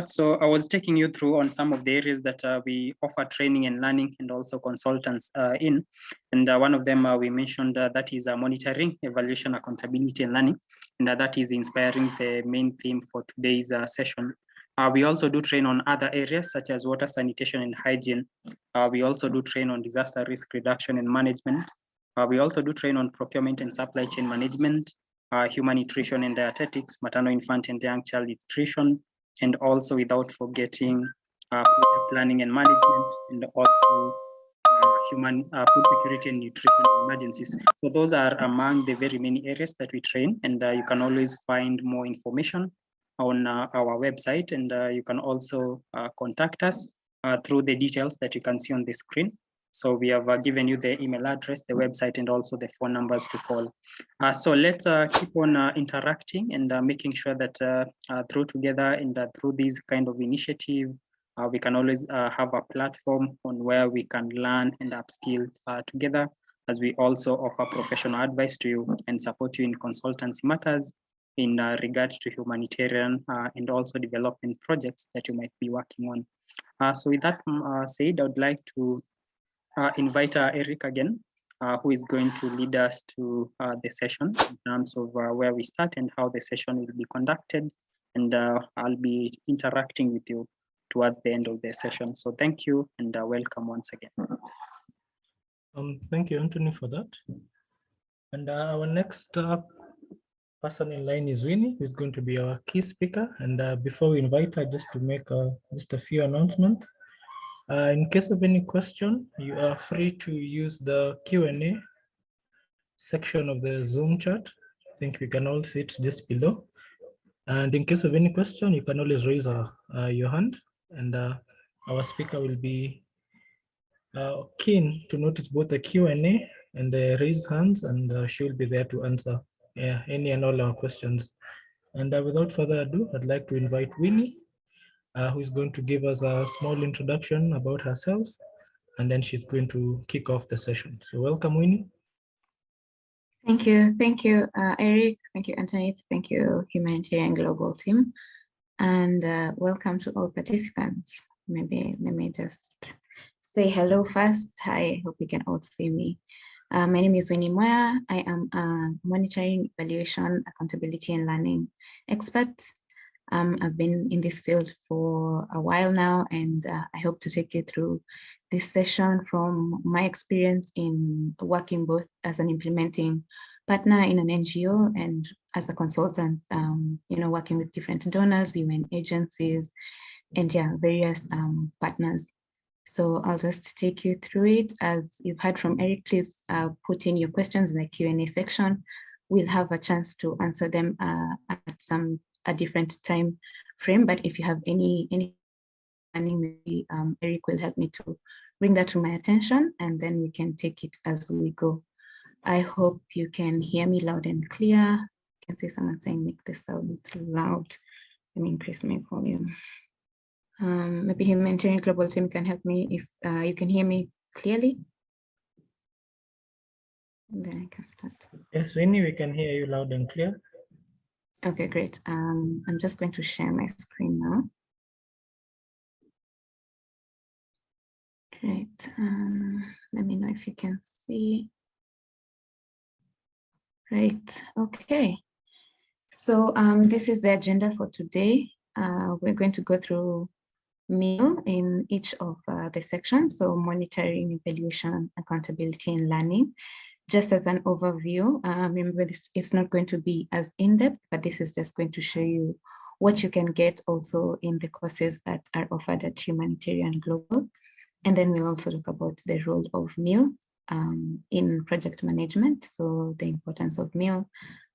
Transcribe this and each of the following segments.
So I was taking you through on some of the areas that we offer training and learning and also consultants in. And one of them we mentioned that is monitoring, evaluation, accountability, and learning. And that is inspiring the main theme for today's session. We also do train on other areas such as water, sanitation, and hygiene. We also do train on disaster risk reduction and management. We also do train on procurement and supply chain management, human nutrition and dietetics, maternal, infant, and young child nutrition, and also without forgetting planning and management, and also human food security and nutrition emergencies. So those are among the very many areas that we train, and you can always find more information on our website, and you can also contact us through the details that you can see on the screen. So we have given you the email address, the website, and also the phone numbers to call. So let's keep on interacting and making sure that through together and through this kind of initiative, we can always have a platform on where we can learn and upskill together, as we also offer professional advice to you and support you in consultancy matters in regards to humanitarian and also development projects that you might be working on. So with that said, I would like to invite Eric again, who is going to lead us to the session in terms of where we start and how the session will be conducted. And I'll be interacting with you towards the end of the session. So thank you and welcome once again. Thank you, Anthony, for that. And our next person in line is Winnie, who's going to be our key speaker. And before we invite her, just to make just a few announcements. In case of any question, you are free to use the Q&A section of the Zoom chat. I think we can all see it just below. And in case of any question, you can always raise your hand, and our speaker will be keen to notice both the Q&A and the raised hands, and she will be there to answer any and all our questions. And without further ado, I'd like to invite Winnie, who is going to give us a small introduction about herself, and then she's going to kick off the session. So welcome, Winnie. Thank you, Eric. Thank you, Anthony. Thank you, Humanitarian Global Team. And welcome to all participants. Maybe let me just say hello first. Hi, hope you can all see me. My name is Winnie Moya. I am a monitoring, evaluation, accountability, and learning expert. I've been in this field for a while now, and I hope to take you through this session from my experience in working both as an implementing partner in an NGO and as a consultant, working with different donors, UN agencies, and various partners. So I'll just take you through it. As you've heard from Eric, please put in your questions in the Q&A section. We'll have a chance to answer them at a different time frame, but if you have any maybe Eric will help me to bring that to my attention, and then we can take it as we go. I hope you can hear me loud and clear. I can see someone saying make the sound loud. Let me increase my volume. Maybe Humanitarian Global Team can help me if you can hear me clearly. And then I can start. Yes, Winnie, we can hear you loud and clear. Okay, great. I'm just going to share my screen now. Great. Let me know if you can see. Right. Okay. So this is the agenda for today. We're going to go through meal in each of the sections. So monitoring, evaluation, accountability, and learning. Just as an overview, remember this is not going to be as in-depth, but this is just going to show you what you can get also in the courses that are offered at Humanitarian Global. And then we'll also talk about the role of meal in project management. So the importance of meal,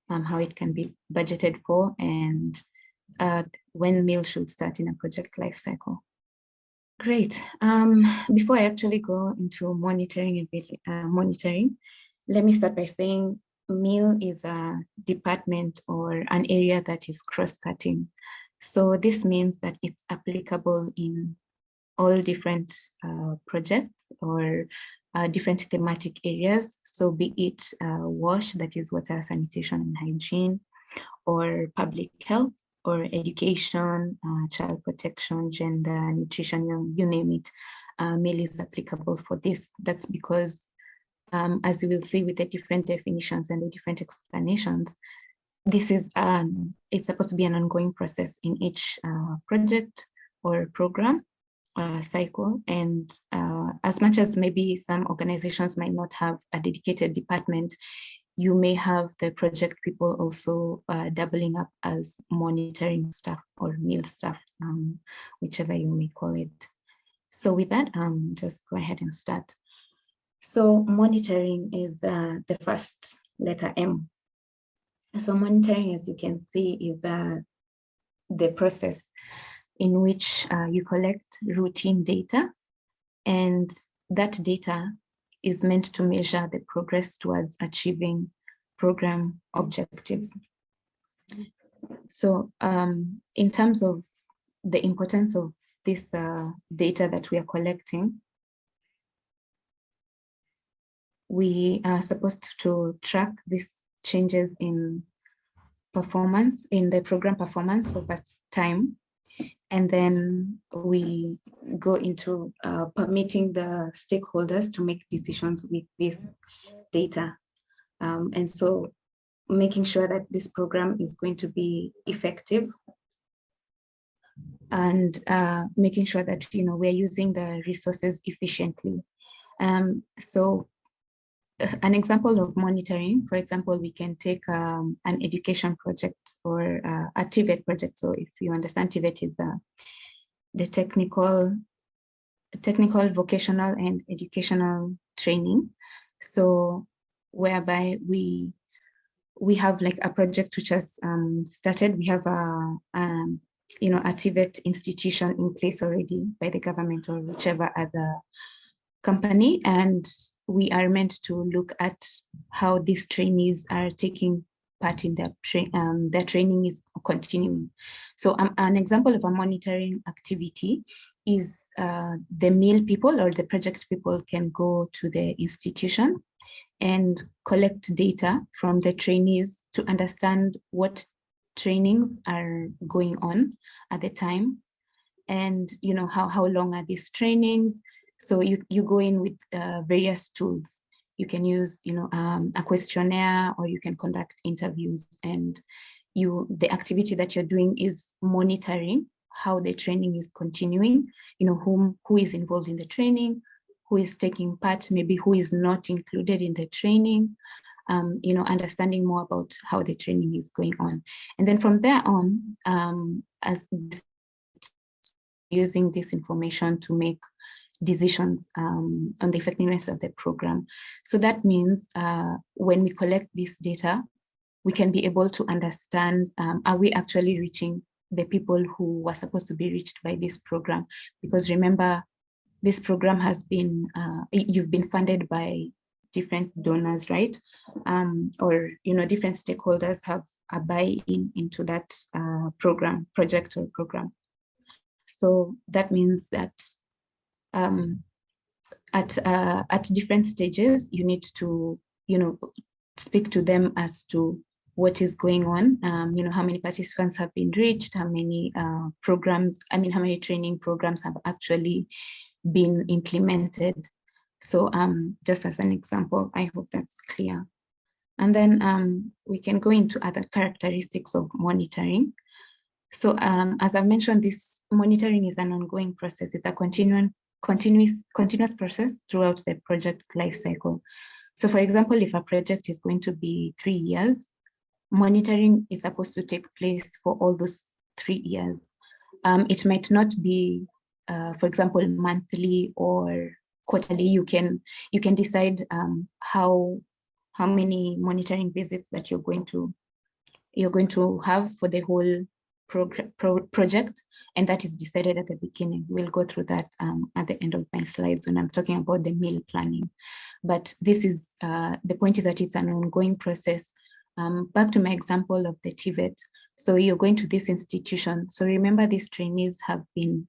how it can be budgeted for, and when meal should start in a project life cycle. Great. Before I actually go into monitoring, let me start by saying meal is a department or an area that is cross-cutting. So this means that it's applicable in all different projects or different thematic areas. So be it WASH, that is water, sanitation, and hygiene, or public health, or education, child protection, gender, nutrition, you name it, meal is applicable for this. That's because, as you will see with the different definitions and the different explanations, this is it's supposed to be an ongoing process in each project or program cycle. And as much as maybe some organizations might not have a dedicated department, you may have the project people also doubling up as monitoring staff or meal staff, whichever you may call it. So with that, just go ahead and start. So monitoring is the first letter M. So monitoring, as you can see, is the process in which you collect routine data, and that data is meant to measure the progress towards achieving program objectives. So in terms of the importance of this data that we are collecting, we are supposed to track these changes in performance, in the program performance over time. And then we go into permitting the stakeholders to make decisions with this data. And so making sure that this program is going to be effective, and making sure that we're using the resources efficiently. So an example of monitoring, for example, we can take an education project or a TVET project. So if you understand, TVET is the technical, vocational, and educational training. So whereby we have like a project which has started. We have a TVET institution in place already by the government or whichever other company, and we are meant to look at how these trainees are taking part in their training is continuing. So an example of a monitoring activity is the meal people or the project people can go to the institution and collect data from the trainees to understand what trainings are going on at the time, and how long are these trainings. So you go in with various tools. You can use a questionnaire, or you can conduct interviews, and the activity that you're doing is monitoring how the training is continuing, who is involved in the training, who is taking part, maybe who is not included in the training, understanding more about how the training is going on. And then from there on, as using this information to make decisions on the effectiveness of the program. So that means when we collect this data, we can be able to understand, are we actually reaching the people who were supposed to be reached by this program? Because remember, this program has been, you've been funded by different donors, right? Or, different stakeholders have a buy-in into that project or program. So that means that at different stages, you need to, speak to them as to what is going on, how many participants have been reached, how many how many training programs have actually been implemented. So just as an example, I hope that's clear. And then we can go into other characteristics of monitoring. So as I mentioned, this monitoring is an ongoing process. It's a continuous process throughout the project lifecycle. So for example, if a project is going to be 3 years, monitoring is supposed to take place for all those 3 years. It might not be, for example, monthly or quarterly. You can decide how many monitoring visits that you're going to have for the whole project, and that is decided at the beginning. We'll go through that at the end of my slides when I'm talking about the meal planning. But this is the point is that it's an ongoing process. Back to my example of the TVET. So you're going to this institution. So remember, these trainees have been,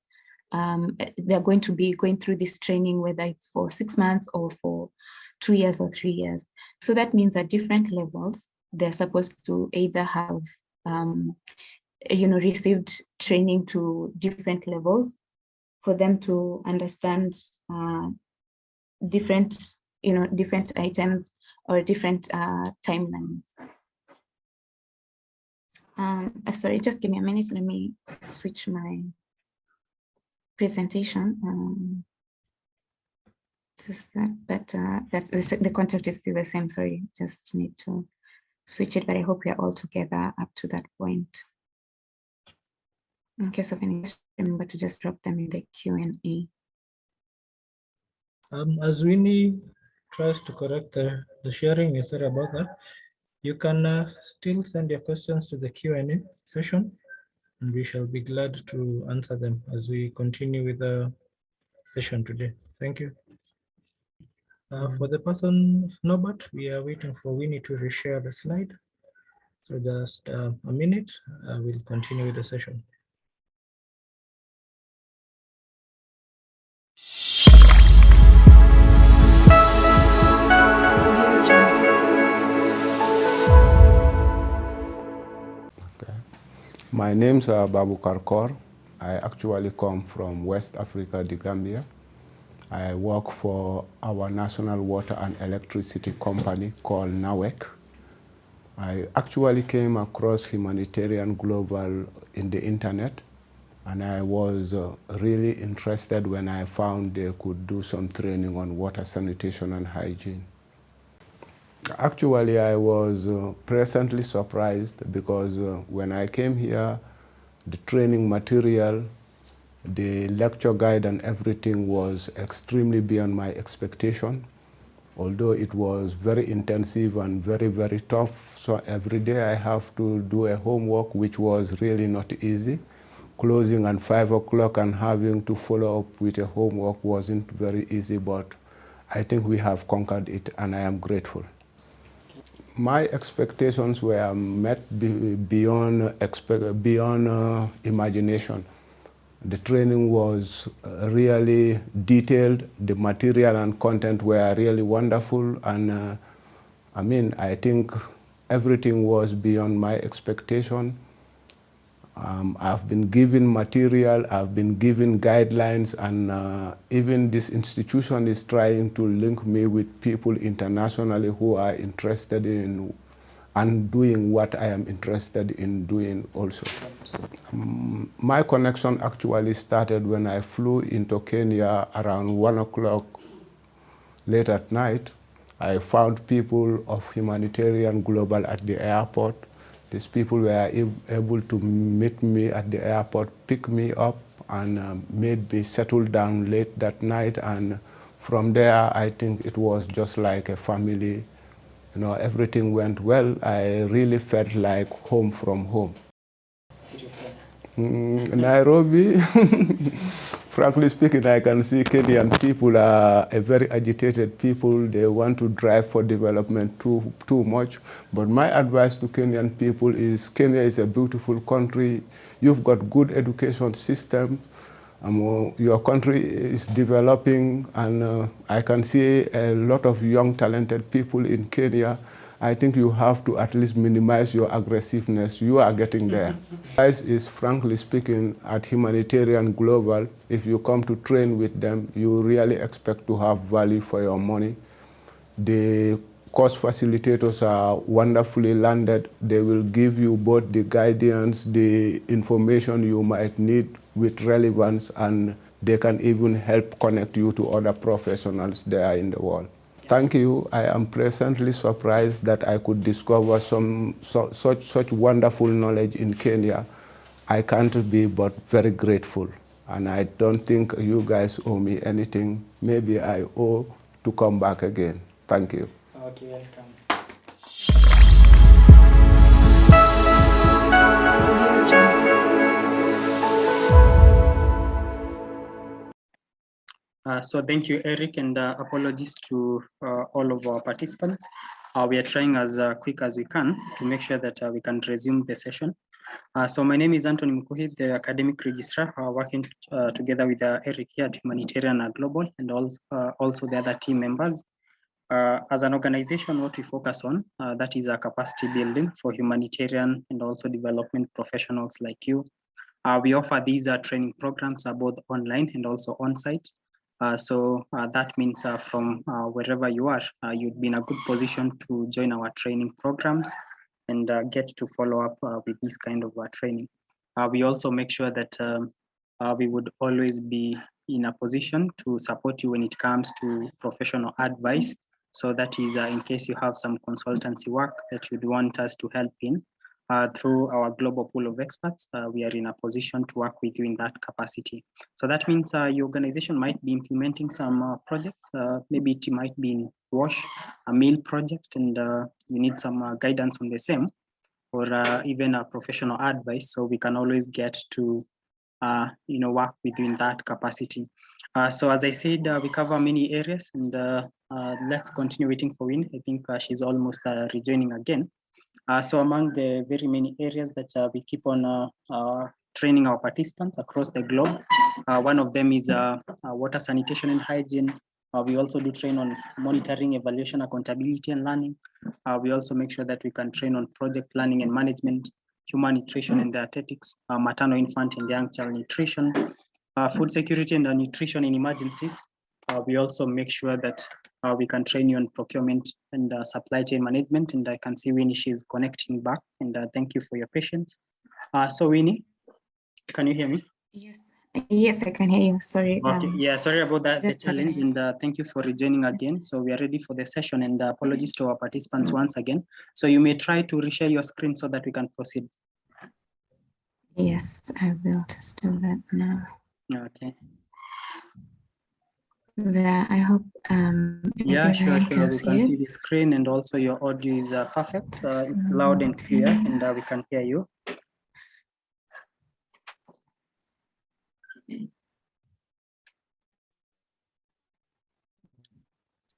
they're going to be going through this training, whether it's for 6 months or for 2 years or 3 years. So that means at different levels, they're supposed to either have received training to different levels for them to understand different items or different timelines. Sorry, just give me a minute. Let me switch my presentation. Just that, but the content is still the same. Sorry, just need to switch it, but I hope we are all together up to that point. In case of any questions, remember to just drop them in the Q&A. As Winnie tries to correct the sharing, sorry about that. You can still send your questions to the Q&A session, and we shall be glad to answer them as we continue with the session today. Thank you. For the person, Norbert, we are waiting for Winnie to reshare the slide. So just a minute, we'll continue with the session. My name's Babu Karkor. I actually come from West Africa, the Gambia. I work for our national water and electricity company called NAWEC. I actually came across Humanitarian Global in the internet, and I was really interested when I found they could do some training on water sanitation and hygiene. Actually, I was pleasantly surprised because when I came here, the training material, the lecture guide and everything was extremely beyond my expectation, although it was very intensive and very, very tough. So every day I have to do a homework, which was really not easy. Closing at 5 o'clock and having to follow up with a homework wasn't very easy, but I think we have conquered it, and I am grateful. My expectations were met beyond imagination. The training was really detailed. The material and content were really wonderful. And I think everything was beyond my expectation. I've been given material, I've been given guidelines, and even this institution is trying to link me with people internationally who are interested in and doing what I am interested in doing also. My connection actually started when I flew into Kenya around 1 o'clock late at night. I found people of Humanitarian Global at the airport. These people were able to meet me at the airport, pick me up, and made me settle down late that night. And from there, I think it was just like a family. You know, everything went well. I really felt like home from home. Nairobi, frankly speaking, I can see Kenyan people are a very agitated people. They want to drive for development too much. But my advice to Kenyan people is Kenya is a beautiful country. You've got good education system. Your country is developing, and I can see a lot of young, talented people in Kenya. I think you have to at least minimize your aggressiveness. You are getting there. Advice is, frankly speaking, at Humanitarian Global, if you come to train with them, you really expect to have value for your money. The course facilitators are wonderfully landed. They will give you both the guidance, the information you might need with relevance, and they can even help connect you to other professionals there in the world. Thank you. I am pleasantly surprised that I could discover such wonderful knowledge in Kenya. I can't be but very grateful. And I don't think you guys owe me anything. Maybe I owe to come back again. Thank you. Okay, welcome. So thank you, Eric, and apologies to all of our participants. We are trying as quick as we can to make sure that we can resume the session. So my name is Anthony Mukuhi, the academic registrar, working together with Eric here at Humanitarian Global, and also the other team members. As an organization, what we focus on, that is a capacity building for humanitarian and also development professionals like you. We offer these training programs both online and also on-site. So that means from wherever you are, you'd be in a good position to join our training programs and get to follow up with this kind of training. We also make sure that we would always be in a position to support you when it comes to professional advice. So that is in case you have some consultancy work that you'd want us to help in. Through our global pool of experts, we are in a position to work with you in that capacity. So that means your organization might be implementing some projects. Maybe it might be in WASH, a meal project, and you need some guidance on the same, or even a professional advice. So we can always get to work with you in that capacity. So as I said, we cover many areas, and let's continue waiting for Win. I think she's almost rejoining again. So among the very many areas that we keep on training our participants across the globe, one of them is water sanitation and hygiene. We also do train on monitoring, evaluation, accountability, and learning. We also make sure that we can train on project planning and management, human nutrition and dietetics, maternal, infant, and young child nutrition, food security and nutrition in emergencies. We also make sure that we can train you on procurement and supply chain management. And I can see Winnie, she's connecting back. And thank you for your patience. So Winnie, can you hear me? Yes, I can hear you. Sorry. Okay. Yeah, sorry about that, the just challenge. And thank you for rejoining again. So we are ready for the session, and apologies to our participants once again. So you may try to reshare your screen so that we can proceed. Yes, I will just do that now. Okay. There, I hope Yeah, sure. everyone can We see can it. see the screen, and also your audio is perfect. It's loud and clear, and we can hear you.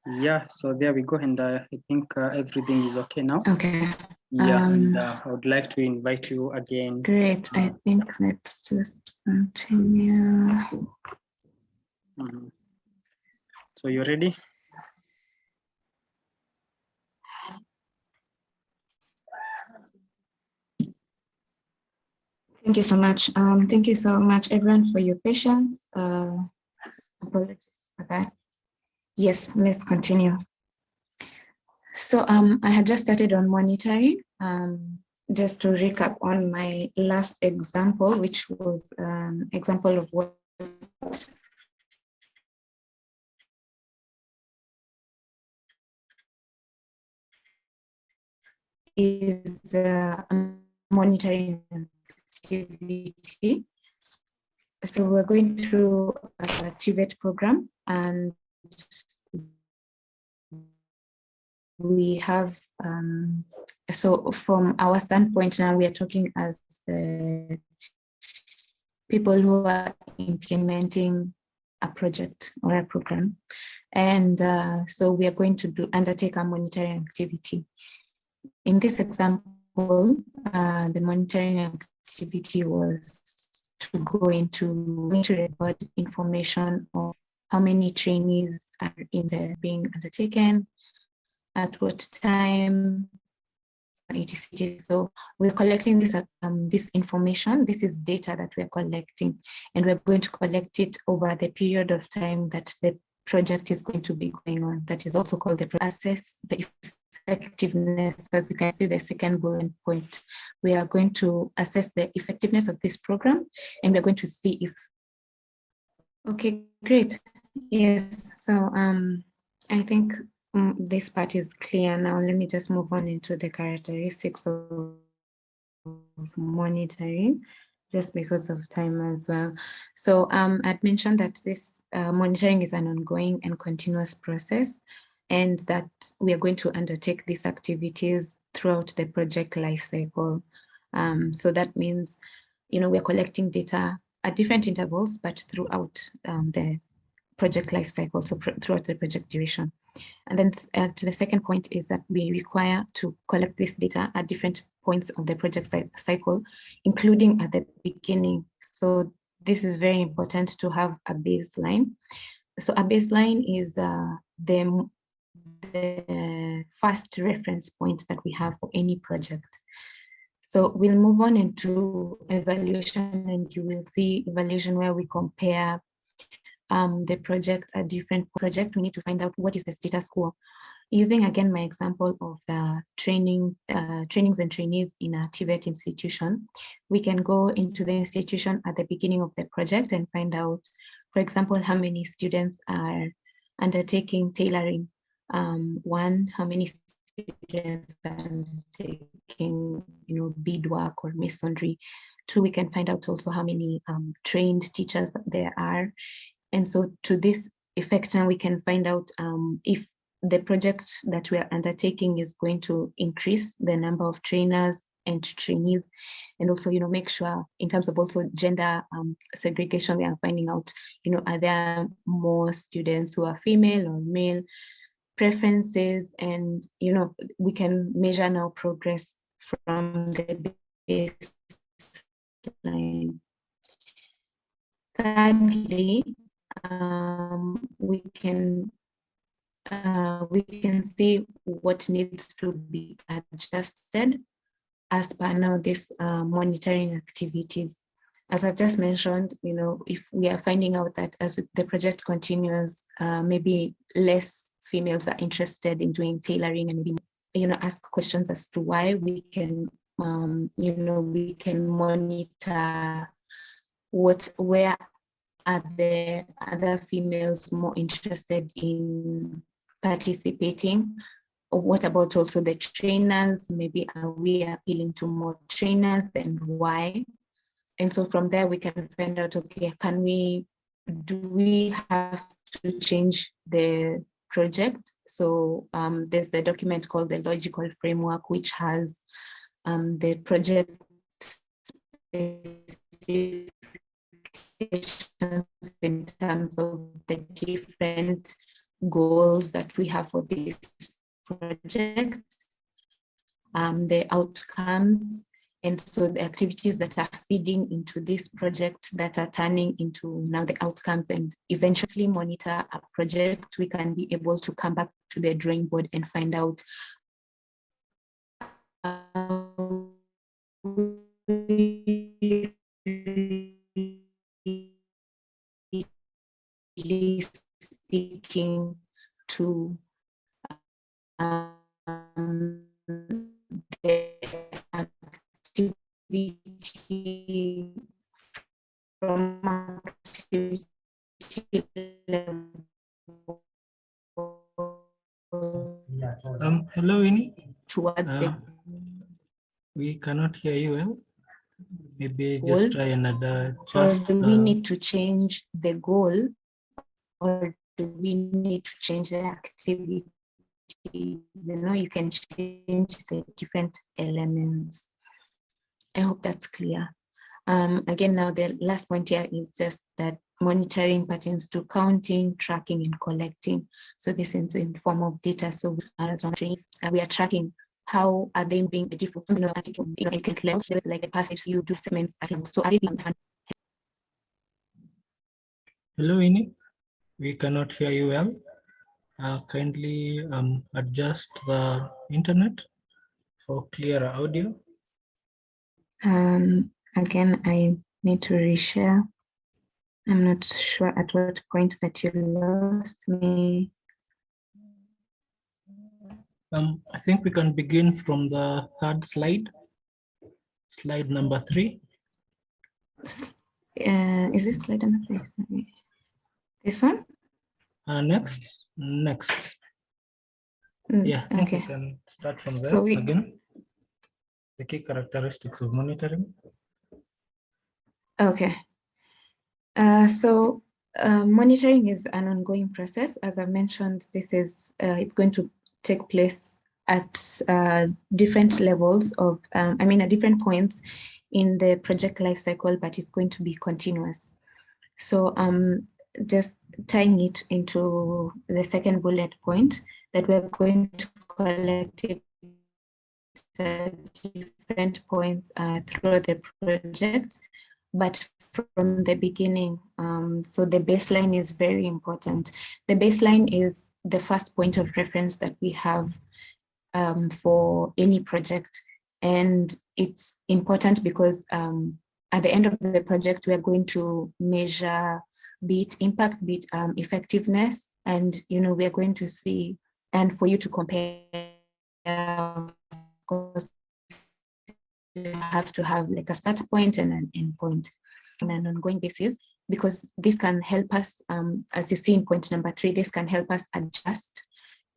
Yeah, so there we go, and I think everything is okay now. Okay. Yeah, and I would like to invite you again. Great. I think let's just continue. So you're ready? Thank you so much. Thank you so much, everyone, for your patience. Apologies for that. Yes, let's continue. So I had just started on monitoring. Just to recap on my last example, which was an example of what is a monitoring activity. So we're going through a TVET program, and we have, so from our standpoint now, we are talking as the people who are implementing a project or a program. And so we are going to undertake a monitoring activity. In this example, the monitoring activity was to go into record information of how many trainees are in there being undertaken, at what time, etc. So we're collecting this information. This is data that we're collecting, and we're going to collect it over the period of time that the project is going to be going on. That is also called the assess the effectiveness. As you can see, the second bullet point, we are going to assess the effectiveness of this program, and we're going to see if. Okay, great. Yes. So I think this part is clear now. Let me just move on into the characteristics of monitoring, just because of time as well. So I'd mentioned that this monitoring is an ongoing and continuous process, and that we are going to undertake these activities throughout the project lifecycle. So that means, we're collecting data at different intervals, but throughout the project lifecycle, so throughout the project duration. And then to the second point is that we require to collect this data at different points of the project cycle, including at the beginning. So this is very important to have a baseline. So a baseline is the the first reference point that we have for any project. So we'll move on into evaluation, and you will see evaluation where we compare the project, a different project. We need to find out what is the status quo. Using again my example of the trainings and trainees in a TVET institution, we can go into the institution at the beginning of the project and find out, for example, how many students are undertaking tailoring. One, how many students are undertaking, beadwork or masonry. Two, we can find out also how many trained teachers there are. And so to this effect, we can find out if the project that we are undertaking is going to increase the number of trainers and trainees, and also, make sure in terms of also gender segregation, we are finding out, are there more students who are female or male, preferences, and, we can measure now progress from the baseline. Thirdly, we can see what needs to be adjusted as per now this monitoring activities. As I've just mentioned, if we are finding out that as the project continues, maybe less females are interested in doing tailoring, and maybe, ask questions as to why, we can, we can monitor where are the other females more interested in participating. What about also the trainers? Maybe are we appealing to more trainers, and why? And so from there we can find out, okay, do we have to change the project? So there's the document called the logical framework, which has the project in terms of the different goals that we have for this project, the outcomes, and so the activities that are feeding into this project that are turning into now the outcomes, and eventually monitor a project, we can be able to come back to the drawing board and find out speaking to the activity from activity Hello, Winnie. towards the We cannot hear you well. Maybe goal, just try another. or do we need to change the goal, or do we need to change the activity? You can change the different elements. I hope that's clear. Again, now the last point here is just that monitoring pertains to counting, tracking, and collecting. So this is in form of data. So as on trees, we are tracking how are they being a different, levels. There is like a passage you do segments. So are they being? Hello, Winnie. We cannot hear you well. Kindly adjust the internet for clearer audio. Again, I need to reshare. I'm not sure at what point that you lost me. I think we can begin from the third slide, slide number 3. Is this slide number 3? Sorry. This one? Next. Yeah, I think we can start from there. So again, the key characteristics of monitoring. Okay. Monitoring is an ongoing process. As I mentioned, this is it's going to take place at different levels of, at different points in the project life cycle, but it's going to be continuous. So just tying it into the second bullet point, that we're going to collect it at different points throughout the project, but from the beginning. So the baseline is very important. The baseline is the first point of reference that we have for any project. And it's important because at the end of the project, we are going to measure be it impact, be it effectiveness, and we are going to see, and for you to compare, of course, you have to have like a start point and an end point on an ongoing basis, because this can help us, as you see in point number 3, this can help us adjust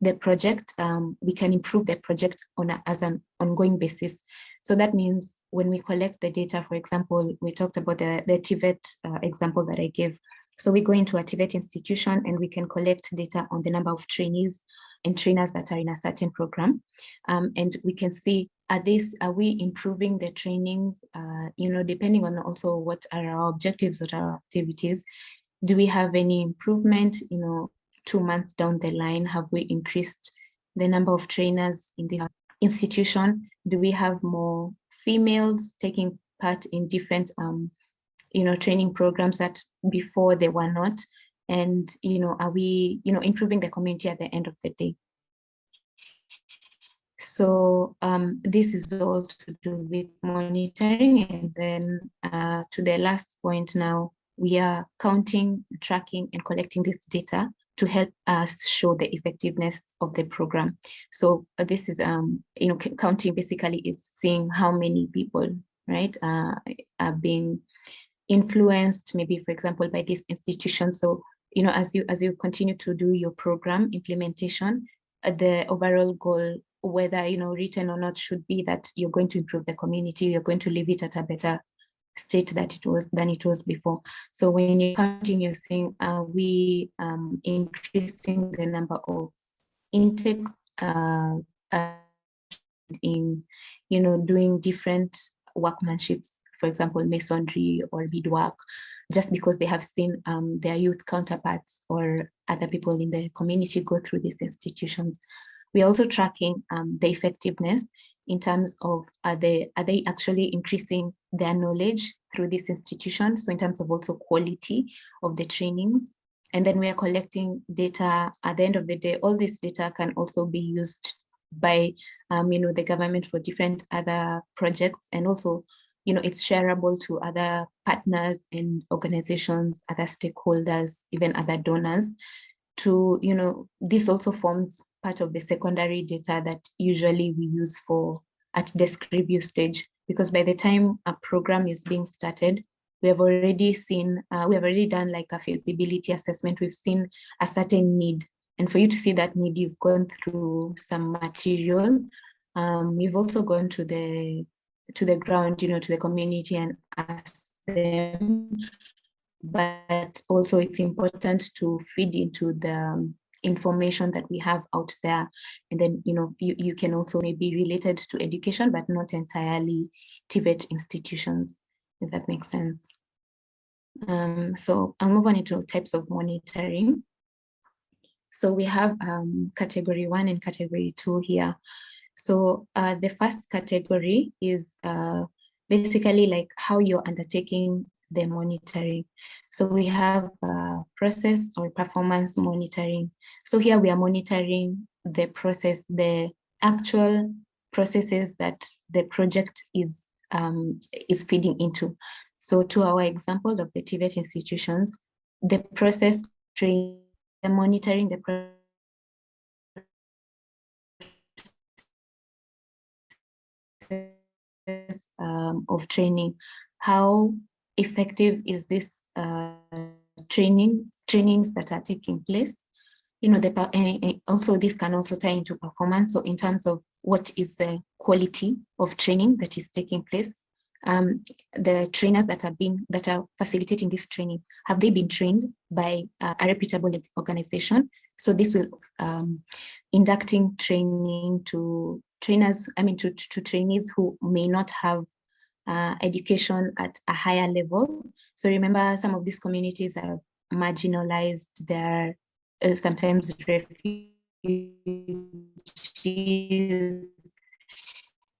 the project. We can improve the project as an ongoing basis. So that means when we collect the data, for example, we talked about the TVET example that I gave. So we go into a TVET institution and we can collect data on the number of trainees and trainers that are in a certain program. And we can see, are we improving the trainings, depending on also what are our objectives or our activities. Do we have any improvement, 2 months down the line? Have we increased the number of trainers in the institution? Do we have more females taking part in different training programs that before they were not? And are we improving the community at the end of the day? So this is all to do with monitoring. And then to the last point now, we are counting, tracking, and collecting this data to help us show the effectiveness of the program. So this is, counting basically is seeing how many people, right, are being influenced, maybe, for example, by this institution. So, as you continue to do your program implementation, the overall goal, whether, written or not, should be that you're going to improve the community, you're going to leave it at a better state than it was before. So when you're counting, you're saying, are we increasing the number of intakes in, doing different workmanships, for example, masonry or beadwork, just because they have seen their youth counterparts or other people in the community go through these institutions. We're also tracking the effectiveness in terms of, are they actually increasing their knowledge through this institution? So in terms of also quality of the trainings. And then we are collecting data. At the end of the day, all this data can also be used by the government for different other projects, and also it's shareable to other partners and organizations, other stakeholders, even other donors. To this also forms part of the secondary data that usually we use at the script review stage, because by the time a program is being started, we have already done like a feasibility assessment. We've seen a certain need, and for you to see that need, you've gone through some material. You've also gone to the ground, to the community and asked them. But also it's important to feed into the information that we have out there. And then, you can also maybe related to education, but not entirely TVET institutions, if that makes sense. So I'll move on into types of monitoring. So we have category 1 and category 2 here. So the first category is basically like how you're undertaking the monitoring. So we have process or performance monitoring. So here we are monitoring the process, the actual processes that the project is feeding into. So to our example of the TVET institutions, the process training, the monitoring the process of training. How effective is this trainings that are taking place? Also this can also tie into performance. So in terms of what is the quality of training that is taking place, the trainers that are facilitating this training, have they been trained by a reputable organization? So this will inducting training to trainers, to trainees who may not have education at a higher level. So remember, some of these communities are marginalized. They're sometimes refugees.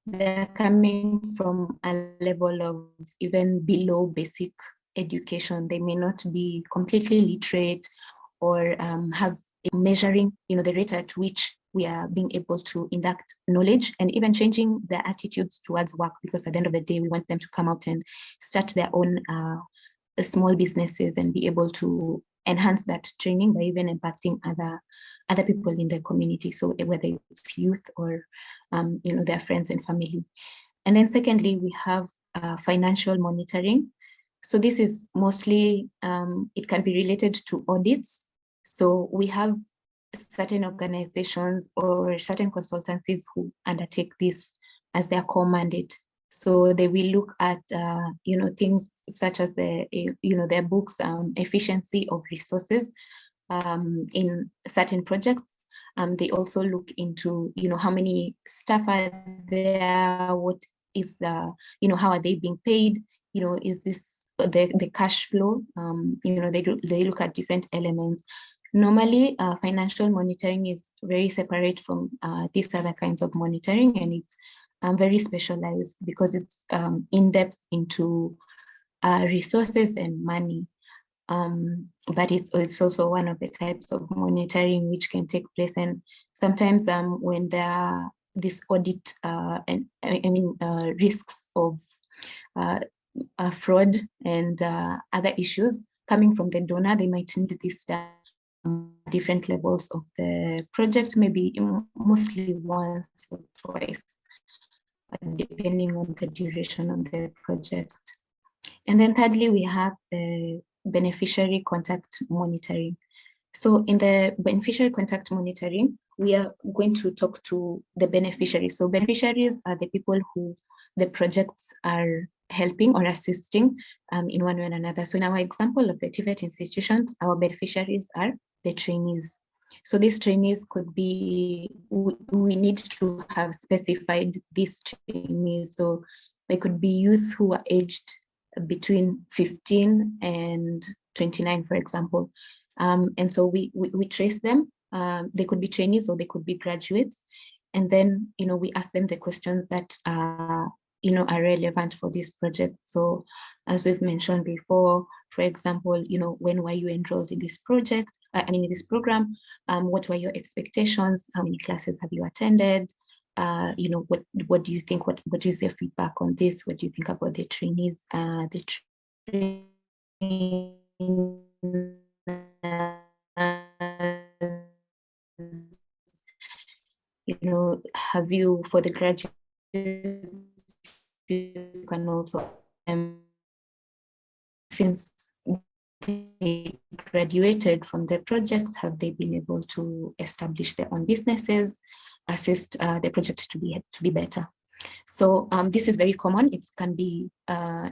They're coming from a level of even below basic education. They may not be completely literate or have measuring, the rate at which we are being able to induct knowledge, and even changing their attitudes towards work, because at the end of the day, we want them to come out and start their own small businesses and be able to enhance that training by even impacting other people in the community. So whether it's youth or their friends and family. And then secondly, we have financial monitoring. So this is mostly, it can be related to audits. So we have certain organizations or certain consultancies who undertake this as their core mandate. So they will look at, things such as their books, efficiency of resources in certain projects. They also look into, how many staff are there, what is the, how are they being paid, is this the cash flow? They look at different elements. Normally, financial monitoring is very separate from these other kinds of monitoring, and it's very specialized because it's in-depth into resources and money. But it's also one of the types of monitoring which can take place. And sometimes when there are this audit risks of fraud and other issues coming from the donor, they might need this different levels of the project, maybe mostly once or twice, depending on the duration of the project. And then thirdly, we have the beneficiary contact monitoring. So in the beneficiary contact monitoring, we are going to talk to the beneficiaries. So beneficiaries are the people who the projects are helping or assisting in one way or another. So in our example of the TVET institutions, our beneficiaries are the trainees. So these trainees could be, we need to have specified these trainees. So they could be youth who are aged between 15 and 29, for example. And so we trace them. They could be trainees or they could be graduates. And then, we ask them the questions that are relevant for this project. So as we've mentioned before, for example, when were you enrolled in this project? In this program, what were your expectations? How many classes have you attended? What do you think? What is your feedback on this? What do you think about the trainees? Have you, for the graduates, you can also, since they graduated from the project, have they been able to establish their own businesses, assist the project to be better? So this is very common. It can be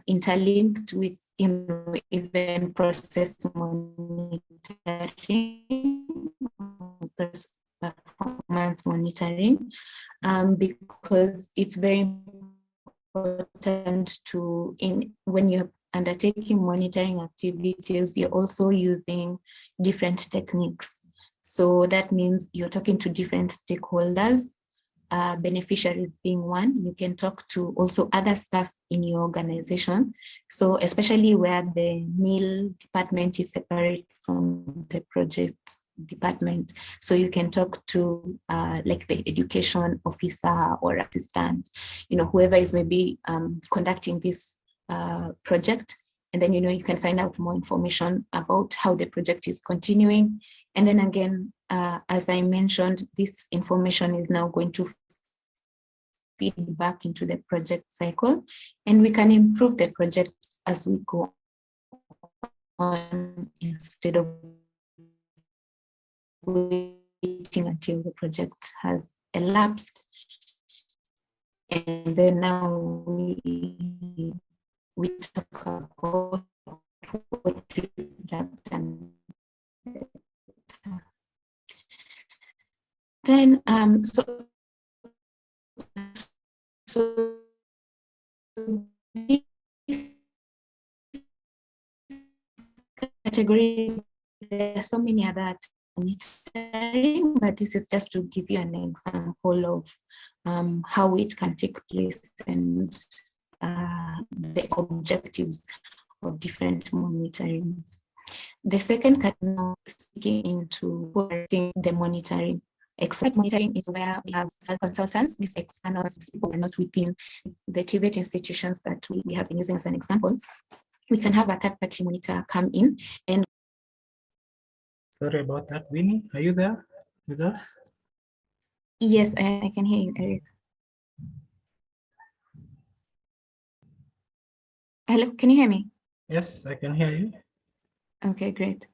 interlinked with even process monitoring, performance monitoring, because it's very important to, when you're undertaking monitoring activities, you're also using different techniques. So that means you're talking to different stakeholders, beneficiaries being one. You can talk to also other staff in your organization. So especially where the meal department is separate from the project department. So you can talk to like the education officer or assistant, whoever is maybe conducting this project. And then, you can find out more information about how the project is continuing. And then again, as I mentioned, this information is now going to feed back into the project cycle, and we can improve the project as we go on instead of waiting until the project has elapsed. And then now we talk about what we have done. Then, so this category, there are so many other monitoring, but this is just to give you an example of how it can take place and the objectives of different monitorings. The second category is speaking into the monitoring. External monitoring is where we have consultants, these external people are not within the TVET institutions that we have been using as an example. We can have a third-party monitor come in and. Sorry about that, Winnie. Are you there with us? Yes, I can hear you, Eric. Hello, can you hear me? Yes, I can hear you. Okay, great.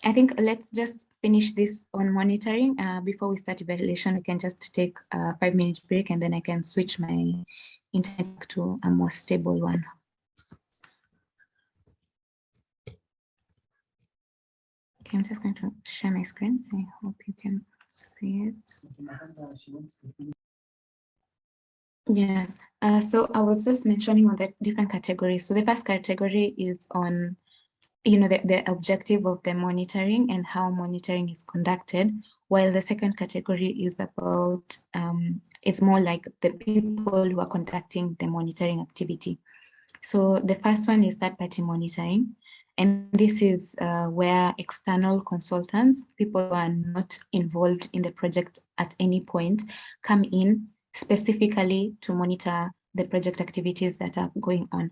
I think let's just finish this on monitoring. Before we start evaluation, we can just take a 5-minute break and then I can switch my internet to a more stable one. Okay, I'm just going to share my screen. I hope you can see it. Yes, so I was just mentioning on the different categories. So the first category is on the objective of the monitoring and how monitoring is conducted, while the second category is about, it's more like the people who are conducting the monitoring activity. So the first one is third-party monitoring. And this is where external consultants, people who are not involved in the project at any point, come in specifically to monitor the project activities that are going on.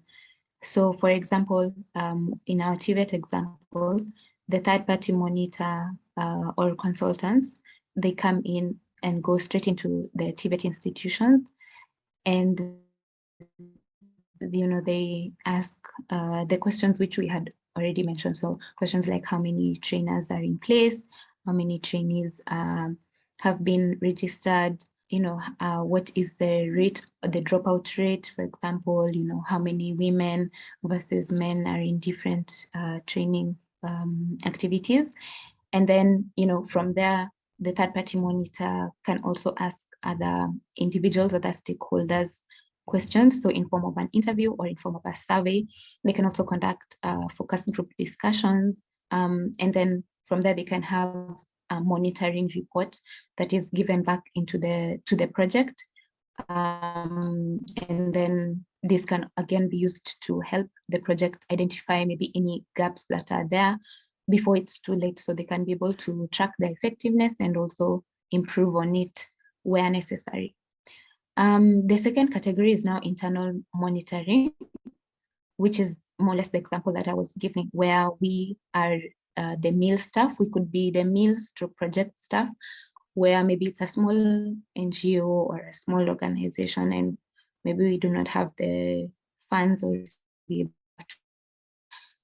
So for example, in our TVET example, the third-party monitor or consultants, they come in and go straight into the TVET institutions, and they ask the questions which we had already mentioned. So questions like how many trainers are in place, how many trainees have been registered, what is the rate, the dropout rate, for example, how many women versus men are in different training activities. And then, from there, the third-party monitor can also ask other individuals, other stakeholders questions. So in form of an interview or in form of a survey, they can also conduct focus group discussions. And then from there, they can have a monitoring report that is given back into to the project. And then this can again be used to help the project identify maybe any gaps that are there before it's too late, so they can be able to track the effectiveness and also improve on it where necessary. The second category is now internal monitoring, which is more or less the example that I was giving, where we are the mill staff. We could be the mills to project staff, where maybe it's a small NGO or a small organization, and maybe we do not have the funds or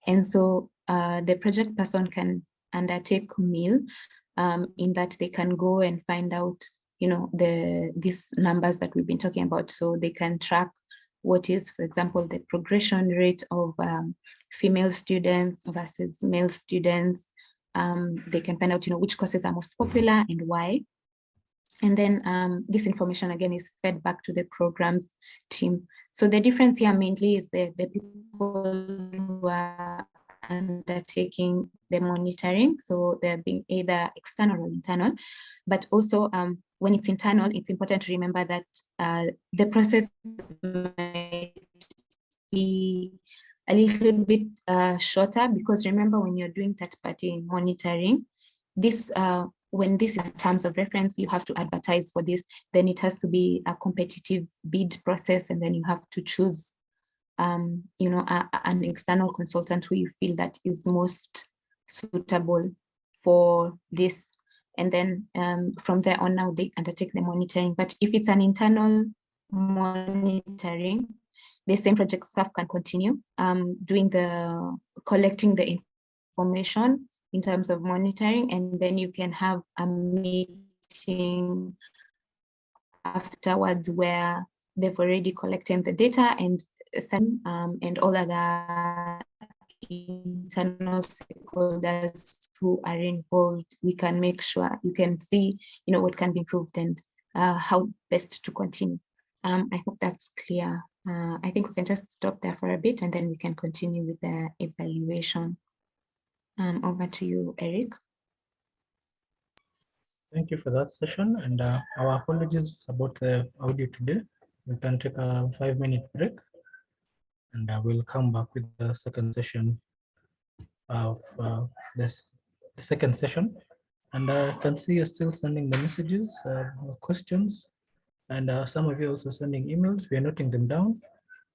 and so the project person can undertake mill in that they can go and find out, these numbers that we've been talking about. So they can track what is, for example, the progression rate of female students versus male students. They can find out, which courses are most popular and why. And then this information again is fed back to the programs team. So the difference here mainly is the people who are undertaking the monitoring. So they're being either external or internal, but also when it's internal, it's important to remember that the process might be a little bit shorter, because remember, when you're doing third-party monitoring, this when this is in terms of reference, you have to advertise for this, then it has to be a competitive bid process, and then you have to choose an external consultant who you feel that is most suitable for this. And then from there on, now they undertake the monitoring. But if it's an internal monitoring, the same project staff can continue collecting the information in terms of monitoring, and then you can have a meeting afterwards where they've already collected the data and all other internal stakeholders who are involved. We can make sure you can see, what can be improved and how best to continue. I hope that's clear. I think we can just stop there for a bit and then we can continue with the evaluation. Over to you, Eric. Thank you for that session, and our apologies about the audio today. We can take a 5-minute break, and we'll come back with the second session of the second session. And I can see you're still sending the messages, questions, and some of you also sending emails. We are noting them down.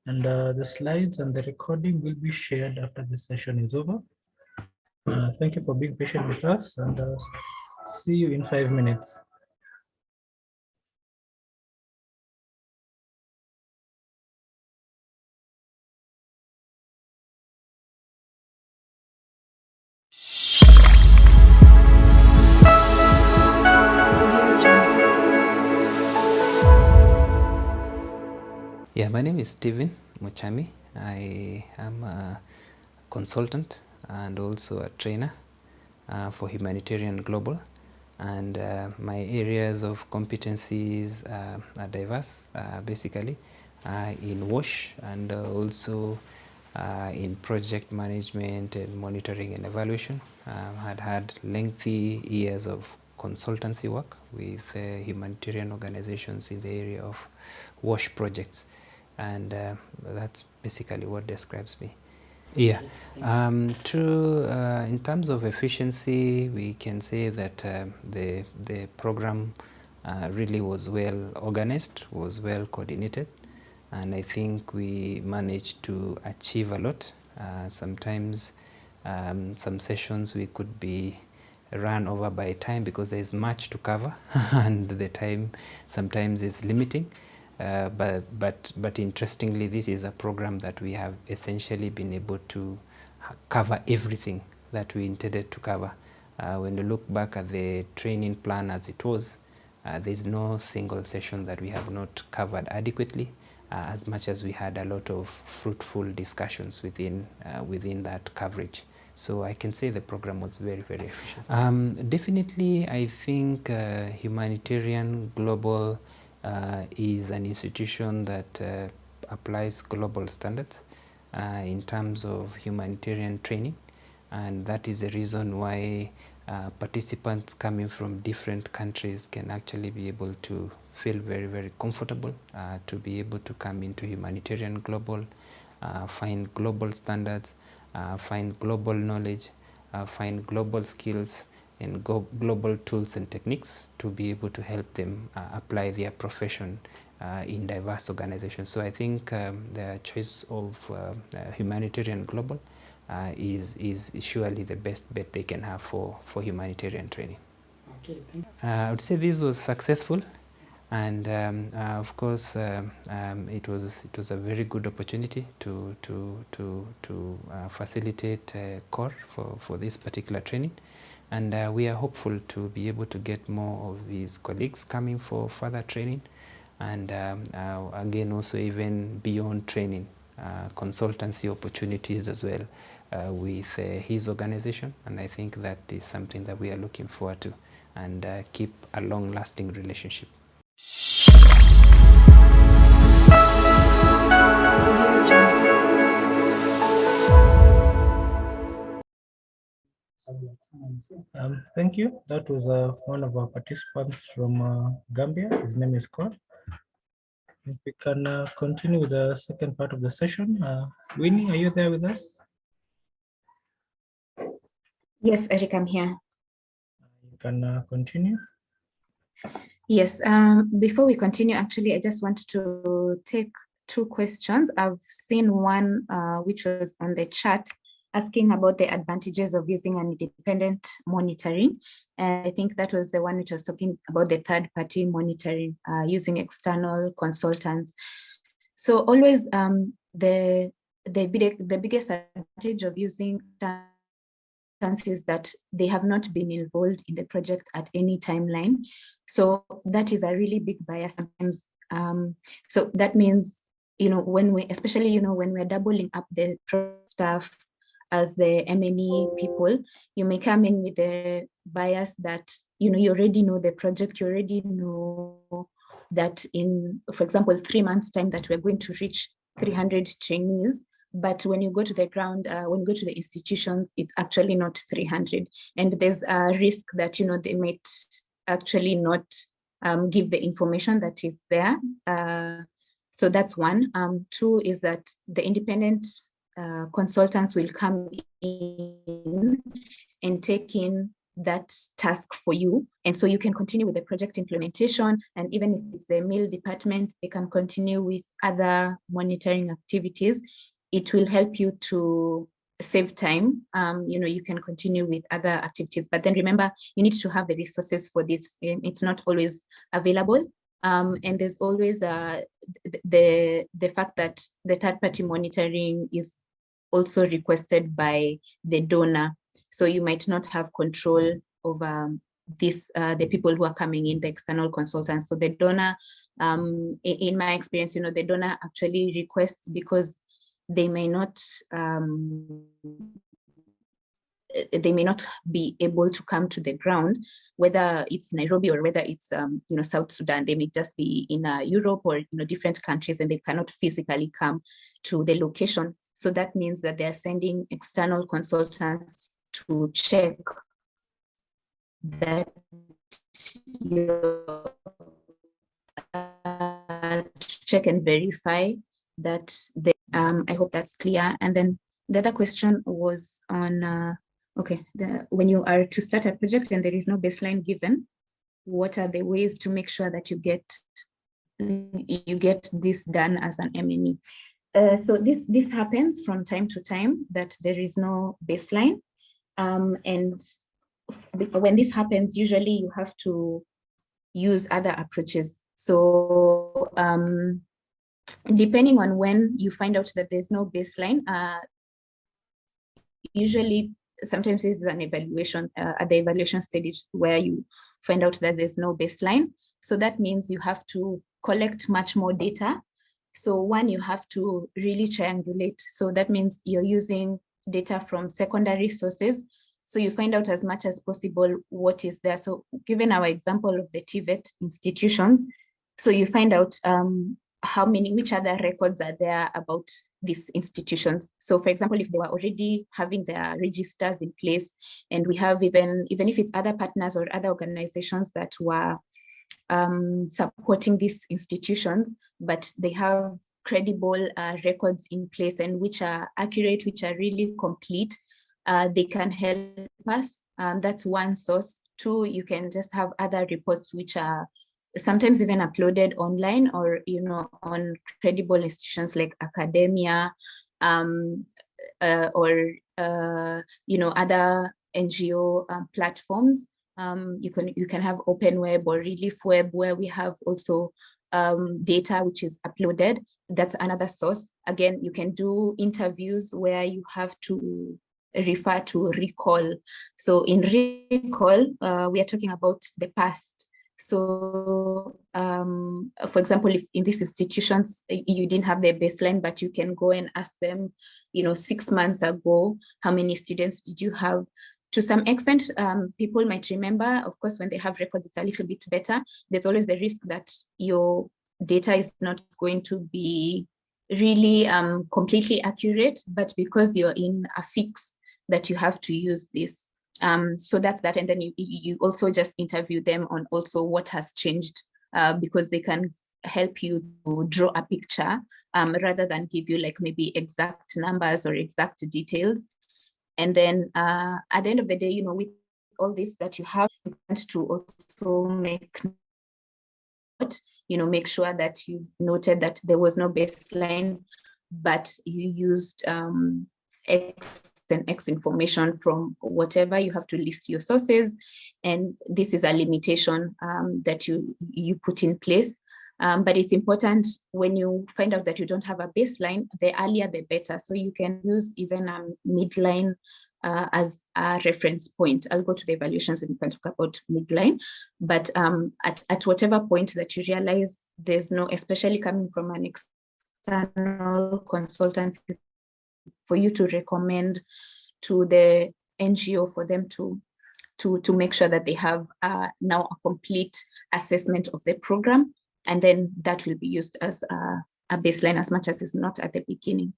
And the slides and the recording will be shared after the session is over. Thank you for being patient with us, and see you in 5 minutes. Yeah, my name is Stephen Muchami. I am a consultant and also a trainer for Humanitarian Global. And my areas of competencies are diverse, basically, in WASH and also in project management and monitoring and evaluation. I'd had lengthy years of consultancy work with humanitarian organizations in the area of WASH projects. And that's basically what describes me. Yeah, in terms of efficiency, we can say that the program really was well organized, was well coordinated, and I think we managed to achieve a lot. Sometimes some sessions we could be run over by time because there is much to cover and the time sometimes is limiting. But interestingly, this is a program that we have essentially been able to cover everything that we intended to cover. When you look back at the training plan as it was, there's no single session that we have not covered adequately, as much as we had a lot of fruitful discussions within that coverage. So I can say the program was very, very efficient. Definitely, I think Humanitarian Global is an institution that applies global standards in terms of humanitarian training, and that is the reason why participants coming from different countries can actually be able to feel very, very comfortable to be able to come into Humanitarian Global, find global standards, find global knowledge, find global skills and global tools and techniques to be able to help them apply their profession in diverse organizations. So I think the choice of Humanitarian Global is surely the best bet they can have for humanitarian training. Okay, thank you. I would say this was successful, and of course it was a very good opportunity to facilitate core for this particular training, and we are hopeful to be able to get more of these colleagues coming for further training, and again also even beyond training, consultancy opportunities as well with his organization, and I think that is something that we are looking forward to, and keep a long-lasting relationship. Thank you. That was one of our participants from Gambia. His name is Kor. If we can continue with the second part of the session. Winnie, are you there with us? Yes, Eric, I'm here. You can continue. Yes, before we continue, actually, I just want to take two questions. I've seen one which was on the chat asking about the advantages of using an independent monitoring. And I think that was the one which was talking about the third-party monitoring using external consultants. So always the biggest advantage of using is that they have not been involved in the project at any timeline. So that is a really big bias sometimes. So that means, when we, especially, when we're doubling up the staff as the M&E people, you may come in with the bias that, you already know the project, you already know that in, for example, 3 months time that we're going to reach 300 trainees. But when you go to the ground, when you go to the institutions, it's actually not 300. And there's a risk that, they might actually not give the information that is there. So that's one. Two is that the independent consultants will come in and take in that task for you. And so you can continue with the project implementation. And even if it's the meal department, they can continue with other monitoring activities. It will help you to save time. You can continue with other activities, but then remember, you need to have the resources for this. It's not always available. And there's always the fact that the third-party monitoring is also requested by the donor. So you might not have control over the people who are coming in, the external consultants. So the donor, in my experience, the donor actually requests because they may not be able to come to the ground, whether it's Nairobi or whether it's South Sudan. They may just be in Europe or different countries, and they cannot physically come to the location. So that means that they are sending external consultants to check that check and verify that I hope that's clear. And then the other question was on when you are to start a project and there is no baseline given, what are the ways to make sure that you get this done as an MNE? So this happens from time to time, that there is no baseline. And when this happens, usually you have to use other approaches. So depending on when you find out that there's no baseline, usually sometimes this is an evaluation, at the evaluation stage where you find out that there's no baseline. So that means you have to collect much more data. So one, you have to really triangulate. So that means you're using data from secondary sources. So you find out as much as possible what is there. So given our example of the TVET institutions, so you find out which other records are there about these institutions. So for example, if they were already having their registers in place, and we have even if it's other partners or other organizations that were supporting these institutions, but they have credible records in place and which are accurate, which are really complete, they can help us. That's one source. Two, you can just have other reports which are sometimes even uploaded online or on credible institutions like academia, or other NGO platforms. You can have Open Web or Relief Web, where we have also data which is uploaded. That's another source. Again, you can do interviews where you have to refer to recall. So in recall, we are talking about the past. So for example, if in these institutions you didn't have their baseline, but you can go and ask them, 6 months ago, how many students did you have? To some extent, people might remember. Of course, when they have records, it's a little bit better. There's always the risk that your data is not going to be really completely accurate, but because you're in a fix that you have to use this. So that's that. And then you also just interview them on also what has changed, because they can help you to draw a picture rather than give you like maybe exact numbers or exact details. And then at the end of the day, with all this that you have to also make sure that you've noted that there was no baseline, but you used X and X information from whatever. You have to list your sources, and this is a limitation that you put in place. But it's important when you find out that you don't have a baseline, the earlier the better. So you can use even a midline as a reference point. I'll go to the evaluations and we can talk about midline. But at whatever point that you realize there's no, especially coming from an external consultant, for you to recommend to the NGO for them to make sure that they have now a complete assessment of the program. And then that will be used as a baseline as much as it's not at the beginning.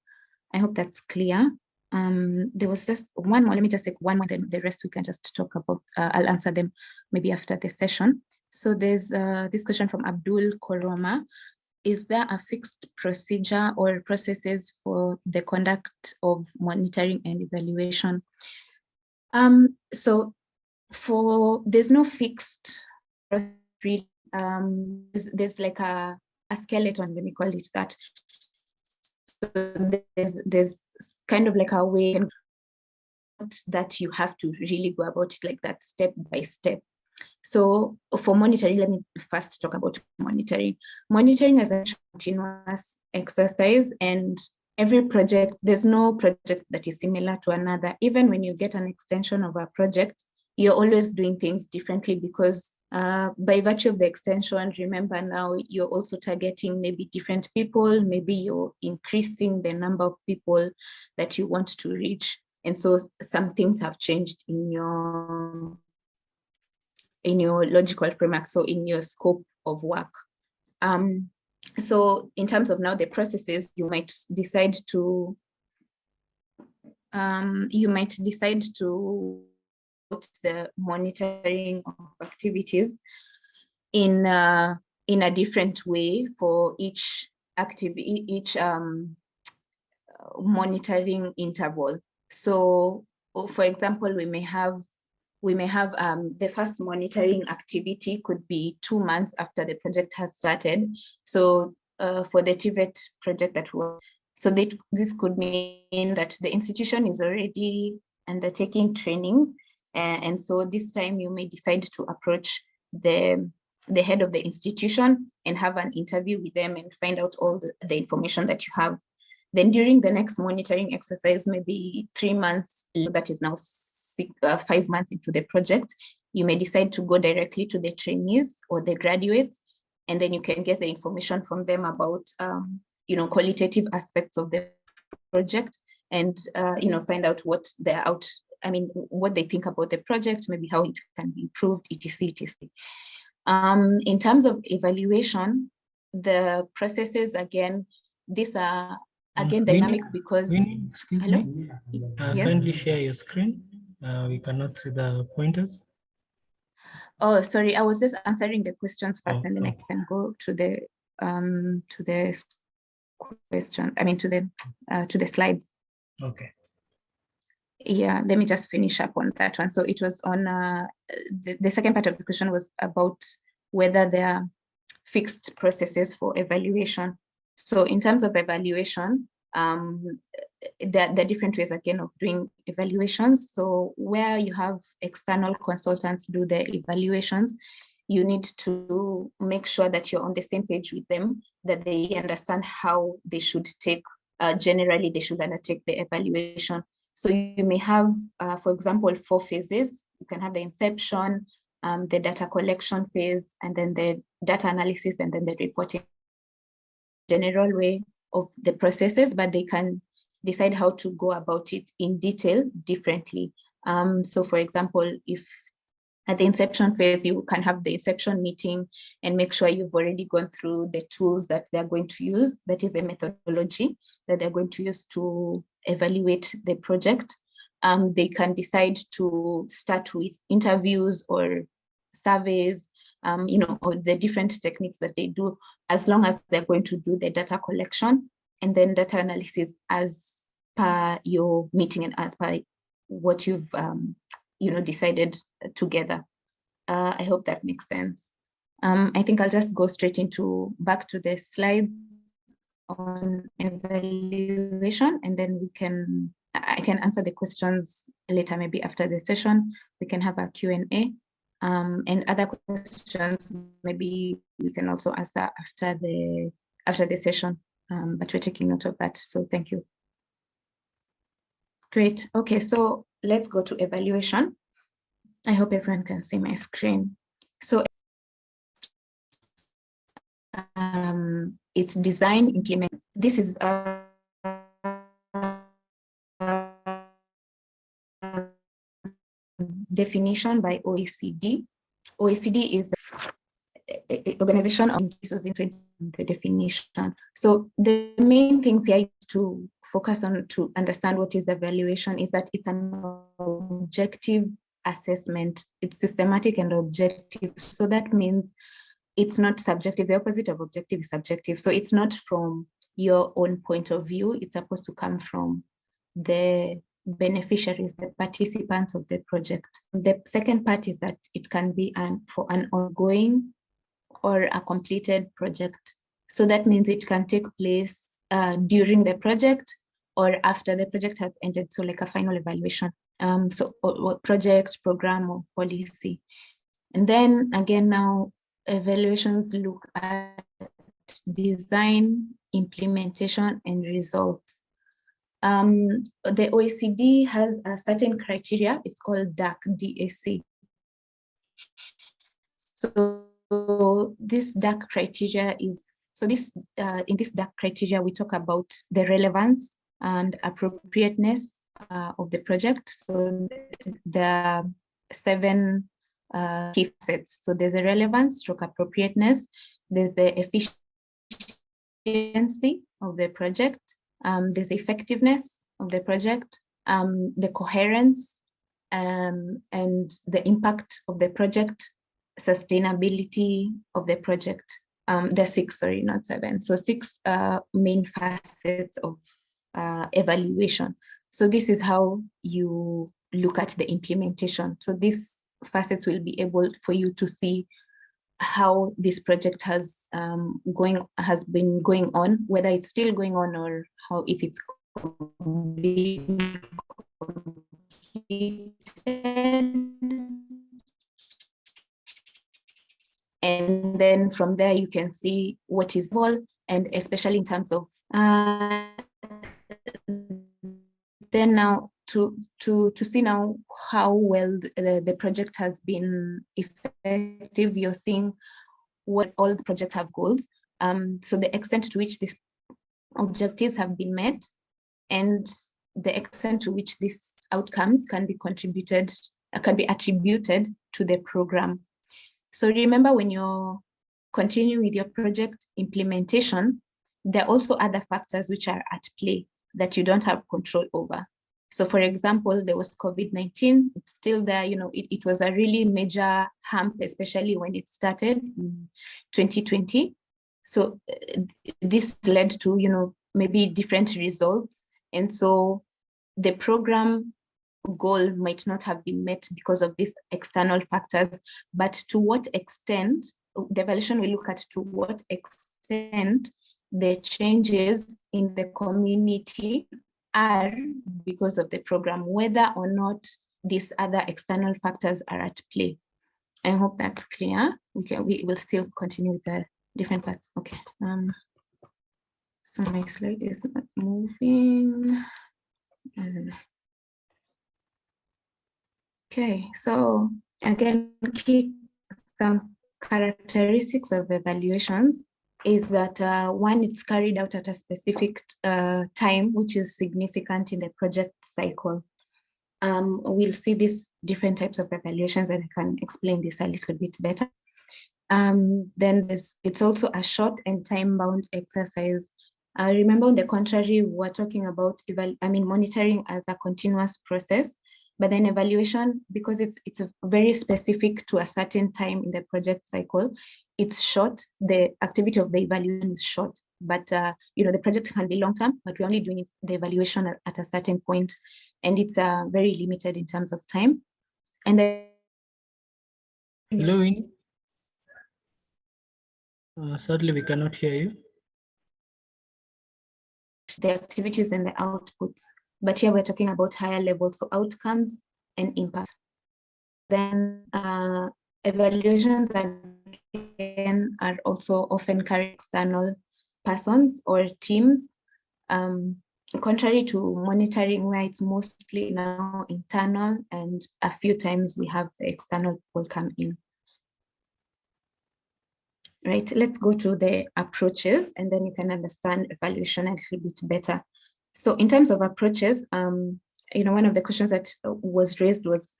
I hope that's clear. There was just one more. Let me just take one more, then the rest we can just talk about. I'll answer them maybe after the session. So there's this question from Abdul Koroma. is there a fixed procedure or processes for the conduct of monitoring and evaluation? So there's no fixed, there's like a skeleton, let me call it that. So there's kind of like a way that you have to really go about it like that, step by step. So for monitoring, let me first talk about monitoring. Monitoring is a continuous exercise, and every project, there's no project that is similar to another. Even when you get an extension of a project, you're always doing things differently because by virtue of the extension, remember now you're also targeting maybe different people, maybe you're increasing the number of people that you want to reach. And so some things have changed in your logical framework, so in your scope of work. So in terms of now the processes, you might decide to put the monitoring of activities in a different way for each monitoring interval. So for example, we may have the first monitoring activity could be 2 months after the project has started. So for the TVET project this could mean that the institution is already undertaking training. And so this time you may decide to approach the head of the institution and have an interview with them and find out all the information that you have. Then during the next monitoring exercise, maybe 3 months, that is now 5 months into the project, you may decide to go directly to the trainees or the graduates, and then you can get the information from them about qualitative aspects of the project, and find out what what they think about the project, maybe how it can be improved, etc. In terms of evaluation, the processes, again, these are dynamic because Winnie, excuse hello? me. Yes? Kindly share your screen. We cannot see the pointers. Oh, sorry, I was just answering the questions first, and then I Okay. can go to the question. To the slides. Okay. Yeah, let me just finish up on that one. So it was on the second part of the question was about whether there are fixed processes for evaluation. So in terms of evaluation, there are different ways again of doing evaluations. So where you have external consultants do the evaluations, you need to make sure that you're on the same page with them, that they understand how they should generally they should undertake the evaluation. So you may have, for example, 4 phases. You can have the inception, the data collection phase, and then the data analysis, and then the reporting. General way of the processes, but they can decide how to go about it in detail differently. So for example, if at the inception phase, you can have the inception meeting and make sure you've already gone through the tools that they're going to use, that is the methodology that they're going to use to evaluate the project. They can decide to start with interviews or surveys, or the different techniques that they do, as long as they're going to do the data collection and then data analysis as per your meeting and as per what you've decided together. I hope that makes sense. I think I'll just go straight back to the slides on evaluation, and then I can answer the questions later, maybe after the session. We can have a Q&A. And other questions, maybe we can also answer after the session, but we're taking note of that. So thank you. Great. Okay, so let's go to evaluation. I hope everyone can see my screen. So it's design, implement. This is definition by OECD. OECD is an organization of the definition. So the main things here to focus on to understand what is evaluation is that it's an objective assessment. It's systematic and objective. So that means it's not subjective. The opposite of objective is subjective. So it's not from your own point of view. It's supposed to come from the beneficiaries, the participants of the project. The second part is that it can be for an ongoing or a completed project. So that means it can take place during the project or after the project has ended. So like a final evaluation. Or project, program, or policy. And then again, now evaluations look at design, implementation, and results. The OECD has a certain criteria. It's called DAC. So this DAC criteria is, so this in this DAC criteria, we talk about the relevance and appropriateness of the project. So the 7 key facets. So there's a relevance, stroke appropriateness. There's the efficiency of the project. There's the effectiveness of the project, the coherence, and the impact of the project, sustainability of the project. There's 6, sorry, not 7. So 6 main facets of evaluation. So this is how you look at the implementation. So these facets will be able for you to see how this project has been going on, whether it's still going on or how, if it's been completed. And then from there you can see what is involved, and especially in terms of then now to see now how well the project has been effective. You're seeing what all the projects have goals. So the extent to which these objectives have been met, and the extent to which these outcomes can be attributed to the program. So remember, when you're continuing with your project implementation, there are also other factors which are at play that you don't have control over. So for example, there was COVID-19, it's still there, you know, it was a really major hump, especially when it started in 2020. So this led to, you know, maybe different results. And so the program goal might not have been met because of these external factors, but to what extent, the evaluation will look at to what extent the changes in the community are because of the program, whether or not these other external factors are at play. I hope that's clear. We will still continue with the different parts. Okay. So my slide is not moving. Okay, so again, some characteristics of evaluations is that one, it's carried out at a specific time, which is significant in the project cycle. We'll see these different types of evaluations, and I can explain this a little bit better. Then it's also a short and time-bound exercise. Remember, on the contrary, we're talking about monitoring as a continuous process, but then evaluation, because it's very specific to a certain time in the project cycle, it's short. The activity of the evaluation is short, but the project can be long-term, but we're only doing the evaluation at a certain point, and it's very limited in terms of time. And then, hello, Winnie. Sadly, we cannot hear you. The activities and the outputs, but here we're talking about higher levels, so outcomes and impact. Then evaluations again are also often carry external persons or teams, contrary to monitoring, where it's mostly now internal, and a few times we have the external people come in. Right, let's go to the approaches, and then you can understand evaluation a little bit better. So in terms of approaches, one of the questions that was raised was,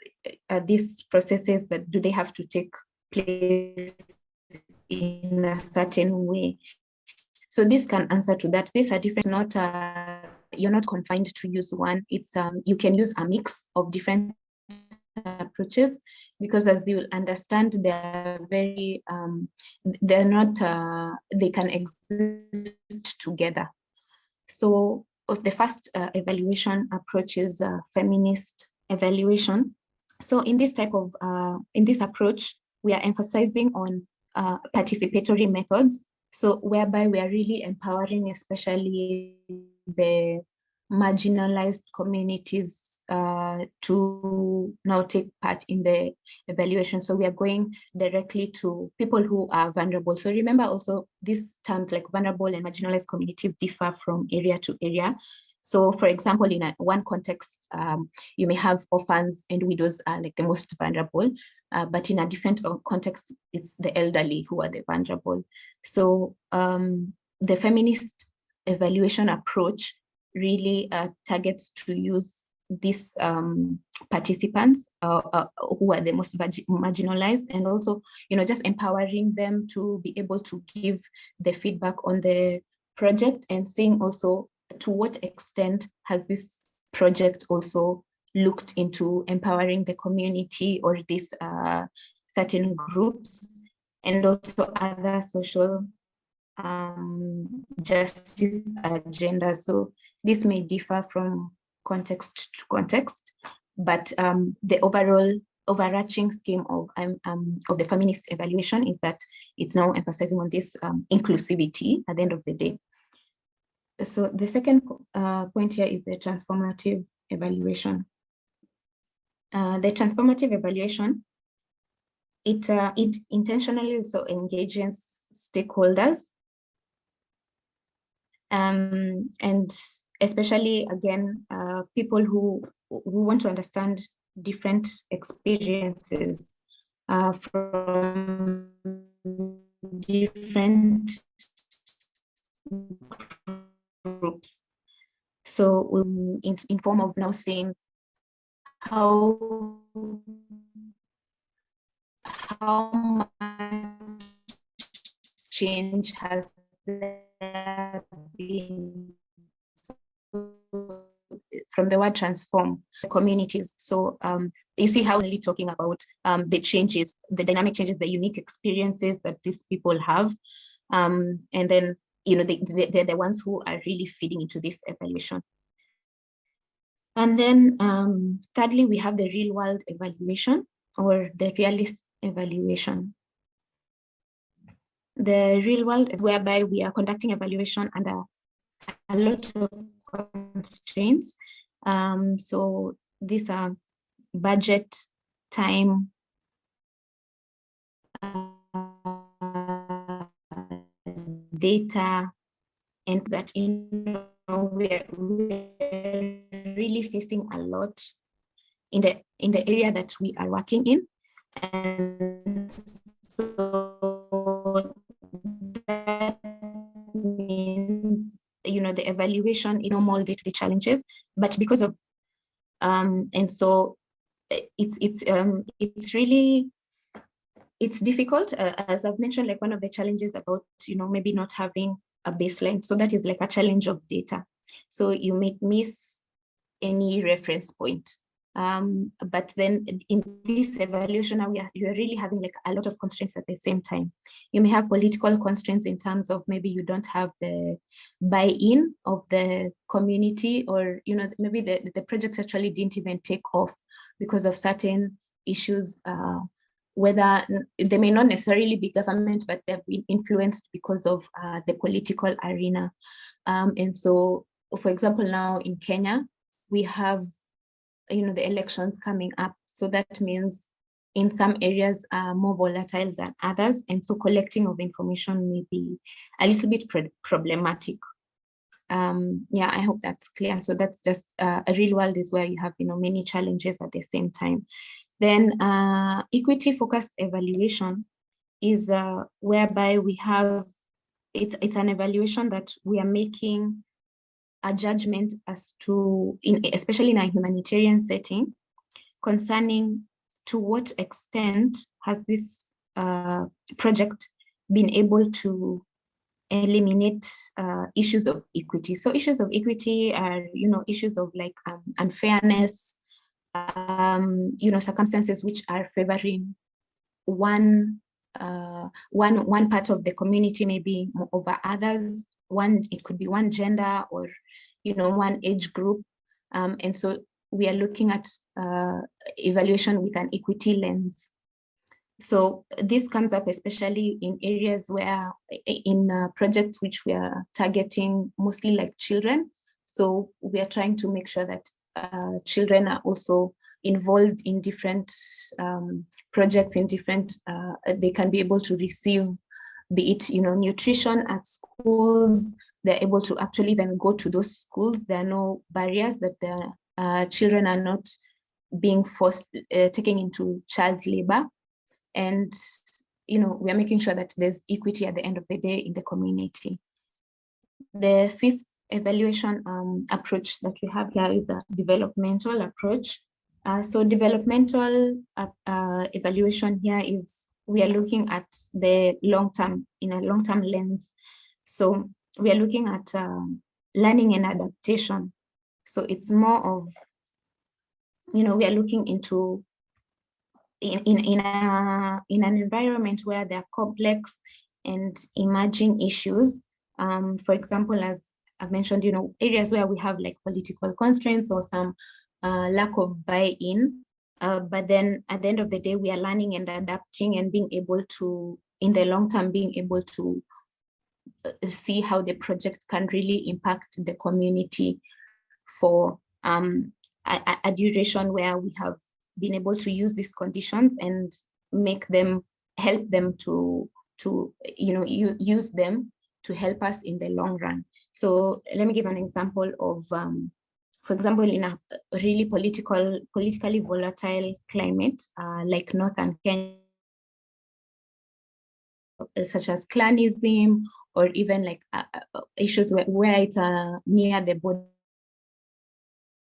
these processes, that do they have to take place in a certain way? So this can answer to that. These are different, you're not confined to use one. It's you can use a mix of different approaches. because as you'll understand, they're very, they're not, they can exist together. So the first evaluation approach is feminist evaluation. So in this type of, in this approach, we are emphasizing on participatory methods. So whereby we are really empowering, especially the marginalized communities to now take part in the evaluation. So we are going directly to people who are vulnerable. So remember also these terms like vulnerable and marginalized communities differ from area to area. So for example, in one context, you may have orphans and widows are like the most vulnerable, but in a different context, it's the elderly who are the vulnerable. So the feminist evaluation approach really targets to use these participants who are the most marginalized, and also, just empowering them to be able to give the feedback on the project, and seeing also to what extent has this project also looked into empowering the community or these certain groups, and also other social justice agenda. So this may differ from context to context, but the overarching scheme of the feminist evaluation is that it's now emphasizing on this inclusivity at the end of the day. So the second point here is the transformative evaluation. The transformative evaluation, it intentionally also engages stakeholders, and especially, again, people who want to understand different experiences from different groups. So in form of now seeing how much change has there been from the word transform communities. So you see how we're talking about the changes, the dynamic changes, the unique experiences that these people have, and then they're the ones who are really feeding into this evaluation. And then thirdly, we have the real world evaluation or the realist evaluation. The real world, whereby we are conducting evaluation under a lot of constraints. So these are budget, time, data, and that we're really facing a lot in the area that we are working in, and so that means the evaluation is normal day-to-day challenges, but because of and so it's really difficult, as I've mentioned, like one of the challenges about maybe not having a baseline. So that is like a challenge of data. So you may miss any reference point. But then in this evaluation, now you're really having like a lot of constraints at the same time. You may have political constraints in terms of maybe you don't have the buy-in of the community, or maybe the project actually didn't even take off because of certain issues, whether they may not necessarily be government, but they've been influenced because of the political arena. And so, for example, now in Kenya, we have the elections coming up. So that means in some areas are more volatile than others. And so collecting of information may be a little bit problematic. Yeah, I hope that's clear. So that's just a real world is where you have many challenges at the same time. Then equity focused evaluation is whereby we have, it's an evaluation that we are making a judgment as to, especially in a humanitarian setting, concerning to what extent has this project been able to eliminate issues of equity. So issues of equity are, issues of like unfairness, circumstances which are favoring one part of the community, maybe over others. It could be one gender or one age group, and so we are looking at evaluation with an equity lens. So this comes up especially in areas where, in projects which we are targeting mostly like children. So we are trying to make sure that children are also involved in different projects, in different, they can be able to receive, be it, nutrition at schools. They're able to actually even go to those schools. There are no barriers, that the children are not being forced, taken into child labor. And, we are making sure that there's equity at the end of the day in the community. The fifth evaluation approach that we have here is a developmental approach. So developmental evaluation here is, we are looking at the long-term, in a long-term lens. So we are looking at learning and adaptation. So it's more of, we are looking into in an environment where there are complex and emerging issues. For example, as I've mentioned, areas where we have like political constraints or some lack of buy-in, but then at the end of the day, we are learning and adapting and being able to, in the long term, being able to see how the project can really impact the community for a duration where we have been able to use these conditions and make them, help them to use them to help us in the long run. So let me give an example of, for example, in a really politically volatile climate, like Northern Kenya, such as clanism, or even like issues where it's near the border.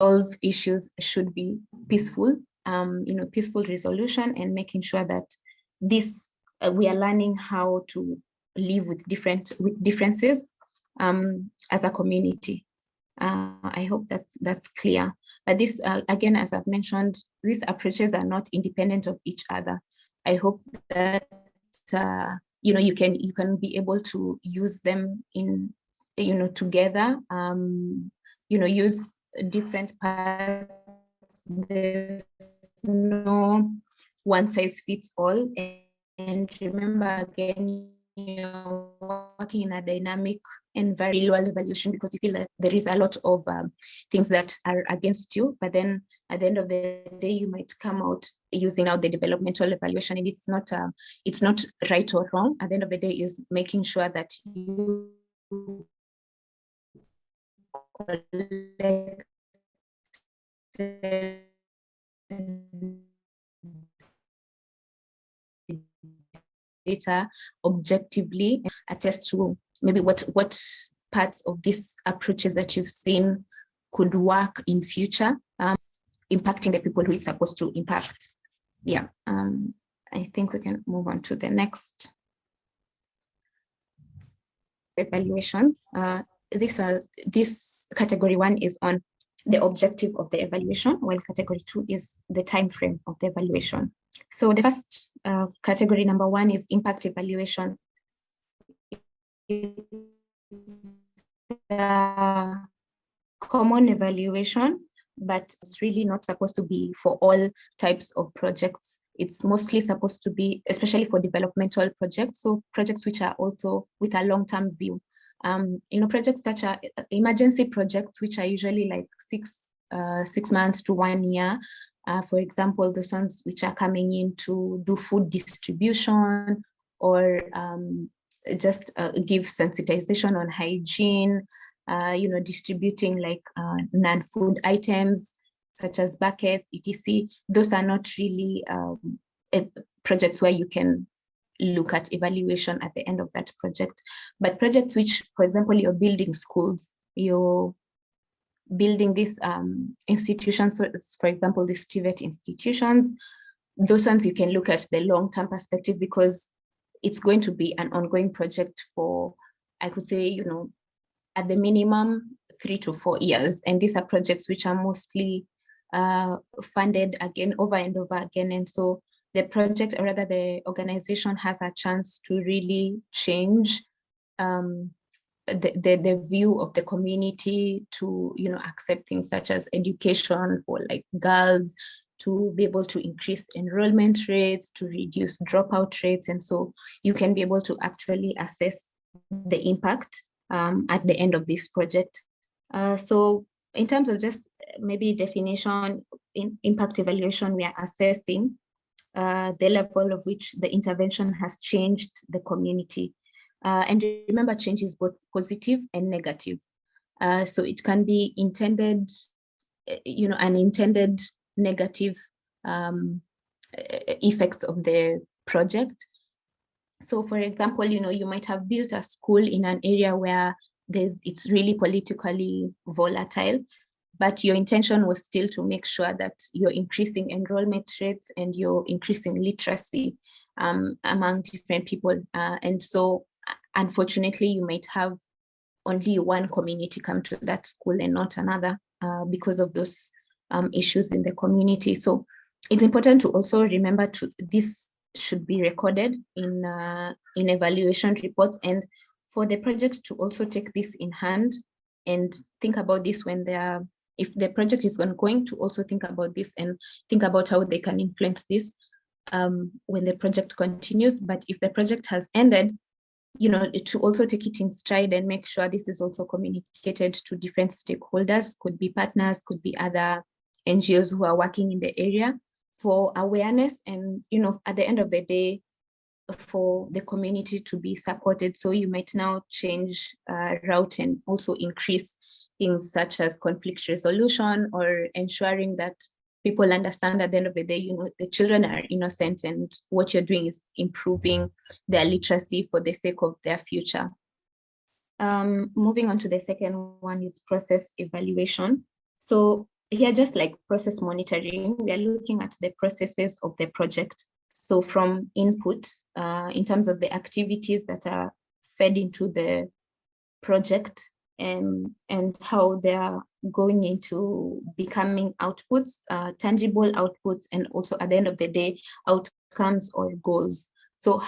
Solve issues should be peaceful, peaceful resolution, and making sure that this we are learning how to live with differences as a community. I hope that's clear. But this, again, as I've mentioned, these approaches are not independent of each other. I hope that you can be able to use them in together. Use different parts. There's no one size fits all. And remember, again, you're working in a dynamic and very low evaluation because you feel that there is a lot of things that are against you. But then at the end of the day, you might come out using out the developmental evaluation, and it's not right or wrong. At the end of the day, is making sure that you collect data objectively, attest to maybe what parts of these approaches that you've seen could work in future, impacting the people who it's supposed to impact. Yeah, I think we can move on to the next evaluation. This category 1 is on the objective of the evaluation, while category 2 is the time frame of the evaluation. So the first category, number 1, is impact evaluation. Common evaluation, but it's really not supposed to be for all types of projects. It's mostly supposed to be, especially for developmental projects, so projects which are also with a long-term view. Projects such as emergency projects, which are usually like 6 months to 1 year. For example, those ones which are coming in to do food distribution, or just give sensitization on hygiene, distributing like non-food items such as buckets, etc. Those are not really projects where you can look at evaluation at the end of that project. But projects which, for example, you're building schools, you're building these institutions, so for example, these TVET institutions, those ones you can look at the long-term perspective, because it's going to be an ongoing project for, I could say, at the minimum 3 to 4 years. And these are projects which are mostly funded again over and over again. And so the project, or rather the organization, has a chance to really change the view of the community to, accept things such as education for like girls, to be able to increase enrollment rates, to reduce dropout rates. And so you can be able to actually assess the impact at the end of this project. So in terms of just maybe definition, in impact evaluation, we are assessing the level of which the intervention has changed the community. And remember, change is both positive and negative. So it can be intended, unintended negative effects of the project. So for example, you might have built a school in an area where it's really politically volatile, but your intention was still to make sure that you're increasing enrollment rates and you're increasing literacy among different people. And so unfortunately, you might have only one community come to that school and not another because of those issues in the community. So it's important to also remember this should be recorded in evaluation reports, and for the project to also take this in hand and think about this when if the project is ongoing, to also think about this and think about how they can influence this when the project continues. But if the project has ended, to also take it in stride and make sure this is also communicated to different stakeholders, could be partners, could be other NGOs who are working in the area, for awareness and, at the end of the day, for the community to be supported. So you might now change route and also increase things such as conflict resolution, or ensuring that people understand at the end of the day, the children are innocent and what you're doing is improving their literacy for the sake of their future. Moving on to the second one is process evaluation. So here, just like process monitoring, we are looking at the processes of the project. So from input, in terms of the activities that are fed into the project, and how they are going into becoming outputs, tangible outputs, and also at the end of the day, outcomes or goals. So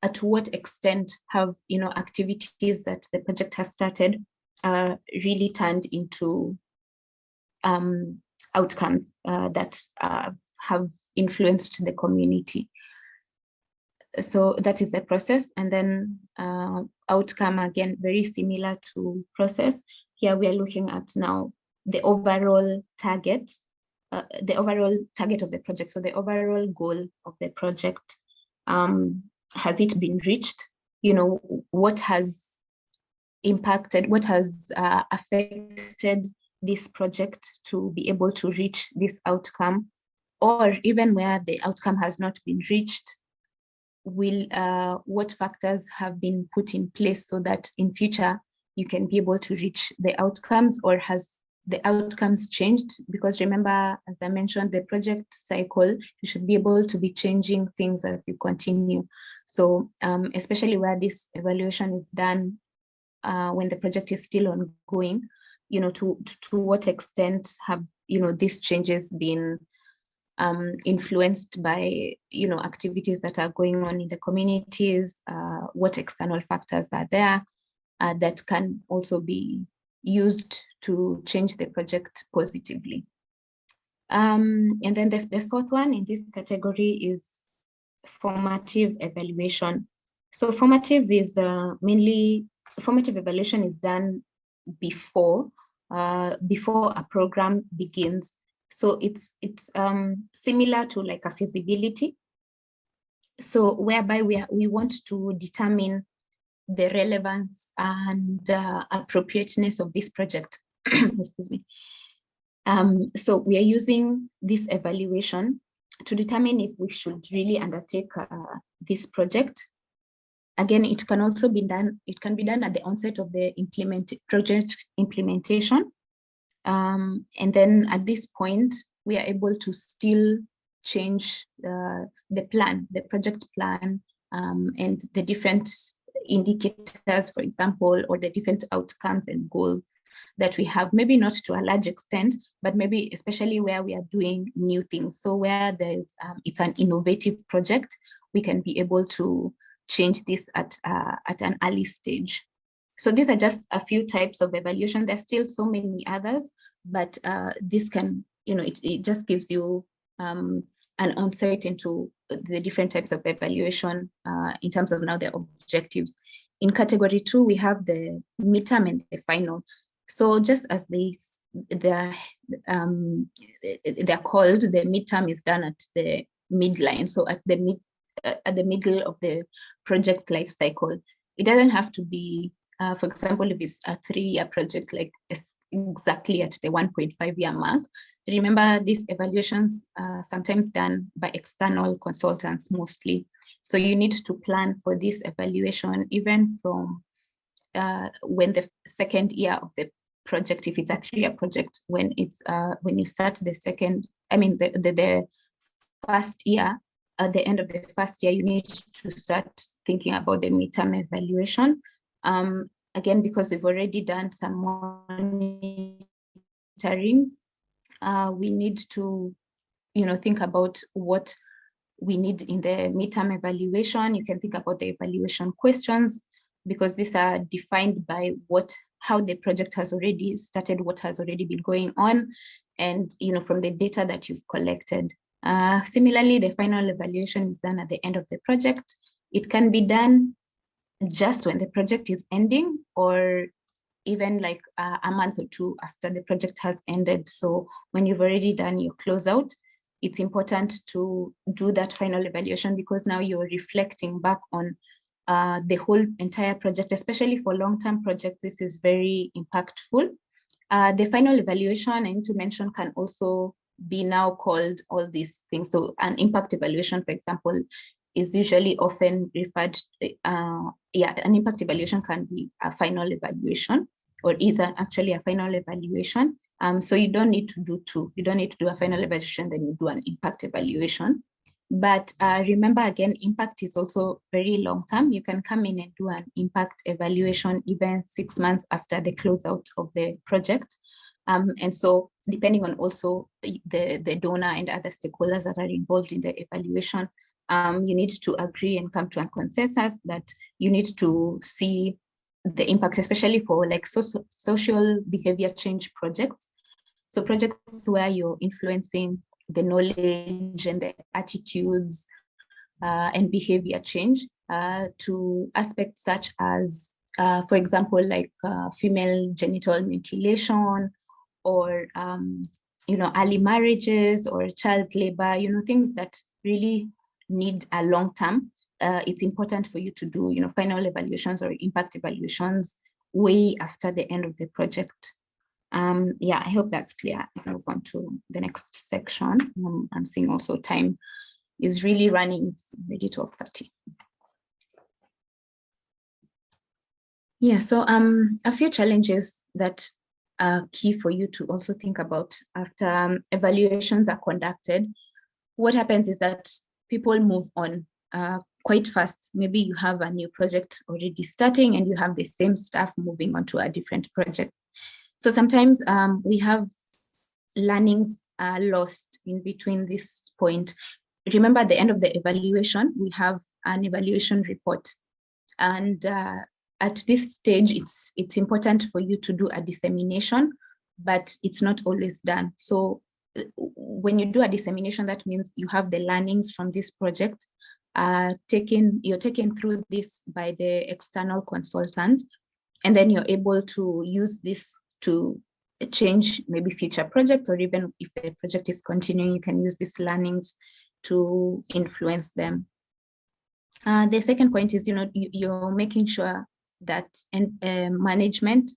at what extent have activities that the project has started really turned into outcomes that have influenced the community. So that is the process. And then outcome, again, very similar to process. Here we are looking at now the overall target, of the project. So the overall goal of the project, has it been reached? What has impacted, what has affected this project to be able to reach this outcome? Or even where the outcome has not been reached, what factors have been put in place so that in future you can be able to reach the outcomes? Or has the outcomes changed? Because remember, as I mentioned, the project cycle, you should be able to be changing things as you continue. So especially where this evaluation is done when the project is still ongoing, to what extent have these changes been influenced by activities that are going on in the communities? What external factors are there that can also be used to change the project positively? And then the fourth one in this category is formative evaluation. So formative evaluation is done before a program begins. So it's similar to like a feasibility. So whereby we want to determine the relevance and appropriateness of this project. Excuse me. So we are using this evaluation to determine if we should really undertake this project. Again, it can also be done. It can be done at the onset of the project implementation. And then at this point, we are able to still change the plan, the project plan, and the different indicators, for example, or the different outcomes and goals that we have, maybe not to a large extent, but maybe especially where we are doing new things. So where there's it's an innovative project, we can be able to change this at an early stage. So these are just a few types of evaluation. There's still so many others, but this can, it just gives you an insight into the different types of evaluation in terms of now their objectives. In category 2, we have the midterm and the final. So just as they're called, the midterm is done at the midline. So at the middle of the project life cycle. It doesn't have to be, for example, if it's a 3-year project, like exactly at the 1.5-year mark. Remember, these evaluations are sometimes done by external consultants mostly. So you need to plan for this evaluation even from when the second year of the project, if it's a 3-year project, when you start the first year. At the end of the first year, you need to start thinking about the midterm evaluation. Again, because we've already done some monitoring, we need to, think about what we need in the midterm evaluation. You can think about the evaluation questions, because these are defined by how the project has already started, what has already been going on, and from the data that you've collected. Similarly, the final evaluation is done at the end of the project. It can be done just when the project is ending, or even like a month or 2 after the project has ended. So when you've already done your closeout, it's important to do that final evaluation, because now you're reflecting back on the whole entire project. Especially for long-term projects, this is very impactful. The final evaluation, I need to mention, can also be now called all these things. So an impact evaluation, for example, is usually often referred to, an impact evaluation can be a final evaluation, or is actually a final evaluation. So you don't need to do 2. You don't need to do a final evaluation, then you do an impact evaluation. But remember, again, impact is also very long-term. You can come in and do an impact evaluation even 6 months after the closeout of the project. And so depending on also the donor and other stakeholders that are involved in the evaluation, you need to agree and come to a consensus that you need to see the impact, especially for like social behavior change projects. So projects where you're influencing the knowledge and the attitudes and behavior change to aspects such as, for example, like female genital mutilation, or early marriages, or child labor, things that really need a long term. It's important for you to do final evaluations or impact evaluations way after the end of the project. Yeah, I hope that's clear. I can move on to the next section. I'm seeing also time is really running. It's already 12:30. Yeah, so a few challenges that are key for you to also think about after evaluations are conducted. What happens is that people move on quite fast. Maybe you have a new project already starting and you have the same staff moving on to a different project. So sometimes we have learnings lost in between this point. Remember, at the end of the evaluation, we have an evaluation report. And at this stage, it's important for you to do a dissemination, but it's not always done. So when you do a dissemination, that means you have the learnings from this project, you're taken through this by the external consultant, and then you're able to use this to change maybe future projects, or even if the project is continuing, you can use these learnings to influence them. The second point is, you're making sure that management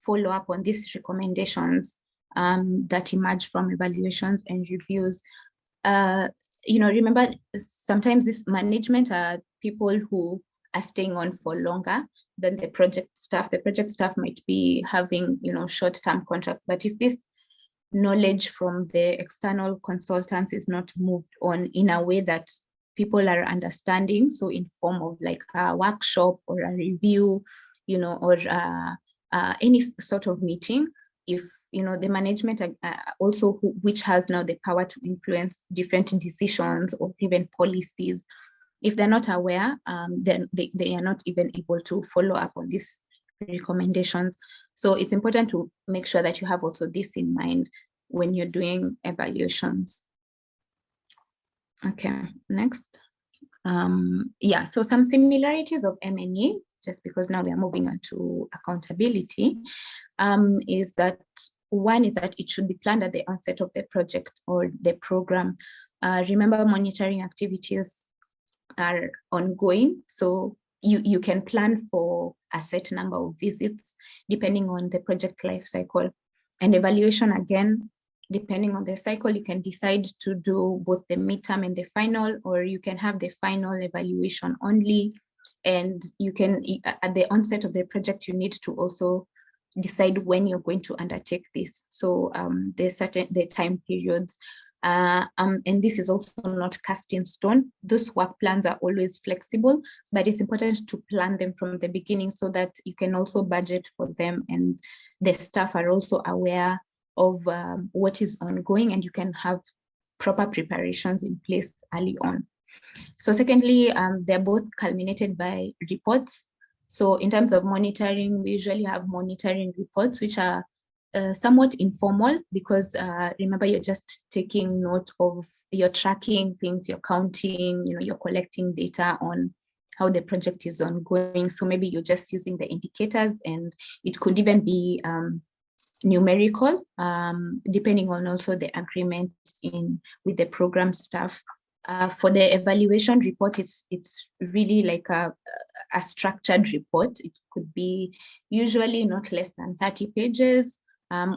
follow up on these recommendations that emerge from evaluations and reviews. Remember, sometimes this management are people who are staying on for longer than the project staff. The project staff might be having, short-term contracts, but if this knowledge from the external consultants is not moved on in a way that people are understanding, so in form of like a workshop or a review, or any sort of meeting, if the management also which has now the power to influence different decisions or even policies, if they're not aware, then they are not even able to follow up on these recommendations. So it's important to make sure that you have also this in mind when you're doing evaluations. Okay, next. Yeah, so some similarities of M&E, just because now we are moving on to accountability, is that one is that it should be planned at the onset of the project or the program. Remember, monitoring activities are ongoing, so you can plan for a set number of visits depending on the project life cycle. And evaluation, again, depending on the cycle, you can decide to do both the midterm and the final, or you can have the final evaluation only. And you can, at the onset of the project, you need to also decide when you're going to undertake this. So there's the time periods. And this is also not cast in stone. Those work plans are always flexible, but it's important to plan them from the beginning so that you can also budget for them, and the staff are also aware of what is ongoing, and you can have proper preparations in place early on. So secondly, they're both culminated by reports. So in terms of monitoring, we usually have monitoring reports, which are somewhat informal, because remember, you're just taking note of, you're tracking things, you're counting, you're collecting data on how the project is ongoing. So maybe you're just using the indicators, and it could even be numerical, depending on also the agreement with the program staff. For the evaluation report, it's really like a structured report. It could be usually not less than 30 pages,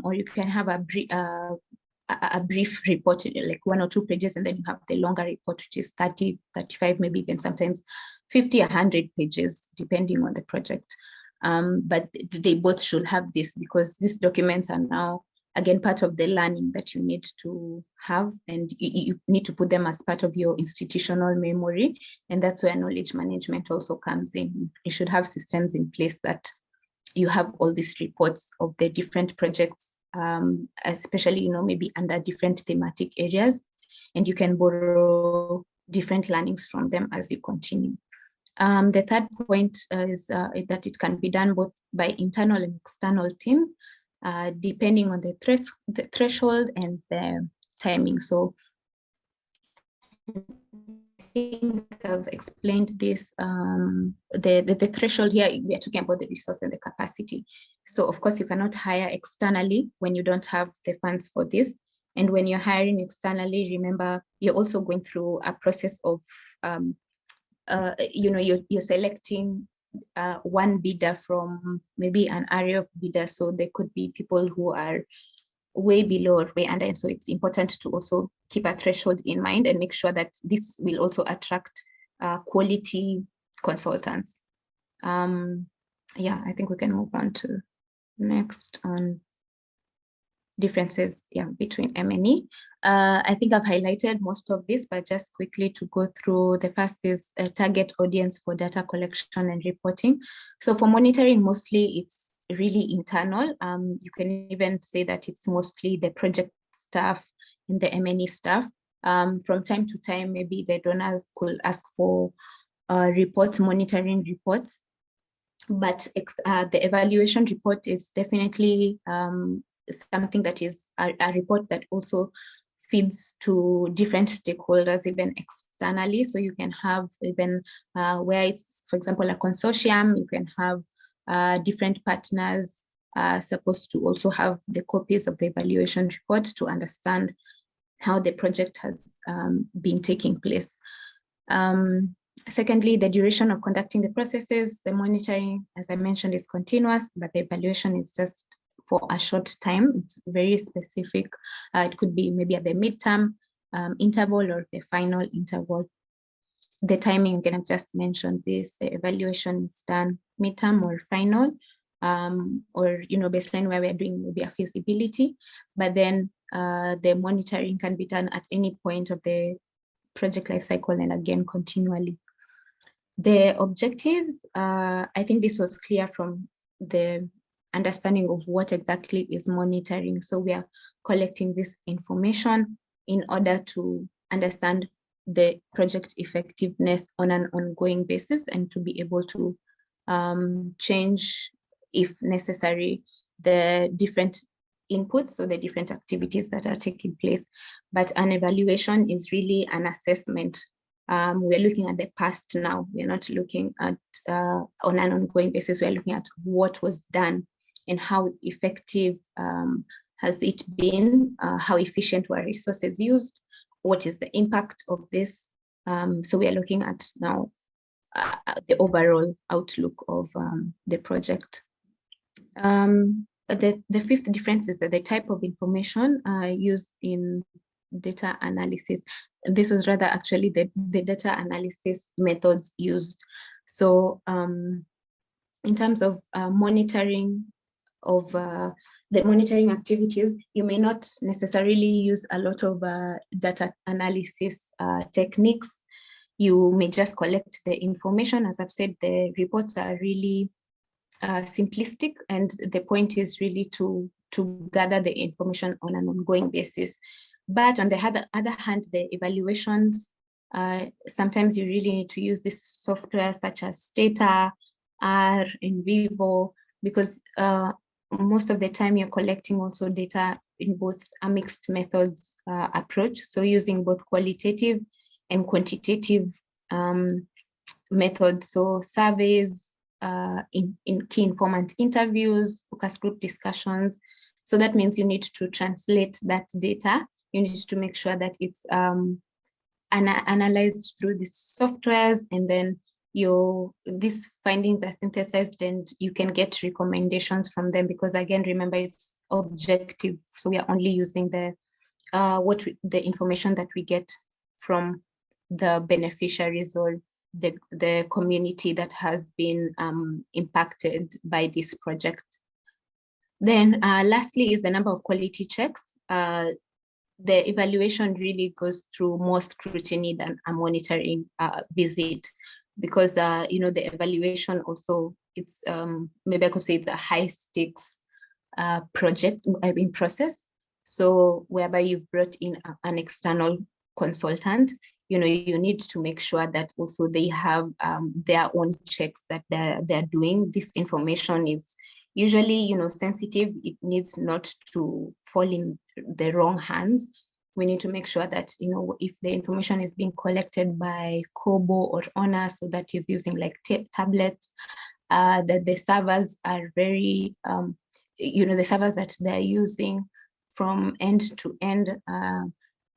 or you can have a brief report, like 1 or 2 pages, and then you have the longer report, which is 30, 35, maybe even sometimes 50, 100 pages, depending on the project. But they both should have this, because these documents are now, again, part of the learning that you need to have, and you need to put them as part of your institutional memory. And that's where knowledge management also comes in. You should have systems in place that you have all these reports of the different projects, especially, maybe under different thematic areas, and you can borrow different learnings from them as you continue. The third point is that it can be done both by internal and external teams, depending on the threshold and the timing. So I think I've explained this. The threshold here, we are talking about the resource and the capacity. So of course, you cannot hire externally when you don't have the funds for this. And when you're hiring externally, remember, you're also going through a process of, you're selecting one bidder from maybe an area of bidders. So there could be people who are way below or way under. And so it's important to also keep a threshold in mind and make sure that this will also attract quality consultants. Yeah, I think we can move on to next on differences between M&E. I think I've highlighted most of this, but just quickly to go through, the first is a target audience for data collection and reporting. So for monitoring, mostly it's really internal. You can even say that it's mostly the project staff and the M&E staff. From time to time, maybe the donors could ask for reports, monitoring reports, but the evaluation report is definitely something that is a report that also feeds to different stakeholders, even externally. So you can have even where it's, for example, a consortium, you can have different partners supposed to also have the copies of the evaluation report to understand how the project has been taking place. Secondly, the duration of conducting the processes. The monitoring, as I mentioned, is continuous, but the evaluation is just for a short time. It's very specific. It could be maybe at the midterm interval or the final interval. The timing, again, I've just mentioned this. The evaluation is done midterm or final, or baseline, where we're doing maybe a feasibility. But then the monitoring can be done at any point of the project life cycle, and again, continually. The objectives, I think this was clear from the understanding of what exactly is monitoring. So we are collecting this information in order to understand the project effectiveness on an ongoing basis and to be able to change, if necessary, the different inputs or the different activities that are taking place. But an evaluation is really an assessment. We're looking at the past now. We're not looking at on an ongoing basis. We're looking at what was done and how effective has it been, how efficient were resources used, what is the impact of this. So we are looking at now the overall outlook of the project. The fifth difference is that the type of information used in data analysis. This was rather actually the data analysis methods used. So in terms of monitoring of the monitoring activities, you may not necessarily use a lot of data analysis techniques. You may just collect the information. As I've said, the reports are really simplistic, and the point is really to gather the information on an ongoing basis. But on the other hand, the evaluations, sometimes you really need to use this software such as Stata, R, NVivo, because most of the time you're collecting also data in both a mixed methods approach. So using both qualitative and quantitative methods. So surveys, in key informant interviews, focus group discussions. So that means you need to translate that data. You need to make sure that it's analyzed through these softwares, and then these findings are synthesized and you can get recommendations from them, because again, remember, it's objective. So we are only using the information that we get from the beneficiaries or the community that has been impacted by this project. Then lastly is the number of quality checks. The evaluation really goes through more scrutiny than a monitoring visit, because the evaluation also, it's maybe I could say it's a high stakes project, process. So whereby you've brought in an external consultant, you need to make sure that also they have their own checks that they're doing. This information is usually, sensitive. It needs not to fall in the wrong hands. We need to make sure that, if the information is being collected by Kobo or Honor, so that is using like tablets, that the servers are very, the servers that they're using from end to end,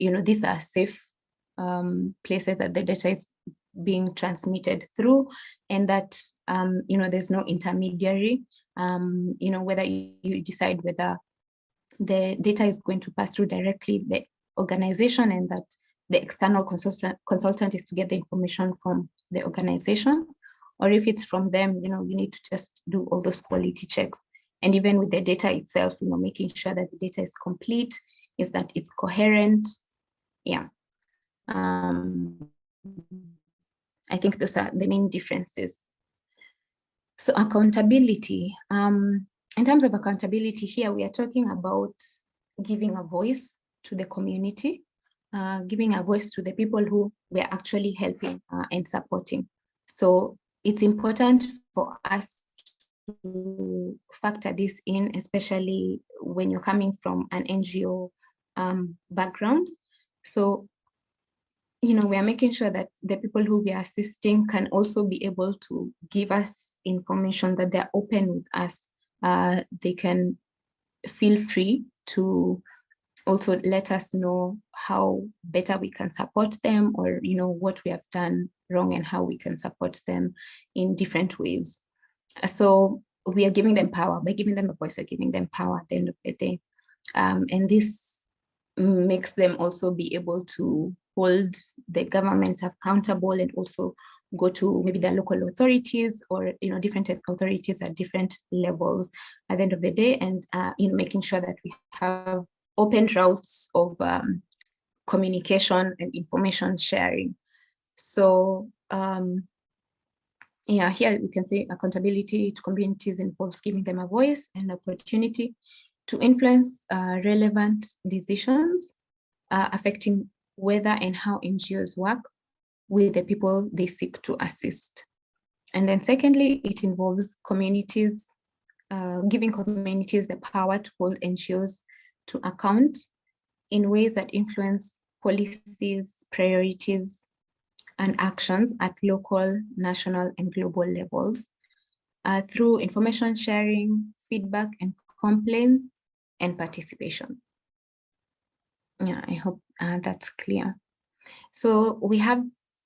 these are safe places that the data is being transmitted through, and that, there's no intermediary, whether you decide whether the data is going to pass through directly the organization, and that the external consultant is to get the information from the organization, or if it's from them, you need to just do all those quality checks. And even with the data itself, making sure that the data is complete, is that it's coherent. Yeah. I think those are the main differences. So accountability. In terms of accountability here, we are talking about giving a voice to the community, giving a voice to the people who we are actually helping and supporting. So it's important for us to factor this in, especially when you're coming from an NGO background. So, we are making sure that the people who we are assisting can also be able to give us information, that they're open with us. They can feel free to also let us know how better we can support them, or, what we have done wrong and how we can support them in different ways. So we are giving them power. By giving them a voice, we're giving them power at the end of the day. And this makes them also be able to hold the government accountable, and also go to maybe their local authorities, or different authorities at different levels at the end of the day, and making sure that we have open routes of communication and information sharing. So Yeah, here we can say accountability to communities involves giving them a voice and opportunity to influence relevant decisions affecting whether and how NGOs work with the people they seek to assist. And then secondly, it involves communities, giving communities the power to hold NGOs to account in ways that influence policies, priorities, and actions at local, national, and global levels through information sharing, feedback and complaints, and participation. Yeah, I hope that's clear. So we have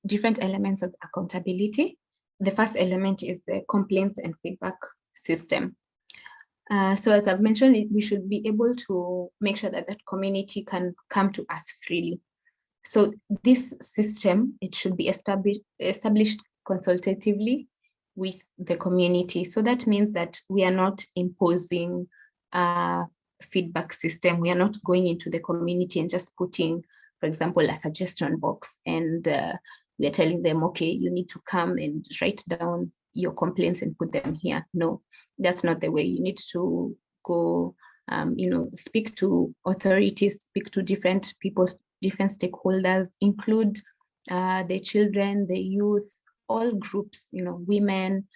different elements of accountability. The first element is the complaints and feedback system. So as I've mentioned, we should be able to make sure that that community can come to us freely. So this system, it should be established consultatively with the community. So that means that we are not imposing a feedback system. We are not going into the community and just putting, for example, a suggestion box, and we are telling them, okay, you need to come and write down your complaints and put them here. No, that's not the way. You need to go, speak to authorities, speak to different people, different stakeholders, include the children, the youth, all groups, women,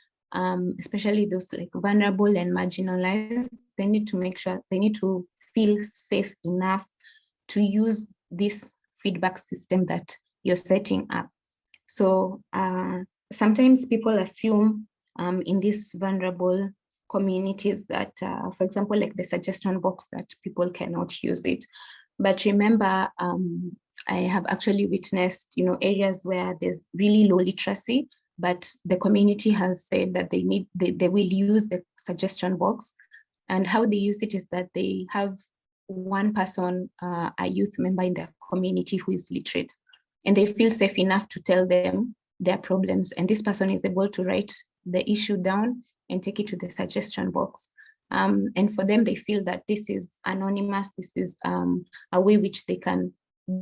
especially those like vulnerable and marginalized. They need to make sure, they need to feel safe enough to use this feedback system that you're setting up. So sometimes people assume in these vulnerable communities that, for example, like the suggestion box, that people cannot use it. But remember, I have actually witnessed, areas where there's really low literacy, but the community has said that they will use the suggestion box. And how they use it is that they have one person, a youth member in their community who is literate, and they feel safe enough to tell them their problems. And this person is able to write the issue down and take it to the suggestion box. And for them, they feel that this is anonymous. This is a way which they can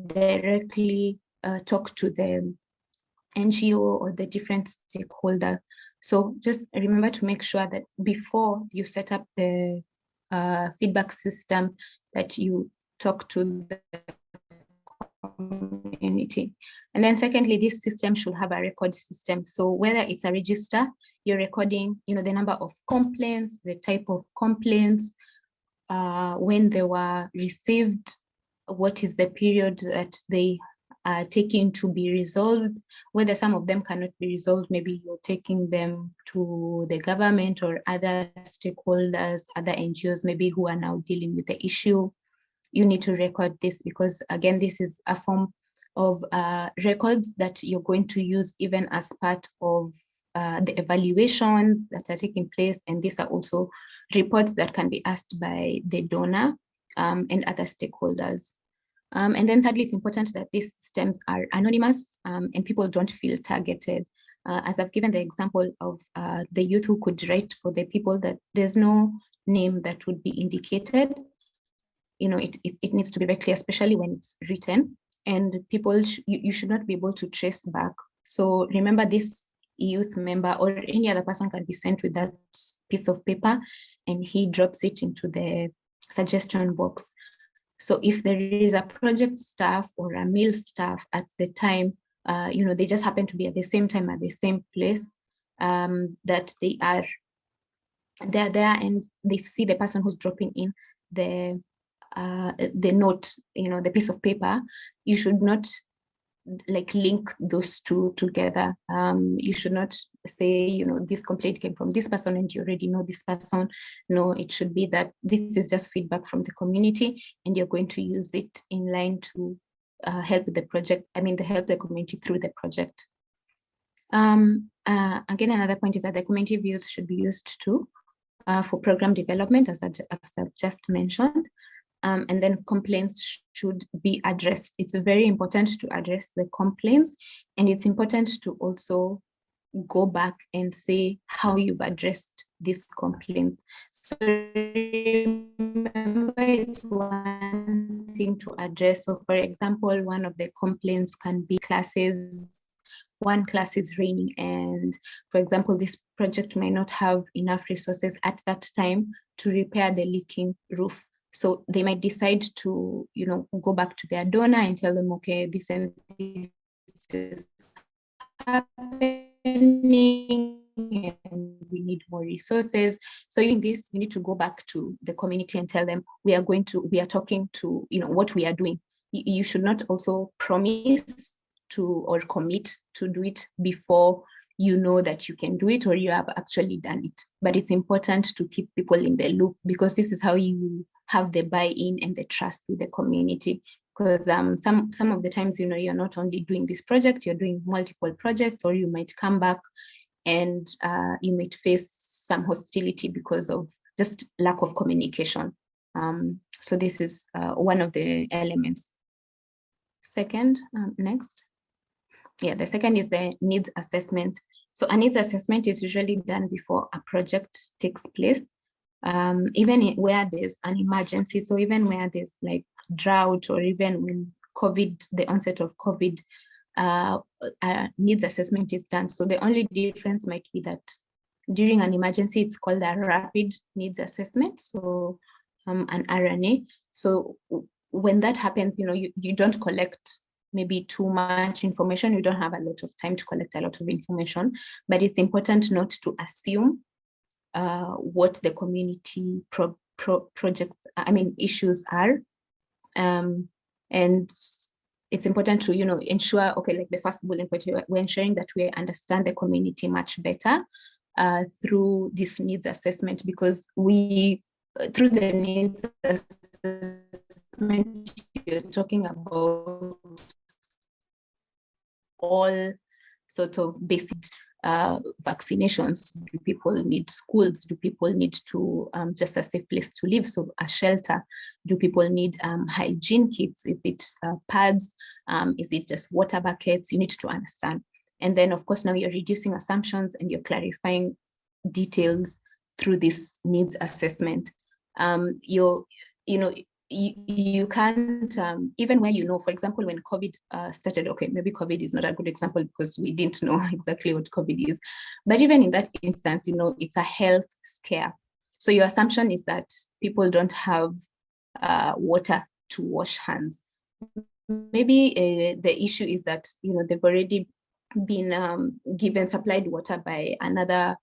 directly talk to the NGO or the different stakeholder. So just remember to make sure that before you set up the feedback system, that you talk to the community. And then secondly, this system should have a record system. So whether it's a register, you're recording, the number of complaints, the type of complaints, when they were received, what is the period that they are taking to be resolved, whether some of them cannot be resolved, maybe you're taking them to the government or other stakeholders, other NGOs, maybe who are now dealing with the issue. You need to record this because, again, this is a form of records that you're going to use even as part of the evaluations that are taking place. And these are also reports that can be asked by the donor and other stakeholders. And then thirdly, it's important that these systems are anonymous and people don't feel targeted. As I've given the example of the youth who could write for the people, that there's no name that would be indicated. It needs to be very clear, especially when it's written, and people, you should not be able to trace back. So remember, this youth member or any other person can be sent with that piece of paper and he drops it into the suggestion box. So if there is a project staff or a meal staff at the time, they just happen to be at the same time at the same place, that they're there and they see the person who's dropping in the note, the piece of paper, you should not link those two together. You should not say, this complaint came from this person and you already know this person. No, it should be that this is just feedback from the community and you're going to use it in line to help the project, help the community through the project. Again, another point is that the community views should be used too for program development, as I've just mentioned. And then complaints should be addressed. It's very important to address the complaints, and it's important to also go back and say how you've addressed this complaint. So remember, it's one thing to address. So for example, one of the complaints can be classes one class is raining, and for example, this project may not have enough resources at that time to repair the leaking roof. So they might decide to, go back to their donor and tell them, okay, this and this is happening and we need more resources. So in this, we need to go back to the community and tell them we are talking to, what we are doing. You should not also promise to or commit to do it before you know that you can do it or you have actually done it. But it's important to keep people in the loop, because this is how you have the buy-in and the trust with the community. Because some of the times, you're not only doing this project, you're doing multiple projects, or you might come back and you might face some hostility because of just lack of communication. So this is one of the elements. Second, next. Yeah, the second is the needs assessment. So a needs assessment is usually done before a project takes place, even where there's an emergency. So even where there's like drought, or even when the onset of COVID, needs assessment is done. So the only difference might be that during an emergency, it's called a rapid needs assessment, so an RNA. So when that happens, you don't collect maybe too much information. You don't have a lot of time to collect a lot of information, but it's important not to assume what the community issues are. And it's important to, ensure, okay, like the first bullet point, we're ensuring that we understand the community much better through this needs assessment, because through the needs assessment, you're talking about all sorts of basic vaccinations. Do people need schools? Do people need to just a safe place to live, so a shelter? Do people need hygiene kits? Is it pads? Is it just water buckets? You need to understand. And then, of course, now you're reducing assumptions and you're clarifying details through this needs assessment. You can't, even where, for example, when COVID started, okay, maybe COVID is not a good example because we didn't know exactly what COVID is. But even in that instance, it's a health scare. So your assumption is that people don't have water to wash hands. Maybe the issue is that, they've already been supplied water by another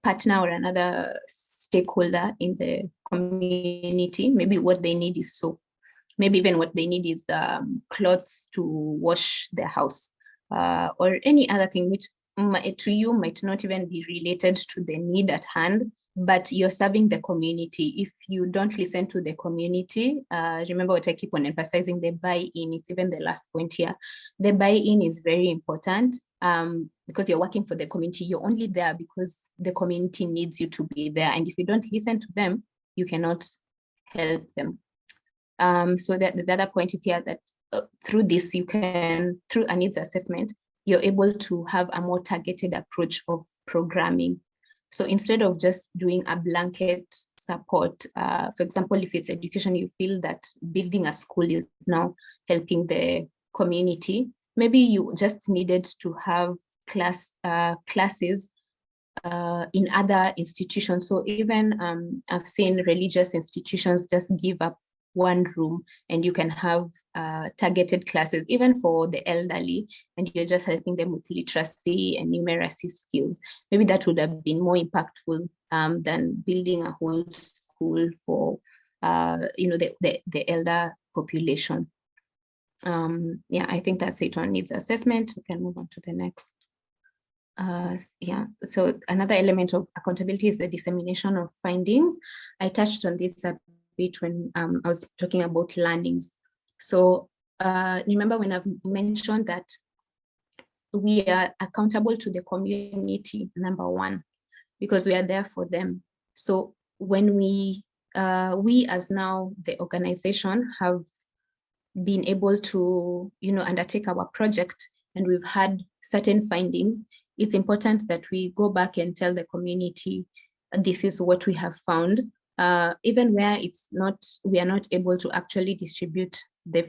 partner or another stakeholder in the community. Maybe what they need is soap. Maybe even what they need is clothes to wash their house, or any other thing which to you might not even be related to the need at hand, but you're serving the community. If you don't listen to the community, remember what I keep on emphasizing, the buy-in. It's even the last point here. The buy-in is very important. Because you're working for the community, you're only there because the community needs you to be there. And if you don't listen to them, you cannot help them. So that the other point is here that through this, through a needs assessment, you're able to have a more targeted approach of programming. So instead of just doing a blanket support, for example, if it's education, you feel that building a school is now helping the community. Maybe you just needed to have classes in other institutions. So even I've seen religious institutions just give up one room and you can have targeted classes, even for the elderly, and you're just helping them with literacy and numeracy skills. Maybe that would have been more impactful than building a whole school for the elder population. Yeah, I think that's it on needs assessment. We can move on to the next. So another element of accountability is the dissemination of findings. I touched on this a bit when I was talking about learnings. So remember when I've mentioned that we are accountable to the community, number one, because we are there for them. So when we as now the organization have been able to, undertake our project and we've had certain findings, it's important that we go back and tell the community, this is what we have found. Even where we are not able to actually distribute the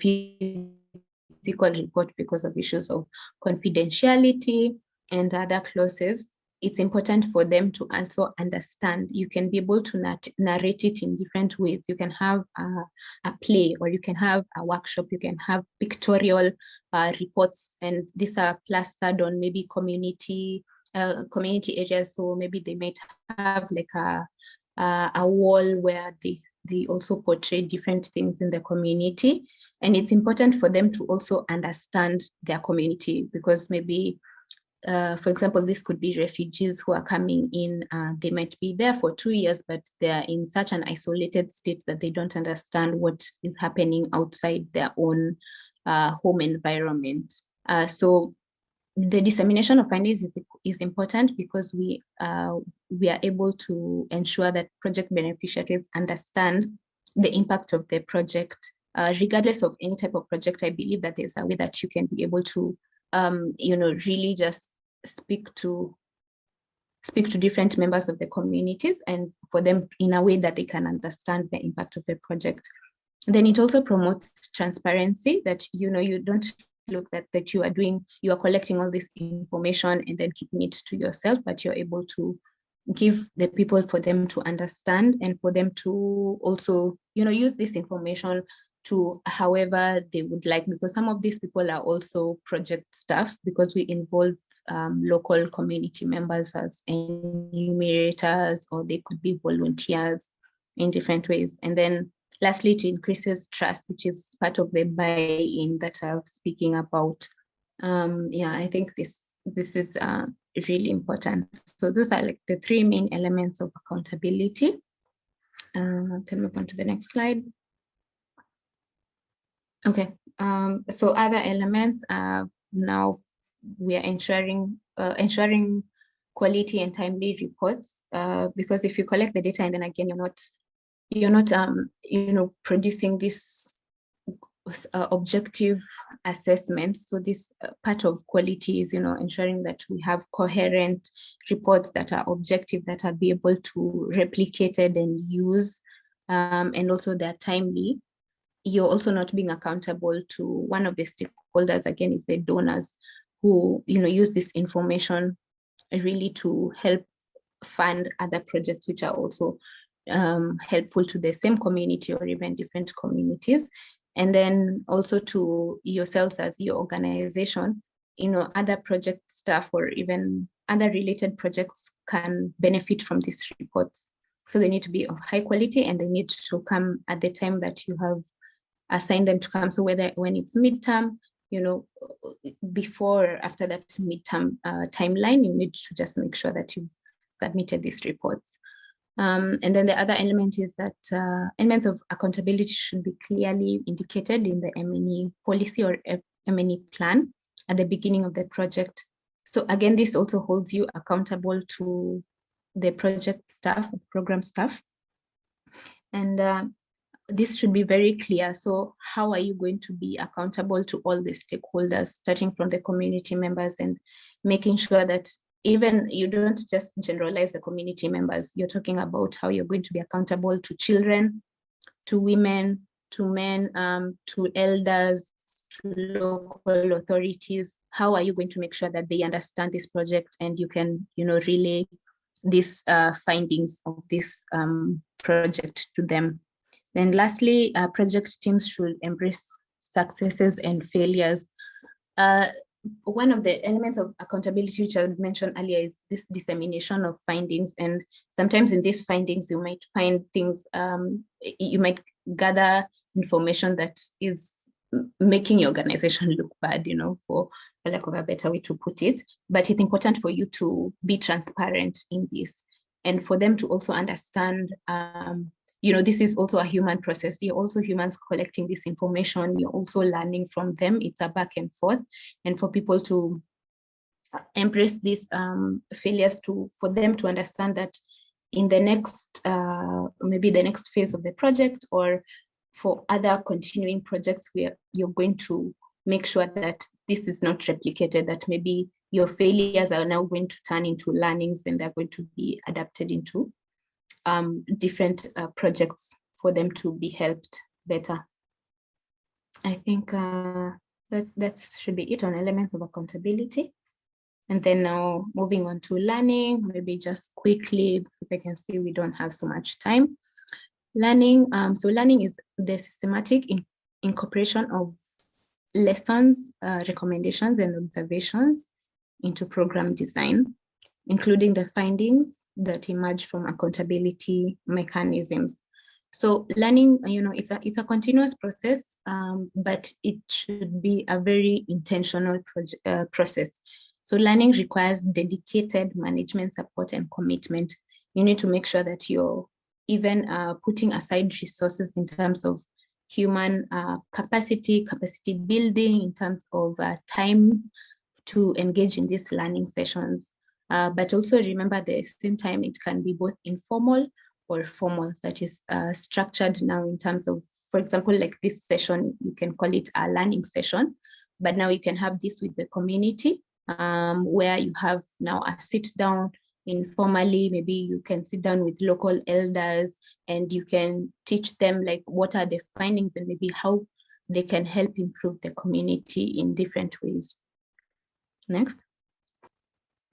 physical report because of issues of confidentiality and other clauses, it's important for them to also understand. You can be able to narrate it in different ways. You can have a play, or you can have a workshop, you can have pictorial reports, and these are plastered on maybe community areas. So maybe they might have like a wall where they also portray different things in the community. And it's important for them to also understand their community, because maybe for example, this could be refugees who are coming in. They might be there for 2 years, but they're in such an isolated state that they don't understand what is happening outside their own home environment. So the dissemination of findings is important, because we are able to ensure that project beneficiaries understand the impact of the project. Regardless of any type of project, I believe that there's a way that you can be able to really just speak to different members of the communities, and for them in a way that they can understand the impact of the project. Then it also promotes transparency, that you don't look that you are collecting all this information and then keeping it to yourself, but you're able to give the people for them to understand, and for them to also use this information to however they would like, because some of these people are also project staff, because we involve local community members as enumerators, or they could be volunteers in different ways. And then lastly, it increases trust, which is part of the buy-in that I'm speaking about. I think this is really important. So those are like the 3 main elements of accountability. Can move on to the next slide. Okay, so other elements, now we are ensuring quality and timely reports, because if you collect the data and then again you're not producing this objective assessments. So this part of quality is ensuring that we have coherent reports that are objective, that are be able to replicated and use, and also they're timely. You're also not being accountable to one of the stakeholders, again, is the donors, who use this information really to help fund other projects which are also helpful to the same community or even different communities. And then also to yourselves as your organization, other project staff or even other related projects can benefit from these reports. So they need to be of high quality, and they need to come at the time that you have assign them to come. So when it's midterm, before or after that midterm timeline, you need to just make sure that you've submitted these reports. And then the other element is that elements of accountability should be clearly indicated in the M&E policy or M&E plan at the beginning of the project. So again, this also holds you accountable to the project staff, program staff. And this should be very clear. So how are you going to be accountable to all the stakeholders, starting from the community members, and making sure that even you don't just generalize the community members, you're talking about how you're going to be accountable to children, to women, to men, to elders, to local authorities. How are you going to make sure that they understand this project and you can, relay these findings of this project to them? Then lastly, project teams should embrace successes and failures. One of the elements of accountability, which I mentioned earlier, is this dissemination of findings. And sometimes in these findings, you might find things, you might gather information that is making your organization look bad, for lack of a better way to put it. But it's important for you to be transparent in this, and for them to also understand this is also a human process. You're also humans collecting this information. You're also learning from them. It's a back and forth. And for people to embrace these failures, for them to understand that in the next, maybe the next phase of the project, or for other continuing projects where you're going to make sure that this is not replicated, that maybe your failures are now going to turn into learnings, and they're going to be adapted into different projects for them to be helped better. I think That should be it on elements of accountability. And then now moving on to learning, maybe just quickly, because I can see we don't have so much time. Learning, so learning is the systematic incorporation of lessons, recommendations, and observations into program design, including the findings that emerge from accountability mechanisms. So learning, it's a continuous process, but it should be a very intentional process. So learning requires dedicated management support and commitment. You need to make sure that you're even putting aside resources in terms of human capacity building, in terms of time to engage in these learning sessions. But also remember, at the same time, it can be both informal or formal, that is structured now in terms of, for example, like this session, you can call it a learning session, but now you can have this with the community, where you have now a sit down informally. Maybe you can sit down with local elders and you can teach them like what are the findings and maybe how they can help improve the community in different ways. Next.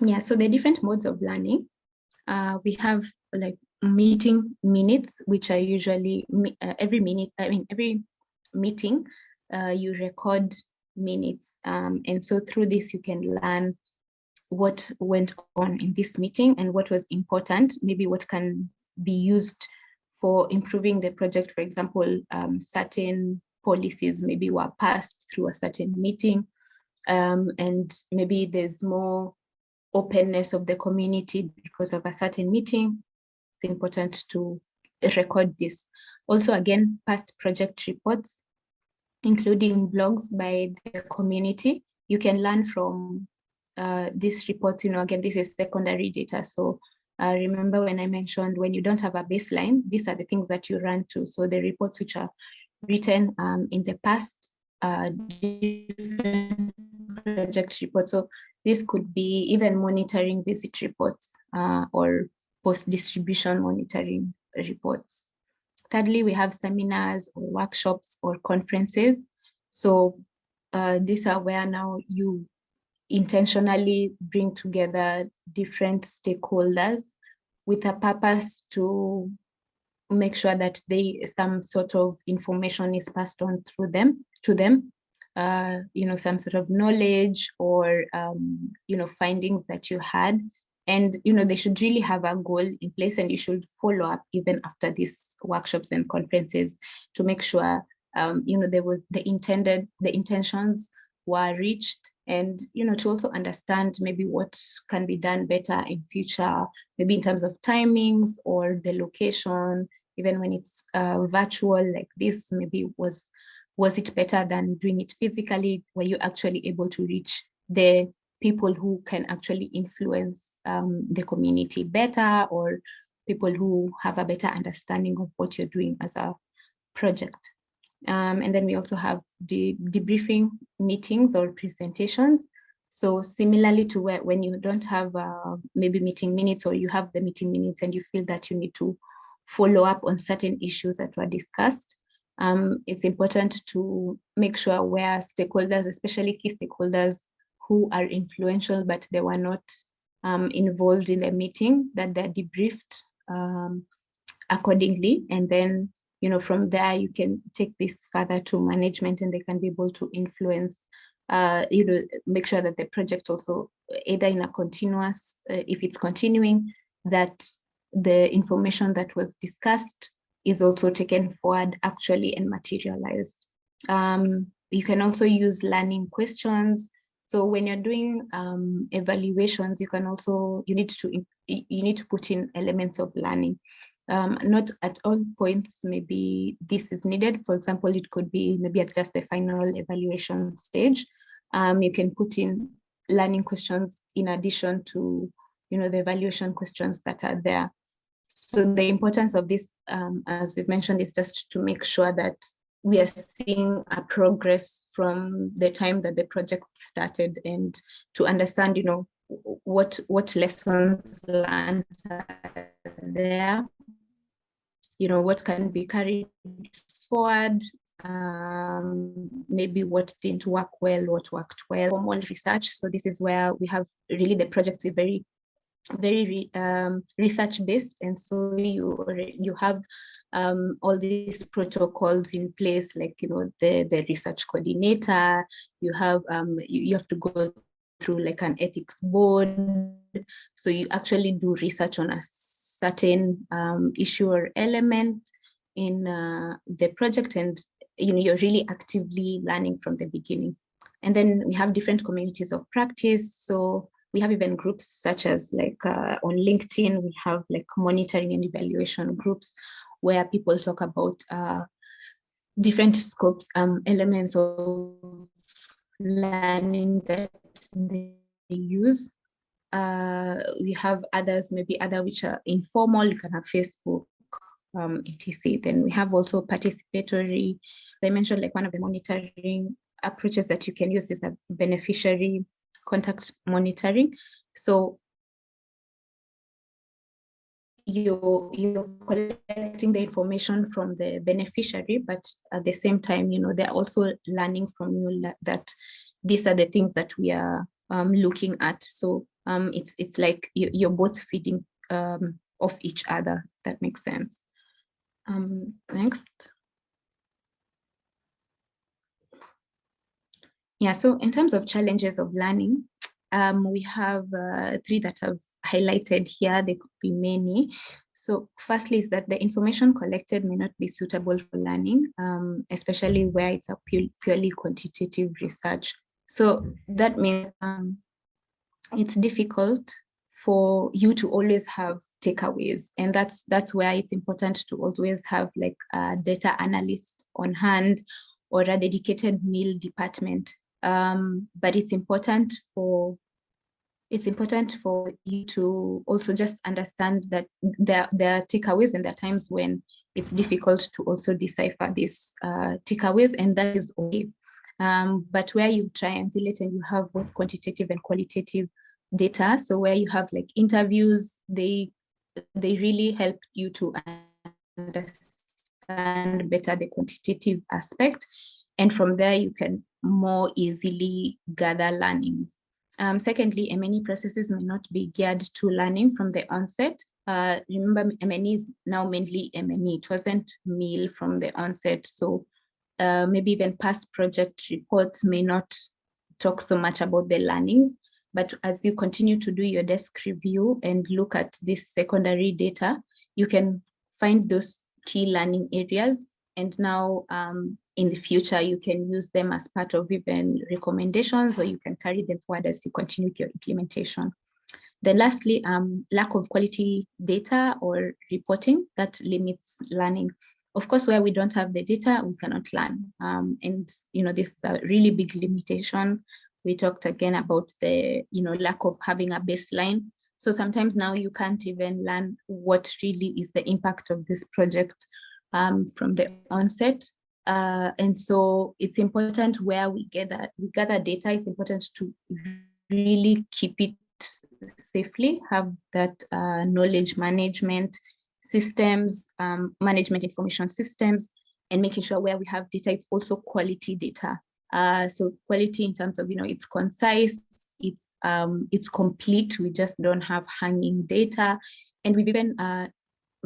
Yeah, so the different modes of learning, we have like meeting minutes, which are usually every meeting, you record minutes. And so through this, you can learn what went on in this meeting and what was important, maybe what can be used for improving the project. For example, certain policies maybe were passed through a certain meeting, and maybe there's more openness of the community because of a certain meeting. It's important to record this. Also, again, past project reports, including blogs by the community. You can learn from these reports. Again, this is secondary data. So remember when I mentioned when you don't have a baseline, these are the things that you run to. So the reports which are written in the past, different project reports. So this could be even monitoring visit reports or post-distribution monitoring reports. Thirdly, we have seminars or workshops or conferences. So these are where now you intentionally bring together different stakeholders with a purpose to make sure that some sort of information is passed on through to them, some sort of knowledge or findings that you had, and they should really have a goal in place, and you should follow up even after these workshops and conferences to make sure there was the intentions were reached, and to also understand maybe what can be done better in future, maybe in terms of timings or the location. Even when it's virtual like this, maybe was it better than doing it physically? Were you actually able to reach the people who can actually influence the community better, or people who have a better understanding of what you're doing as a project? And then we also have the debriefing meetings or presentations. So similarly to when you don't have maybe meeting minutes, or you have the meeting minutes and you feel that you need to follow up on certain issues that were discussed, it's important to make sure where stakeholders, especially key stakeholders who are influential but they were not involved in the meeting, that they're debriefed accordingly. And then from there you can take this further to management, and they can be able to influence, make sure that the project also, either in a continuous, if it's continuing, that the information that was discussed is also taken forward actually and materialized. You can also use learning questions. So when you're doing evaluations, you need to put in elements of learning. Not at all points maybe this is needed. For example, it could be maybe at just the final evaluation stage. You can put in learning questions in addition to the evaluation questions that are there. So the importance of this, as we've mentioned, is just to make sure that we are seeing a progress from the time that the project started, and to understand what lessons learned are there, what can be carried forward, maybe what didn't work well, what worked well, formal research. So this is where we have really the project is very research based, and so you have all these protocols in place, like the research coordinator. You have you have to go through like an ethics board, so you actually do research on a certain issue or element in the project, and you're really actively learning from the beginning. And then we have different communities of practice. So we have even groups such as like on LinkedIn, we have like monitoring and evaluation groups where people talk about different scopes, elements of learning that they use. We have others, maybe other which are informal. You can have Facebook, etc. Then we have also participatory. I mentioned like one of the monitoring approaches that you can use is a beneficiary contact monitoring. So you're collecting the information from the beneficiary, but at the same time, they're also learning from you that these are the things that we are looking at. So it's like you're both feeding off each other. That makes sense. Next. Yeah, so in terms of challenges of learning, we have 3 that I've highlighted here. There could be many. So firstly is that the information collected may not be suitable for learning, especially where it's a purely quantitative research. So that means it's difficult for you to always have takeaways. And that's where it's important to always have like a data analyst on hand or a dedicated meal department. But it's important for you to also just understand that there are takeaways, and there are times when it's difficult to also decipher these takeaways, and that is okay. But where you triangulate and you have both quantitative and qualitative data, so where you have like interviews, they really help you to understand better the quantitative aspect, and from there you can more easily gather learnings. Secondly, M&E processes may not be geared to learning from the onset. Remember, M&E is now mainly M&E. It wasn't meal from the onset. So maybe even past project reports may not talk so much about the learnings. But as you continue to do your desk review and look at this secondary data, you can find those key learning areas. And now in the future, you can use them as part of even recommendations, or you can carry them forward as you continue with your implementation. Then lastly, lack of quality data or reporting that limits learning. Of course, where we don't have the data, we cannot learn. And this is a really big limitation. We talked again about the lack of having a baseline. So sometimes now you can't even learn what really is the impact of this project from the onset. And so it's important where we gather data. It's important to really keep it safely, have that knowledge management systems, management information systems, and making sure where we have data, it's also quality data. So quality in terms of, it's concise, it's complete. We just don't have hanging data. And we've even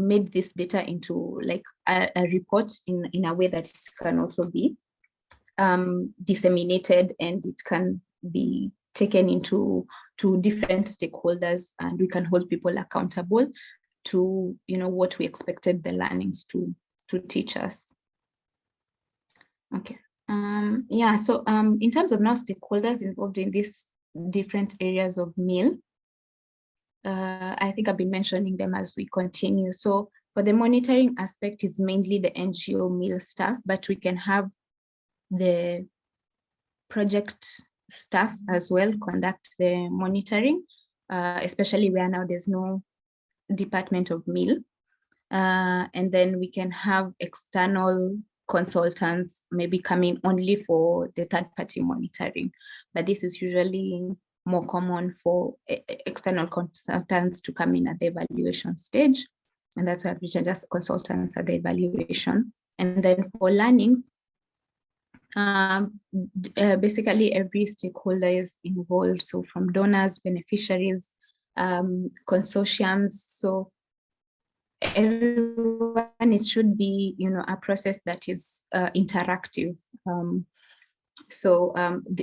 made this data into like a report in a way that it can also be disseminated, and it can be taken into different stakeholders, and we can hold people accountable to what we expected the learnings to teach us. Okay. Yeah, so in terms of now stakeholders involved in these different areas of meal, I think I've been mentioning them as we continue. So for the monitoring aspect, it's mainly the NGO meal staff, but we can have the project staff as well conduct the monitoring, especially where now there's no department of meal. And then we can have external consultants maybe coming only for the third-party monitoring, but this is usually more common for external consultants to come in at the evaluation stage, and that's why we can just consultants at the evaluation. And then for learnings, Basically every stakeholder is involved. So from donors, beneficiaries, consortiums. So everyone, it should be, a process that is interactive.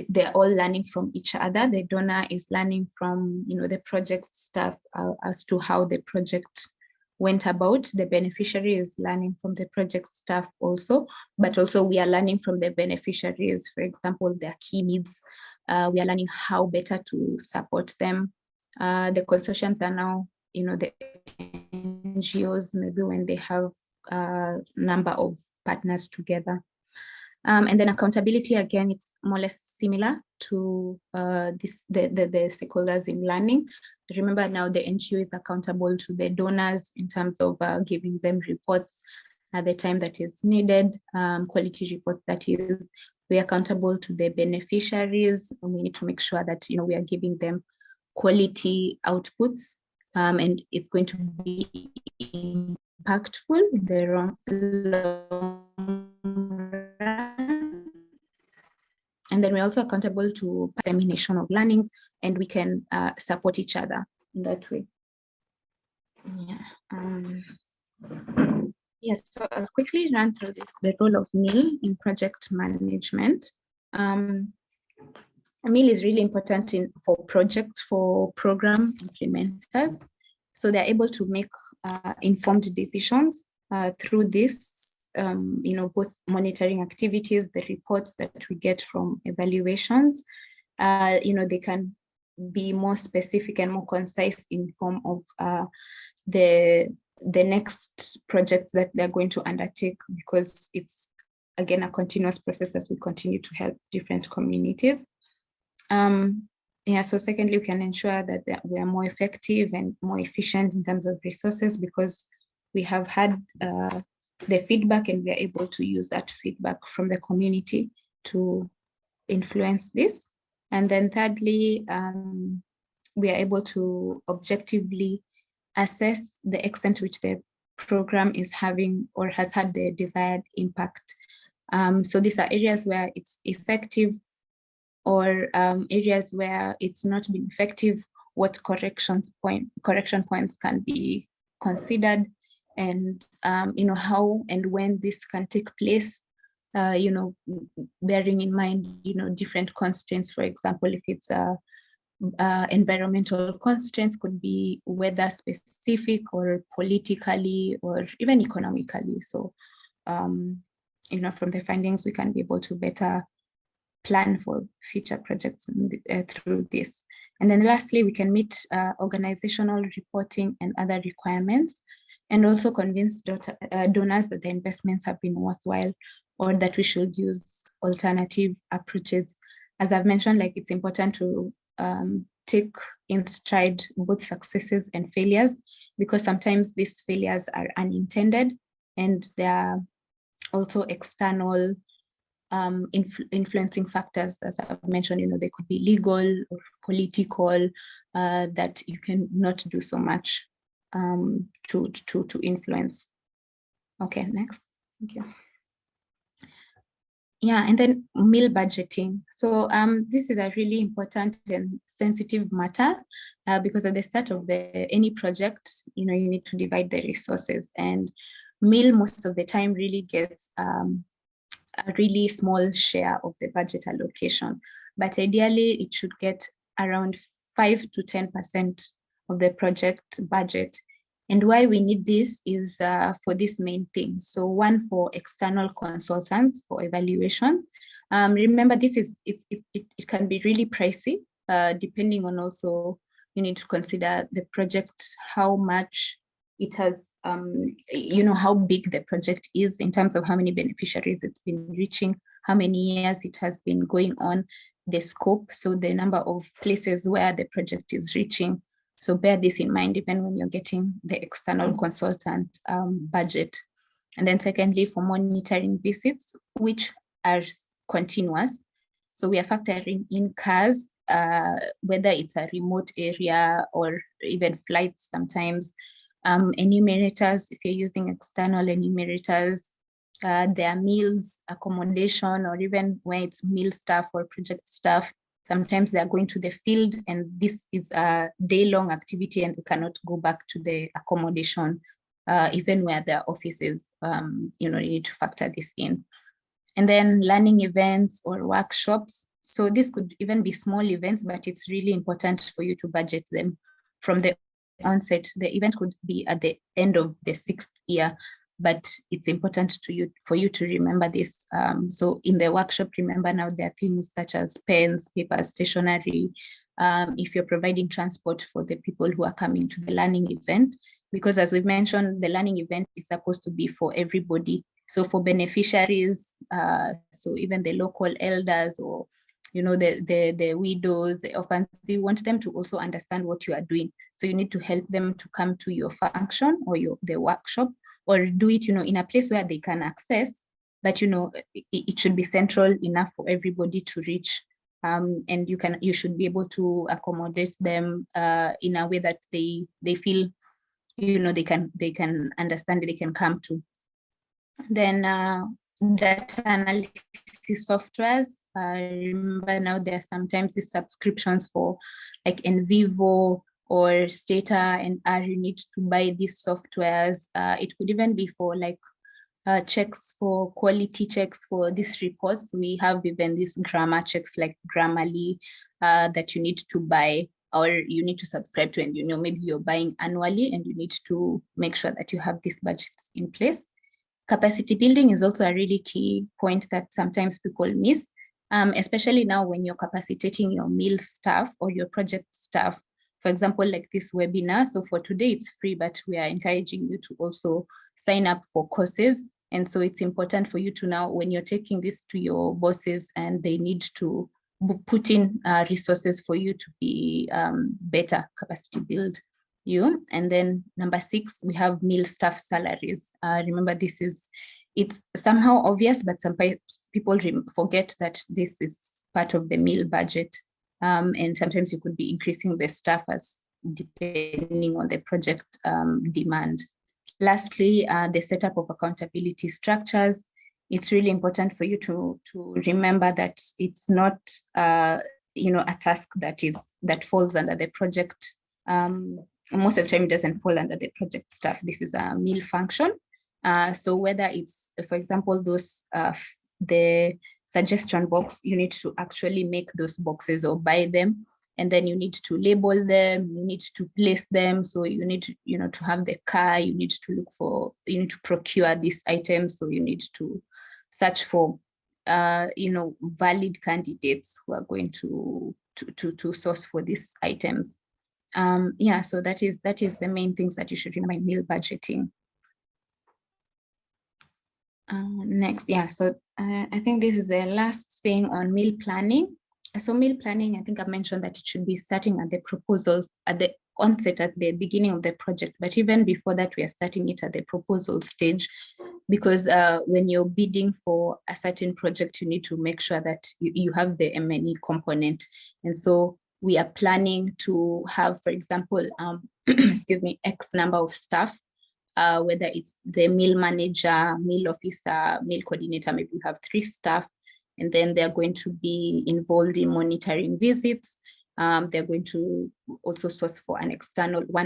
They're all learning from each other. The donor is learning from, the project staff as to how the project went about. The beneficiary is learning from the project staff also, but also we are learning from the beneficiaries, for example, their key needs. We are learning how better to support them. The consortiums are now, the NGOs, maybe when they have a number of partners together. And then accountability, again, it's more or less similar to the stakeholders in learning. Remember now the NGO is accountable to the donors in terms of giving them reports at the time that is needed, quality report that is. We're accountable to the beneficiaries, and we need to make sure that we are giving them quality outputs, and it's going to be impactful in the long run. And then we're also accountable to dissemination of learnings, and we can support each other in that way. Yes, so I'll quickly run through this, the role of MIL in project management. MIL is really important for projects, for program implementers. So they're able to make informed decisions through this, both monitoring activities, the reports that we get from evaluations. They can be more specific and more concise in form of the next projects that they're going to undertake, because it's, again, a continuous process as we continue to help different communities. So secondly, we can ensure that we are more effective and more efficient in terms of resources, because we have had the feedback, and we are able to use that feedback from the community to influence this. And then thirdly, we are able to objectively assess the extent to which the program is having or has had the desired impact. So these are areas where it's effective, or areas where it's not been effective, what correction points can be considered, and how and when this can take place, bearing in mind different constraints. For example, if it's environmental constraints, could be weather specific or politically or even economically. So from the findings, we can be able to better plan for future projects through this. And then lastly, we can meet organizational reporting and other requirements, and also convince donors that the investments have been worthwhile, or that we should use alternative approaches. As I've mentioned, it's important to take in stride both successes and failures, because sometimes these failures are unintended, and there are also external influencing factors, as I've mentioned. They could be legal or political, that you can not do so much to influence. Okay, next. Thank you. Yeah, and then MIL budgeting. So this is a really important and sensitive matter, because at the start of any project, you need to divide the resources, and MIL most of the time really gets a really small share of the budget allocation, but ideally it should get around 5 to 10% of the project budget. And why we need this is for these main things. So one, for external consultants for evaluation. Remember, it can be really pricey, depending on also, you need to consider the project, how much it has, how big the project is in terms of how many beneficiaries it's been reaching, how many years it has been going on, the scope, so the number of places where the project is reaching. So bear this in mind even when you're getting the external consultant budget. And then secondly, for monitoring visits, which are continuous. So we are factoring in cars, whether it's a remote area or even flights sometimes. Enumerators, if you're using external enumerators, their meals, accommodation, or even when it's meal staff or project staff. Sometimes they are going to the field, and this is a day-long activity, and we cannot go back to the accommodation, even where there are offices. You need to factor this in. And then learning events or workshops. So this could even be small events, but it's really important for you to budget them from the onset. The event could be at the end of the 6th year, but it's important for you to remember this. So in the workshop, remember now there are things such as pens, paper, stationery. If you're providing transport for the people who are coming to the learning event, because as we've mentioned, the learning event is supposed to be for everybody. So for beneficiaries, so even the local elders, or the widows, the orphans, you want them to also understand what you are doing. So you need to help them to come to your function or the workshop, or do it, in a place where they can access, but it should be central enough for everybody to reach. And you should be able to accommodate them in a way that they feel, they can understand, they can come to. Then data analysis softwares. Remember now there are sometimes these subscriptions for like NVivo or Stata and R. You need to buy these softwares. It could even be for like checks, for quality checks for these reports. We have even these grammar checks like Grammarly that you need to buy, or you need to subscribe to, and maybe you're buying annually, and you need to make sure that you have these budgets in place. Capacity building is also a really key point that sometimes people miss, especially now when you're capacitating your meal staff or your project staff. For example, like this webinar. So for today, it's free, but we are encouraging you to also sign up for courses. And so it's important for you to now, when you're taking this to your bosses and they need to put in resources for you to be better capacity build you. And then number 6, we have meal staff salaries. Remember, it's somehow obvious, but sometimes people forget that this is part of the meal budget. And sometimes you could be increasing the staff as depending on the project demand. Lastly, the setup of accountability structures. It's really important for you to remember that it's not a task that falls under the project. Most of the time it doesn't fall under the project staff. This is a meal function. So whether it's, for example, the suggestion box, you need to actually make those boxes or buy them, and then you need to label them, you need to place them. So you need to have the car, you need to procure these items. So you need to search for valid candidates who are going to source for these items. So that is the main things that you should remember in meal budgeting. Next, so I think this is the last thing on meal planning. So meal planning, I think I mentioned that it should be starting at the proposal, at the onset, at the beginning of the project. But even before that, we are starting it at the proposal stage, because when you're bidding for a certain project, you need to make sure that you have the M&E component. And so we are planning to have, for example, X number of staff, whether it's the meal manager, meal officer, meal coordinator. Maybe we have 3 staff, and then they're going to be involved in monitoring visits. They're going to also source for one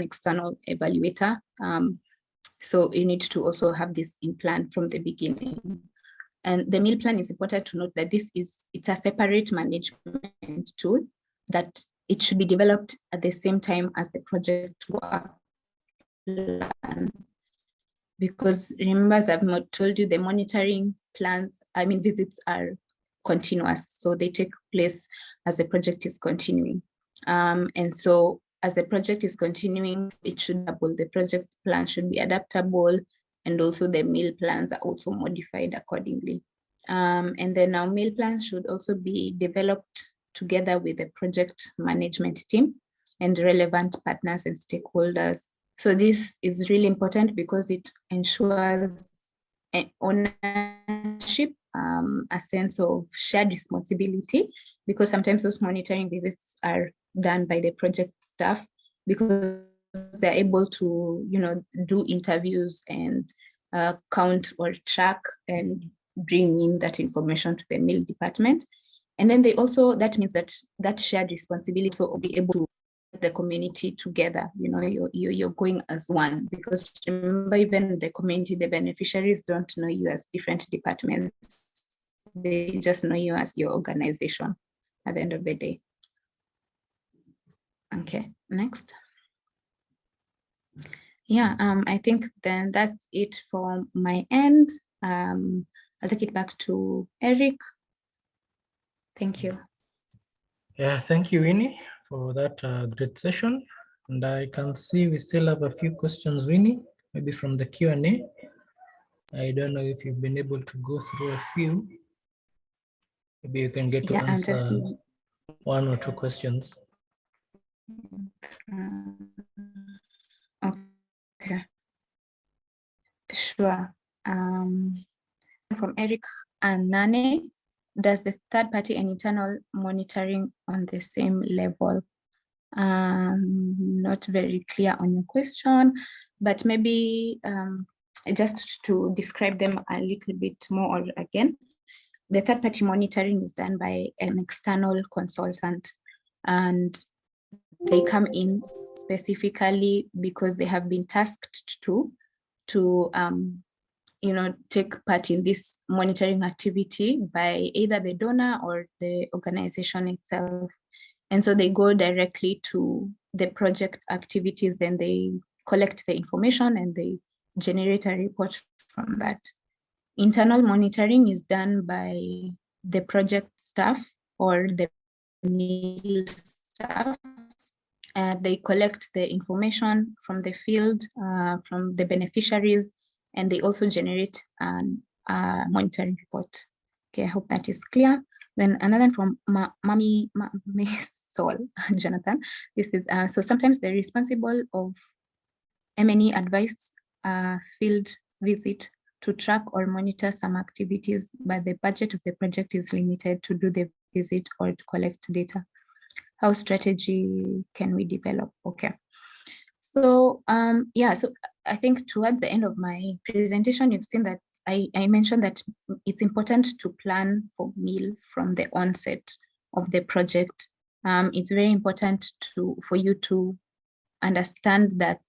external evaluator. So you need to also have this in plan from the beginning. And the meal plan is important to note that it's a separate management tool, that it should be developed at the same time as the project work plan. Because remember, as I've told you, the monitoring visits are continuous. So they take place as the project is continuing. And so as the project is continuing, the project plan should be adaptable, and also the meal plans are also modified accordingly. And then our meal plans should also be developed together with the project management team and relevant partners and stakeholders. So this is really important because it ensures ownership, a sense of shared responsibility, because sometimes those monitoring visits are done by the project staff, because they're able to, do interviews and count or track and bring in that information to the meal department. And then they also, that means that that shared responsibility will be able to get the community together. You know, you're going as one, because remember, even the community, the beneficiaries don't know you as different departments. They just know you as your organization at the end of the day. Okay, next. Yeah, I think then that's it from my end. I'll take it back to Eric. Thank you. Yeah, thank you, Winnie, for that great session. And I can see we still have a few questions, Winnie, maybe from the Q&A. I don't know if you've been able to go through a few. Maybe you can get to answer one or two questions. Okay, sure. From Eric and Nane, does the third party and internal monitoring on the same level? Not very clear on your question, but maybe just to describe them a little bit more again. The third party monitoring is done by an external consultant, and they come in specifically because they have been tasked to you know, take part in this monitoring activity by either the donor or the organization itself. And so they go directly to the project activities and they collect the information and they generate a report from that. Internal monitoring is done by the project staff or the meal staff. They collect the information from the field, from the beneficiaries, and they also generate a monitoring report. Okay, I hope that is clear. Then another from Mami Sol, Jonathan. This is, so sometimes they're responsible of M&E advice field visit to track or monitor some activities, but the budget of the project is limited to do the visit or to collect data. How strategy can we develop? Okay. So yeah, so I think toward the end of my presentation, you've seen that I mentioned that it's important to plan for meal from the onset of the project. It's very important for you to understand that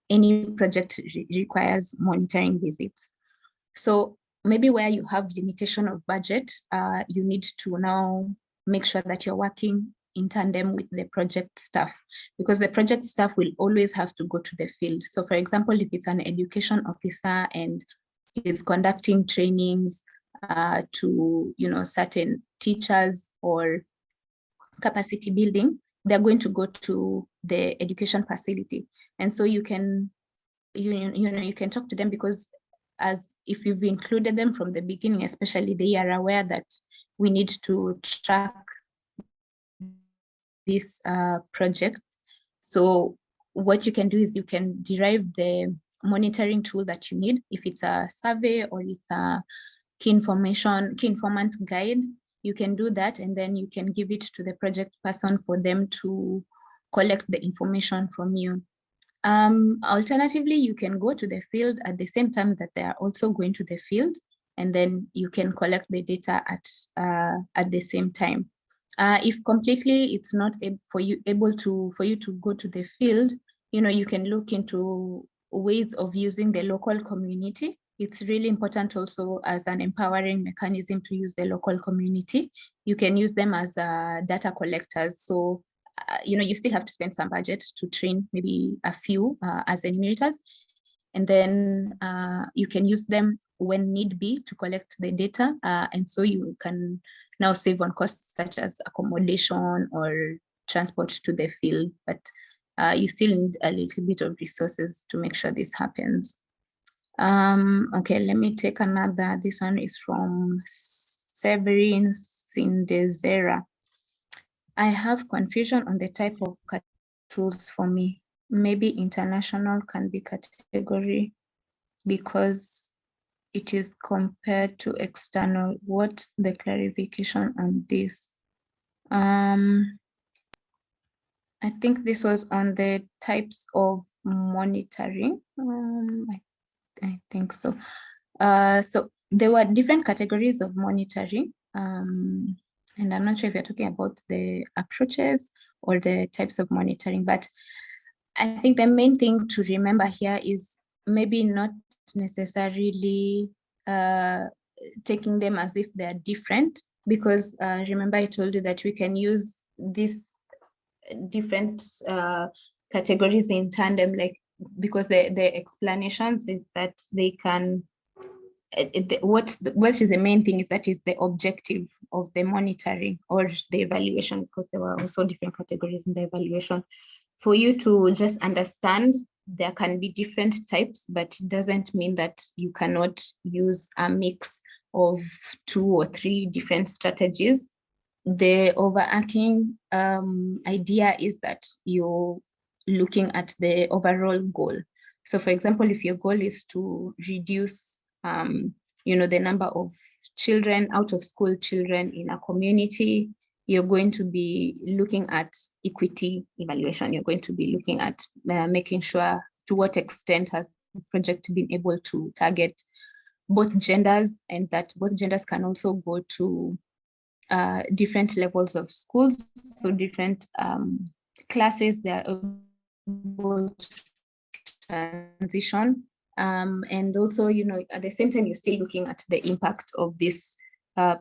any project requires monitoring visits. So maybe where you have limitation of budget, you need to now make sure that you're working in tandem with the project staff, because the project staff will always have to go to the field. So for example, if it's an education officer and is conducting trainings to, you know, certain teachers or capacity building, they're going to go to the education facility. And so you can, you can talk to them, because as if you've included them from the beginning, especially, they are aware that we need to track this project. So what you can do is you can derive the monitoring tool that you need. If it's a survey or it's a key informant guide, you can do that, and then you can give it to the project person for them to collect the information from you. Alternatively, you can go to the field at the same time that they are also going to the field, and then you can collect the data at the same time. If completely it's not for you to go to the field, you know, you can look into ways of using the local community. It's really important also as an empowering mechanism to use the local community. You can use them as data collectors. So, you know, you still have to spend some budget to train maybe a few as enumerators. And then you can use them when need be to collect the data. And so you can now save on costs such as accommodation or transport to the field, but you still need a little bit of resources to make sure this happens. Okay, let me take another. This one is from Severin Sindezera. I have confusion on the type of tools for me. Maybe international can be category because it is compared to external. What the clarification on this? I think this was on the types of monitoring. I think so. So there were different categories of monitoring. And I'm not sure if you're talking about the approaches or the types of monitoring, but I think the main thing to remember here is maybe not necessarily taking them as if they're different, because remember I told you that we can use these different categories in tandem, like, because the explanations is that they can, what is the main thing is that is the objective of the monitoring or the evaluation, because there were also different categories in the evaluation. For you to just understand, there can be different types, but it doesn't mean that you cannot use a mix of 2 or 3 different strategies. The overarching idea is that you're looking at the overall goal. So for example, if your goal is to reduce the number of children, out of school children in a community, you're going to be looking at equity evaluation. You're going to be looking at making sure to what extent has the project been able to target both genders, and that both genders can also go to different levels of schools, so different classes, they are able to transition. And also, at the same time, you're still looking at the impact of this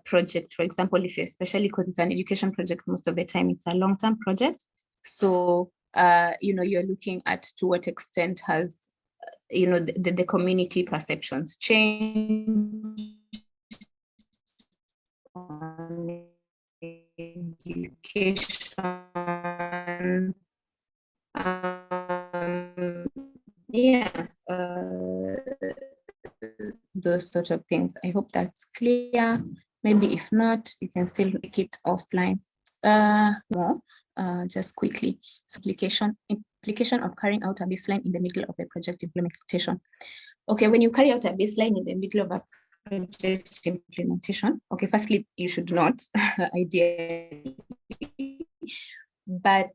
project. For example, especially because it's an education project, most of the time it's a long-term project. So, you're looking at to what extent has, the community perceptions change on education. Those sort of things. I hope that's clear. Maybe if not, you can still make it offline. Just quickly. Implication of carrying out a baseline in the middle of the project implementation. Okay, when you carry out a baseline in the middle of a project implementation, okay, firstly, you should not, ideally. But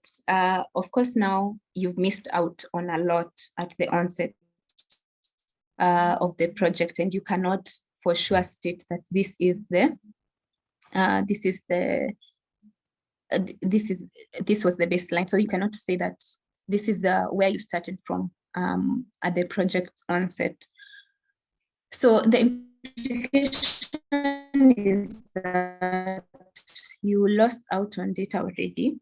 of course, now you've missed out on a lot at the onset of the project, and you cannot for sure state that this was the baseline. So you cannot say that this is where you started from at the project onset. So the implication is that you lost out on data already.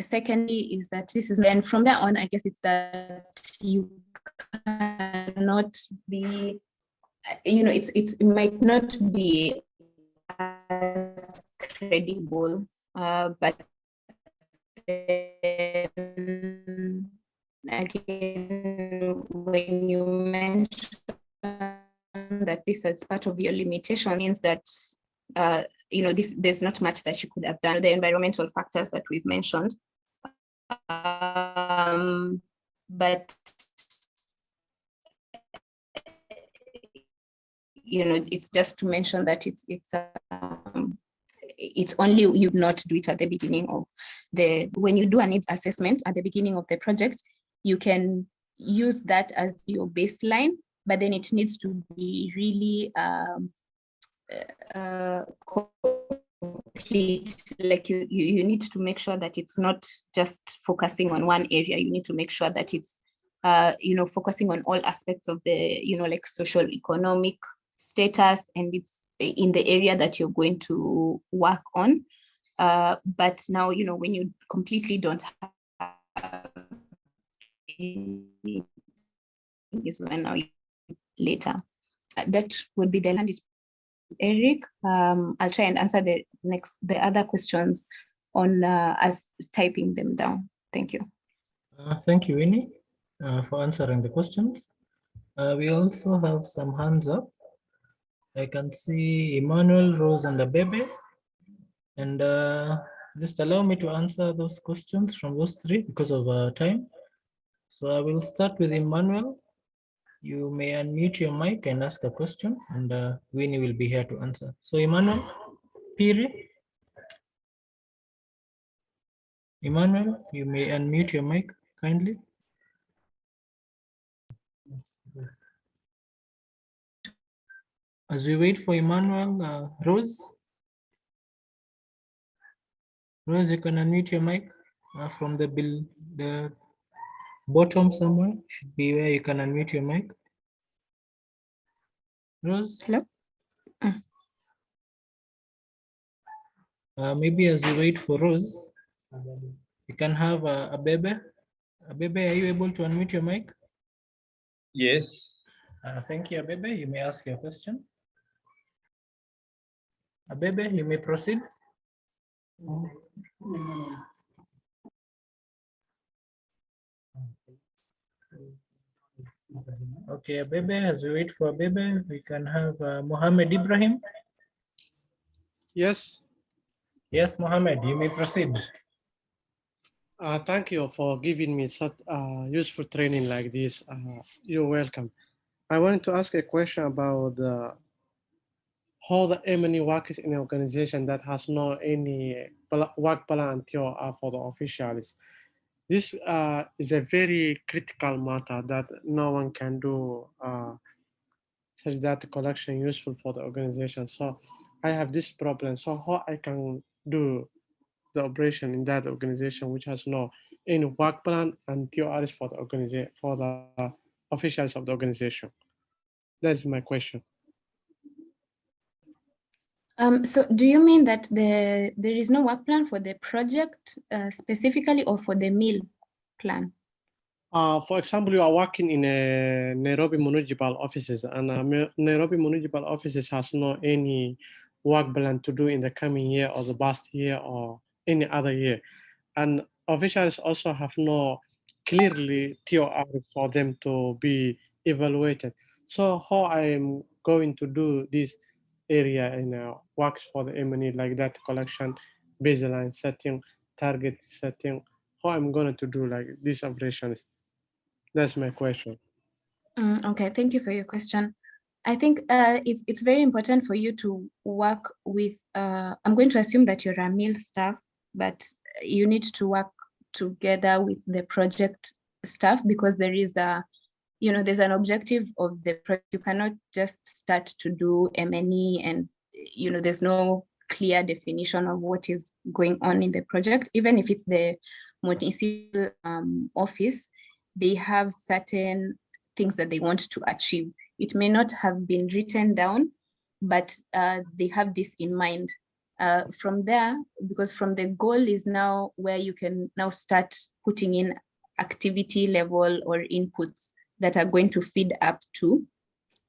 Secondly is that this is, and from there on, I guess it's that you cannot be, it might not be as credible, but then, again, when you mention that this is part of your limitation, means that there's not much that you could have done. The environmental factors that we've mentioned, but it's just to mention that it's only you not do it at the beginning of when you do a needs assessment at the beginning of the project, you can use that as your baseline, but then it needs to be really complete. Like you need to make sure that it's not just focusing on one area. You need to make sure that it's focusing on all aspects of the like social economic status, and it's in the area that you're going to work on. But now when you completely don't have is when now later. That would be the land is Eric. I'll try and answer the other questions on as typing them down. Thank you. Thank you, Winnie, for answering the questions. We also have some hands up. I can see Emmanuel, Rose, and Abebe. And just allow me to answer those questions from those three because of time. So I will start with Emmanuel. You may unmute your mic and ask a question, and Winnie will be here to answer. So Emmanuel, Piri. Emmanuel, you may unmute your mic kindly. As we wait for Emmanuel, Rose. Rose, you can unmute your mic from the bottom somewhere. Should be where you can unmute your mic. Rose? Hello? Maybe as we wait for Rose, you can have Abebe. Abebe, are you able to unmute your mic? Yes. Thank you, Abebe. You may ask your question. Abebe, you may proceed. Okay, Abebe, as we wait for Abebe, we can have Mohammed Ibrahim. Yes, Yes, Mohammed, you may proceed. thank you for giving me such useful training like this. You're welcome. I wanted to ask a question about how the M&E works in an organization that has no any work plan until for the officials. This is a very critical matter that no one can do such data collection useful for the organization. So I have this problem. So how I can do the operation in that organization which has no any work plan and TORs for the organization, for the officials of the organization? That's my question. So do you mean that there is no work plan for the project specifically, or for the meal plan? For example, you are working in a Nairobi municipal offices, and Nairobi municipal offices has no any work plan to do in the coming year or the past year or any other year. And officials also have no clearly TOR for them to be evaluated. So how I am going to do this area in works for the M&E like that collection, baseline setting, target setting, how I'm going to do like these operations? That's my question. Okay, thank you for your question. I think it's very important for you to work with, I'm going to assume that you're a meal staff, but you need to work together with the project staff, because there is there's an objective of the project. You cannot just start to do M&E and, there's no clear definition of what is going on in the project. Even if it's the municipal office, they have certain things that they want to achieve. It may not have been written down, but they have this in mind. From there, because from the goal is now where you can now start putting in activity level or inputs that are going to feed up to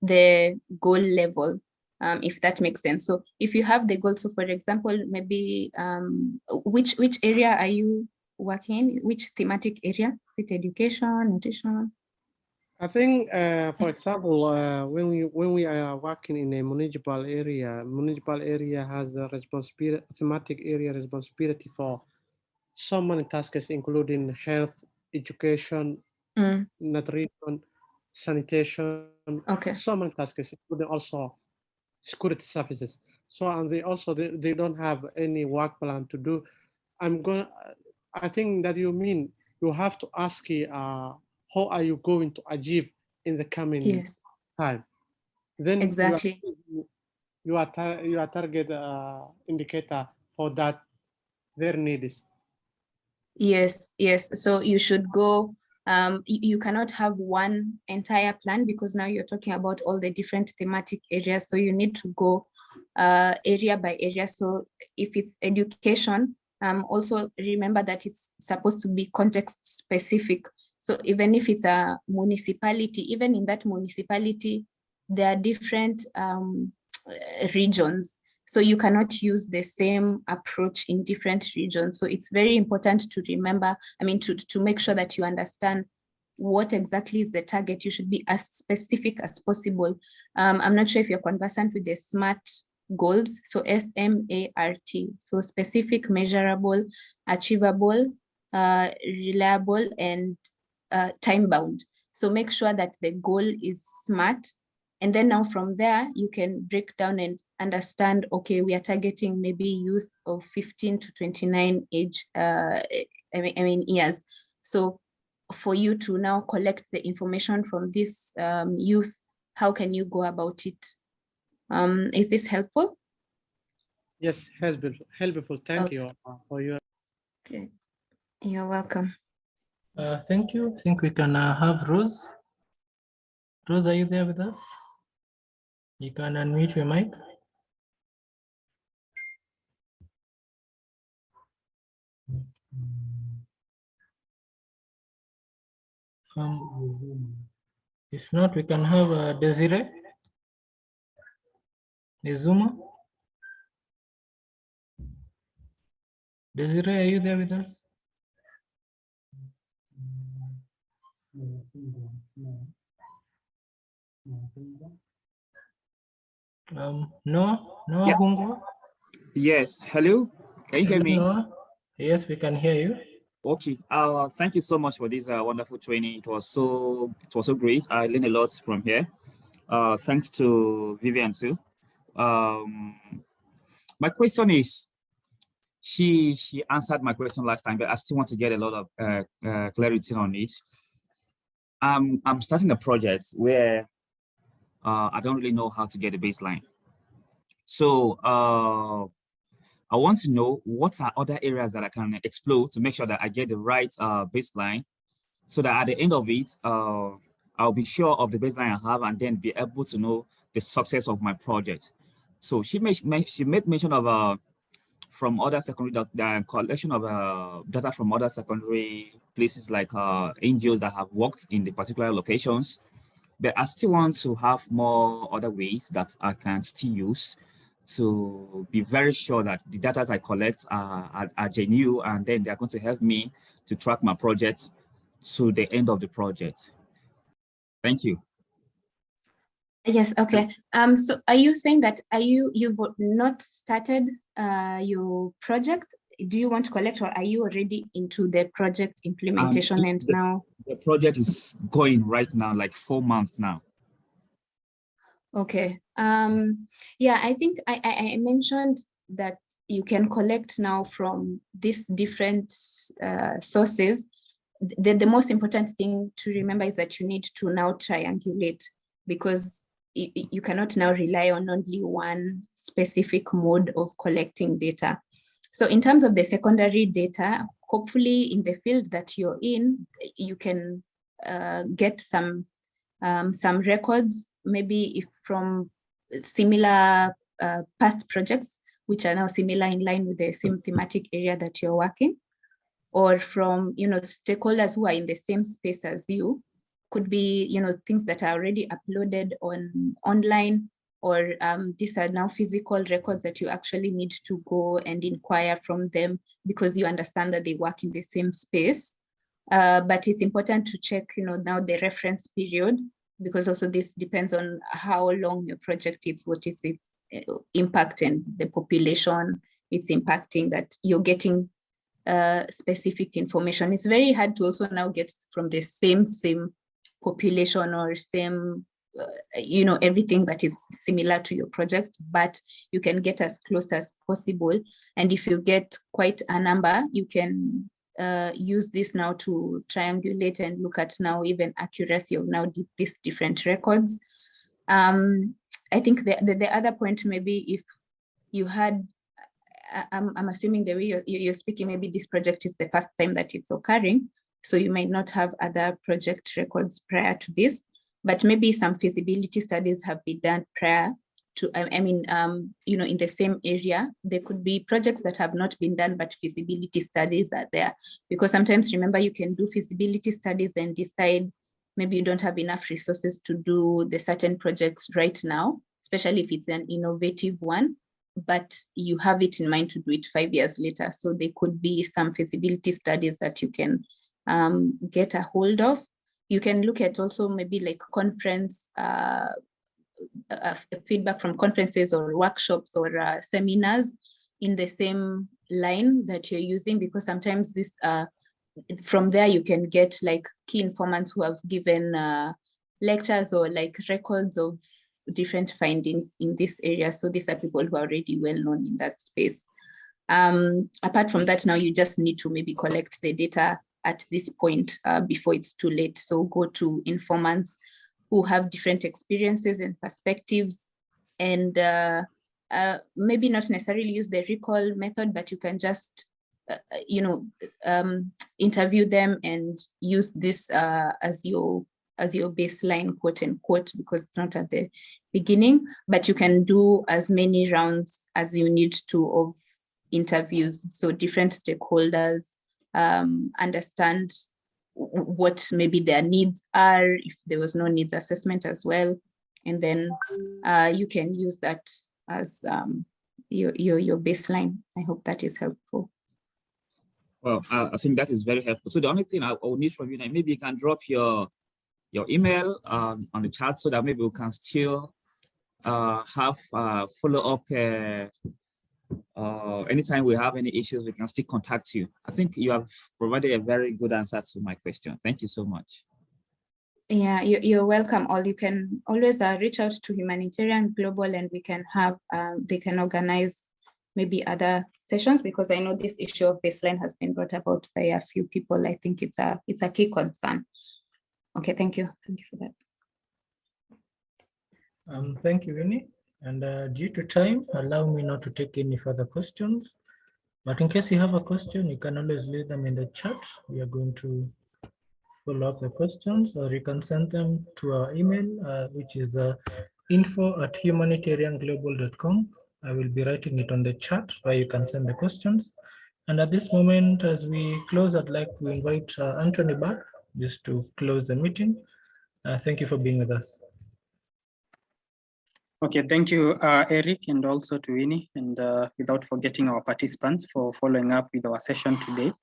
the goal level, if that makes sense. So if you have the goal, so for example, maybe which area are you working in? Which thematic area? Is it education, nutrition? I think, for example, when we are working in a municipal area has the responsibility, thematic area responsibility for so many tasks, including health, education, nutrition, sanitation, Okay. so many tasks, including also security services. So, and they don't have any work plan to do. I think that you mean you have to ask how are you going to achieve in the coming time? Then exactly you are target indicator for that their needs. Yes. So you should go, you cannot have one entire plan, because now you're talking about all the different thematic areas. So you need to go area by area. So if it's education, also remember that it's supposed to be context specific. So even if it's a municipality, even in that municipality, there are different regions. So you cannot use the same approach in different regions. So it's very important to remember, to make sure that you understand what exactly is the target. You should be as specific as possible. I'm not sure if you're conversant with the SMART goals. So SMART. So specific, measurable, achievable, reliable, and time bound. So make sure that the goal is SMART. And then now from there, you can break down and understand, okay, we are targeting maybe youth of 15 to 29 age, years. So for you to now collect the information from this youth, how can you go about it? Is this helpful? Yes, helpful. Thank Okay. you for your. Great. You're welcome. Thank you. I think we can have Rose. Rose, are you there with us? You can unmute your mic. If not, we can have Desiree. Izuma. Desiree, are you there with us? Noah Yeah. Hungwa. Yes. Hello. Can you hear Hello, me? Noah. Yes, we can hear you. Okay. Thank you so much for this wonderful training. It was so great. I learned a lot from here. Thanks to Vivian too. My question is, she answered my question last time, but I still want to get a lot of clarity on it. I'm starting a project where I don't really know how to get a baseline. So I want to know what are other areas that I can explore to make sure that I get the right baseline, so that at the end of it, I'll be sure of the baseline I have and then be able to know the success of my project. So she made mention of from other secondary the collection of data from other secondary places like NGOs that have worked in the particular locations. But I still want to have more other ways that I can still use to be very sure that the data I collect are genuine, and then they're going to help me to track my project to the end of the project. Thank you. Yes, okay. So are you saying that you've not started your project? Do you want to collect, or are you already into the project implementation and now? The project is going right now, like 4 months now. Okay. Yeah, I think I mentioned that you can collect now from these different sources. The most important thing to remember is that you need to now triangulate, because you cannot now rely on only one specific mode of collecting data. So in terms of the secondary data, hopefully in the field that you're in, you can get some records, maybe if from similar past projects, which are now similar in line with the same thematic area that you're working, or from stakeholders who are in the same space as you. Could be things that are already uploaded online, or these are now physical records that you actually need to go and inquire from them because you understand that they work in the same space. But it's important to check now the reference period, because also this depends on how long your project is, what is its impact, and the population it's impacting, that you're getting specific information. It's very hard to also now get from the same population or same everything that is similar to your project, but you can get as close as possible. And if you get quite a number, you can use this now to triangulate and look at now even accuracy of now these different records. I think the other point, maybe if you had, I'm assuming the way you're speaking, maybe this project is the first time that it's occurring, so you might not have other project records prior to this, but maybe some feasibility studies have been done prior to, in the same area. There could be projects that have not been done, but feasibility studies are there. Because sometimes, remember, you can do feasibility studies and decide maybe you don't have enough resources to do the certain projects right now, especially if it's an innovative one, but you have it in mind to do it 5 years later. So there could be some feasibility studies that you can get a hold of. You can look at also maybe like conference, feedback from conferences or workshops or seminars in the same line that you're using, because sometimes this from there you can get like key informants who have given lectures or like records of different findings in this area. So these are people who are already well known in that space. Apart from that, now you just need to maybe collect the data at this point before it's too late. So go to informants who have different experiences and perspectives, and maybe not necessarily use the recall method, but you can just interview them and use this as your baseline, quote unquote, because it's not at the beginning, but you can do as many rounds as you need to of interviews. So different stakeholders understand what maybe their needs are, if there was no needs assessment as well. And then you can use that as your baseline. I hope that is helpful. Well, I think that is very helpful. So the only thing I will need from you now, maybe you can drop your email on the chat so that maybe we can still have follow-up. Anytime we have any issues, we can still contact you. I think you have provided a very good answer to my question. Thank you so much. Yeah, you're welcome. Or you can always reach out to Humanitarian Global, and we can have they can organize maybe other sessions, because I know this issue of baseline has been brought about by a few people. I think it's a key concern. Okay, thank you. Thank you for that. Thank you, Winnie. And due to time, allow me not to take any further questions. But in case you have a question, you can always leave them in the chat. We are going to follow up the questions, or you can send them to our email, which is info@humanitarianglobal.com. I will be writing it on the chat where you can send the questions. And at this moment, as we close, I'd like to invite Anthony back just to close the meeting. Thank you for being with us. Okay, thank you, Eric, and also to Winnie, and without forgetting our participants for following up with our session today.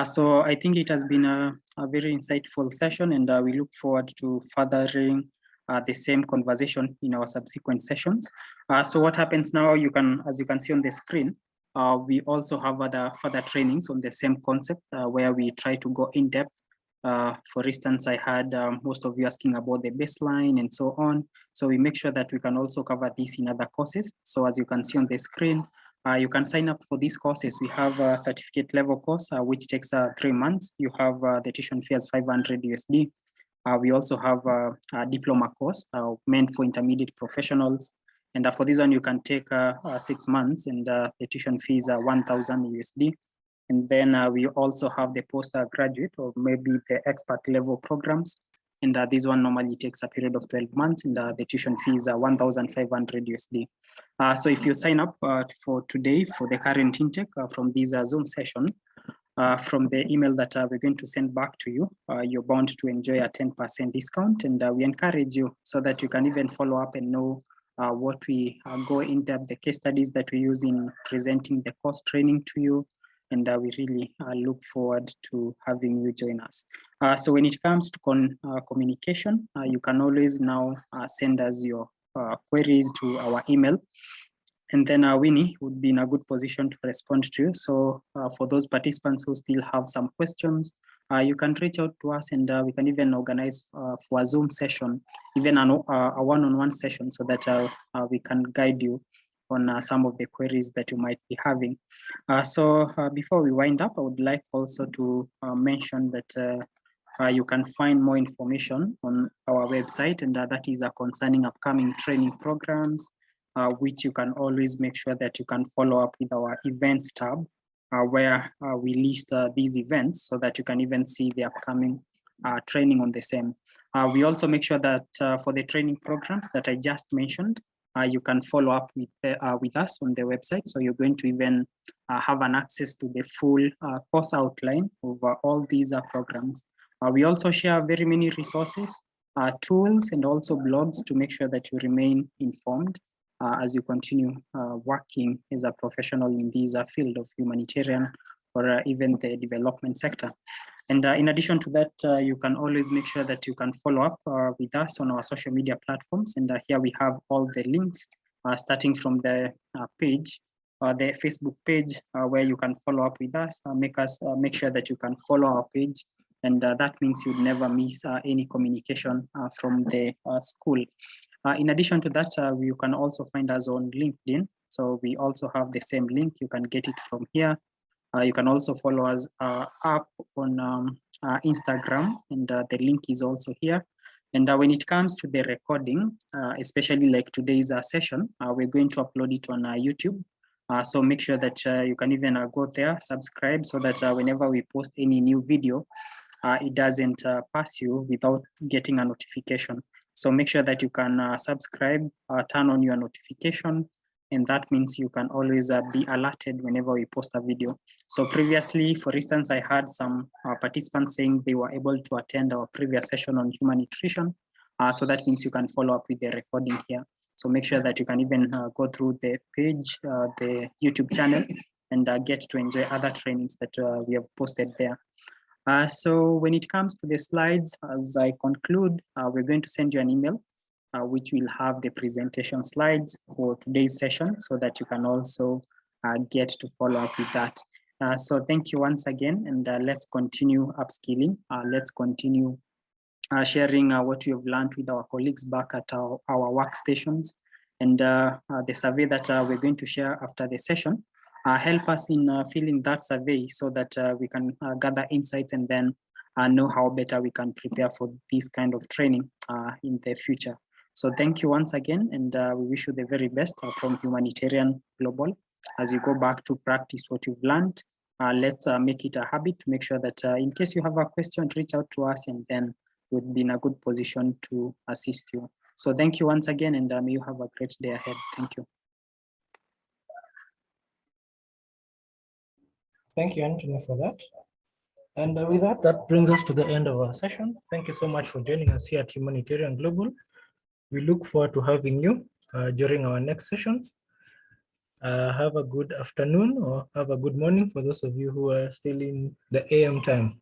So I think it has been a very insightful session, and we look forward to furthering the same conversation in our subsequent sessions. So what happens now, as you can see on the screen, we also have other further trainings on the same concept where we try to go in depth. For instance, I had most of you asking about the baseline and so on. So we make sure that we can also cover this in other courses. So as you can see on the screen, you can sign up for these courses. We have a certificate level course, which takes 3 months. You have the tuition fee as 500 USD. We also have a diploma course meant for intermediate professionals. And for this one, you can take 6 months, and the tuition fee is 1,000 USD. And then we also have the postgraduate or maybe the expert level programs. And this one normally takes a period of 12 months, and the tuition fee is 1,500 USD. So if you sign up for today for the current intake from this Zoom session, from the email that we're going to send back to you, you're bound to enjoy a 10% discount. And we encourage you so that you can even follow up and know what we go in depth, the case studies that we use in presenting the course training to you. And we really look forward to having you join us. So when it comes to communication, you can always now send us your queries to our email. And then Winnie would be in a good position to respond to you. So for those participants who still have some questions, you can reach out to us, and we can even organize for a Zoom session, even a one-on-one session, so that we can guide you on some of the queries that you might be having. So before we wind up, I would like also to mention that you can find more information on our website, and that is concerning upcoming training programs, which you can always make sure that you can follow up with our events tab, where we list these events so that you can even see the upcoming training on the same. We also make sure that for the training programs that I just mentioned, you can follow up with us on the website. So you're going to even have an access to the full course outline of all these programs. We also share very many resources, tools, and also blogs to make sure that you remain informed as you continue working as a professional in this field of humanitarian or even the development sector. And in addition to that, you can always make sure that you can follow up with us on our social media platforms. And here we have all the links, starting from the page, the Facebook page, where you can follow up with us. Make sure that you can follow our page, and that means you'd never miss any communication from the school. In addition to that, you can also find us on LinkedIn. So we also have the same link. You can get it from here. You can also follow us up on Instagram, and the link is also here. And when it comes to the recording, especially like today's session, we're going to upload it on YouTube. So make sure that you can even go there, subscribe, so that whenever we post any new video, it doesn't pass you without getting a notification. So make sure that you can subscribe, turn on your notification, and that means you can always be alerted whenever we post a video. So previously, for instance, I had some participants saying they were able to attend our previous session on human nutrition. So that means you can follow up with the recording here. So make sure that you can even go through the page, the YouTube channel, and get to enjoy other trainings that we have posted there. So when it comes to the slides, as I conclude, we're going to send you an email which will have the presentation slides for today's session, so that you can also get to follow up with that. So thank you once again, and let's continue upskilling. Let's continue sharing what we have learned with our colleagues back at our workstations. And the survey that we're going to share after the session, help us in filling that survey, so that we can gather insights and then know how better we can prepare for this kind of training in the future. So thank you once again, and we wish you the very best from Humanitarian Global. As you go back to practice what you've learned, let's make it a habit to make sure that in case you have a question, reach out to us, and then we'll be in a good position to assist you. So thank you once again, and may you have a great day ahead. Thank you. Thank you, Anthony, for that. And with that, that brings us to the end of our session. Thank you so much for joining us here at Humanitarian Global. We look forward to having you during our next session. Have a good afternoon, or have a good morning for those of you who are still in the AM time.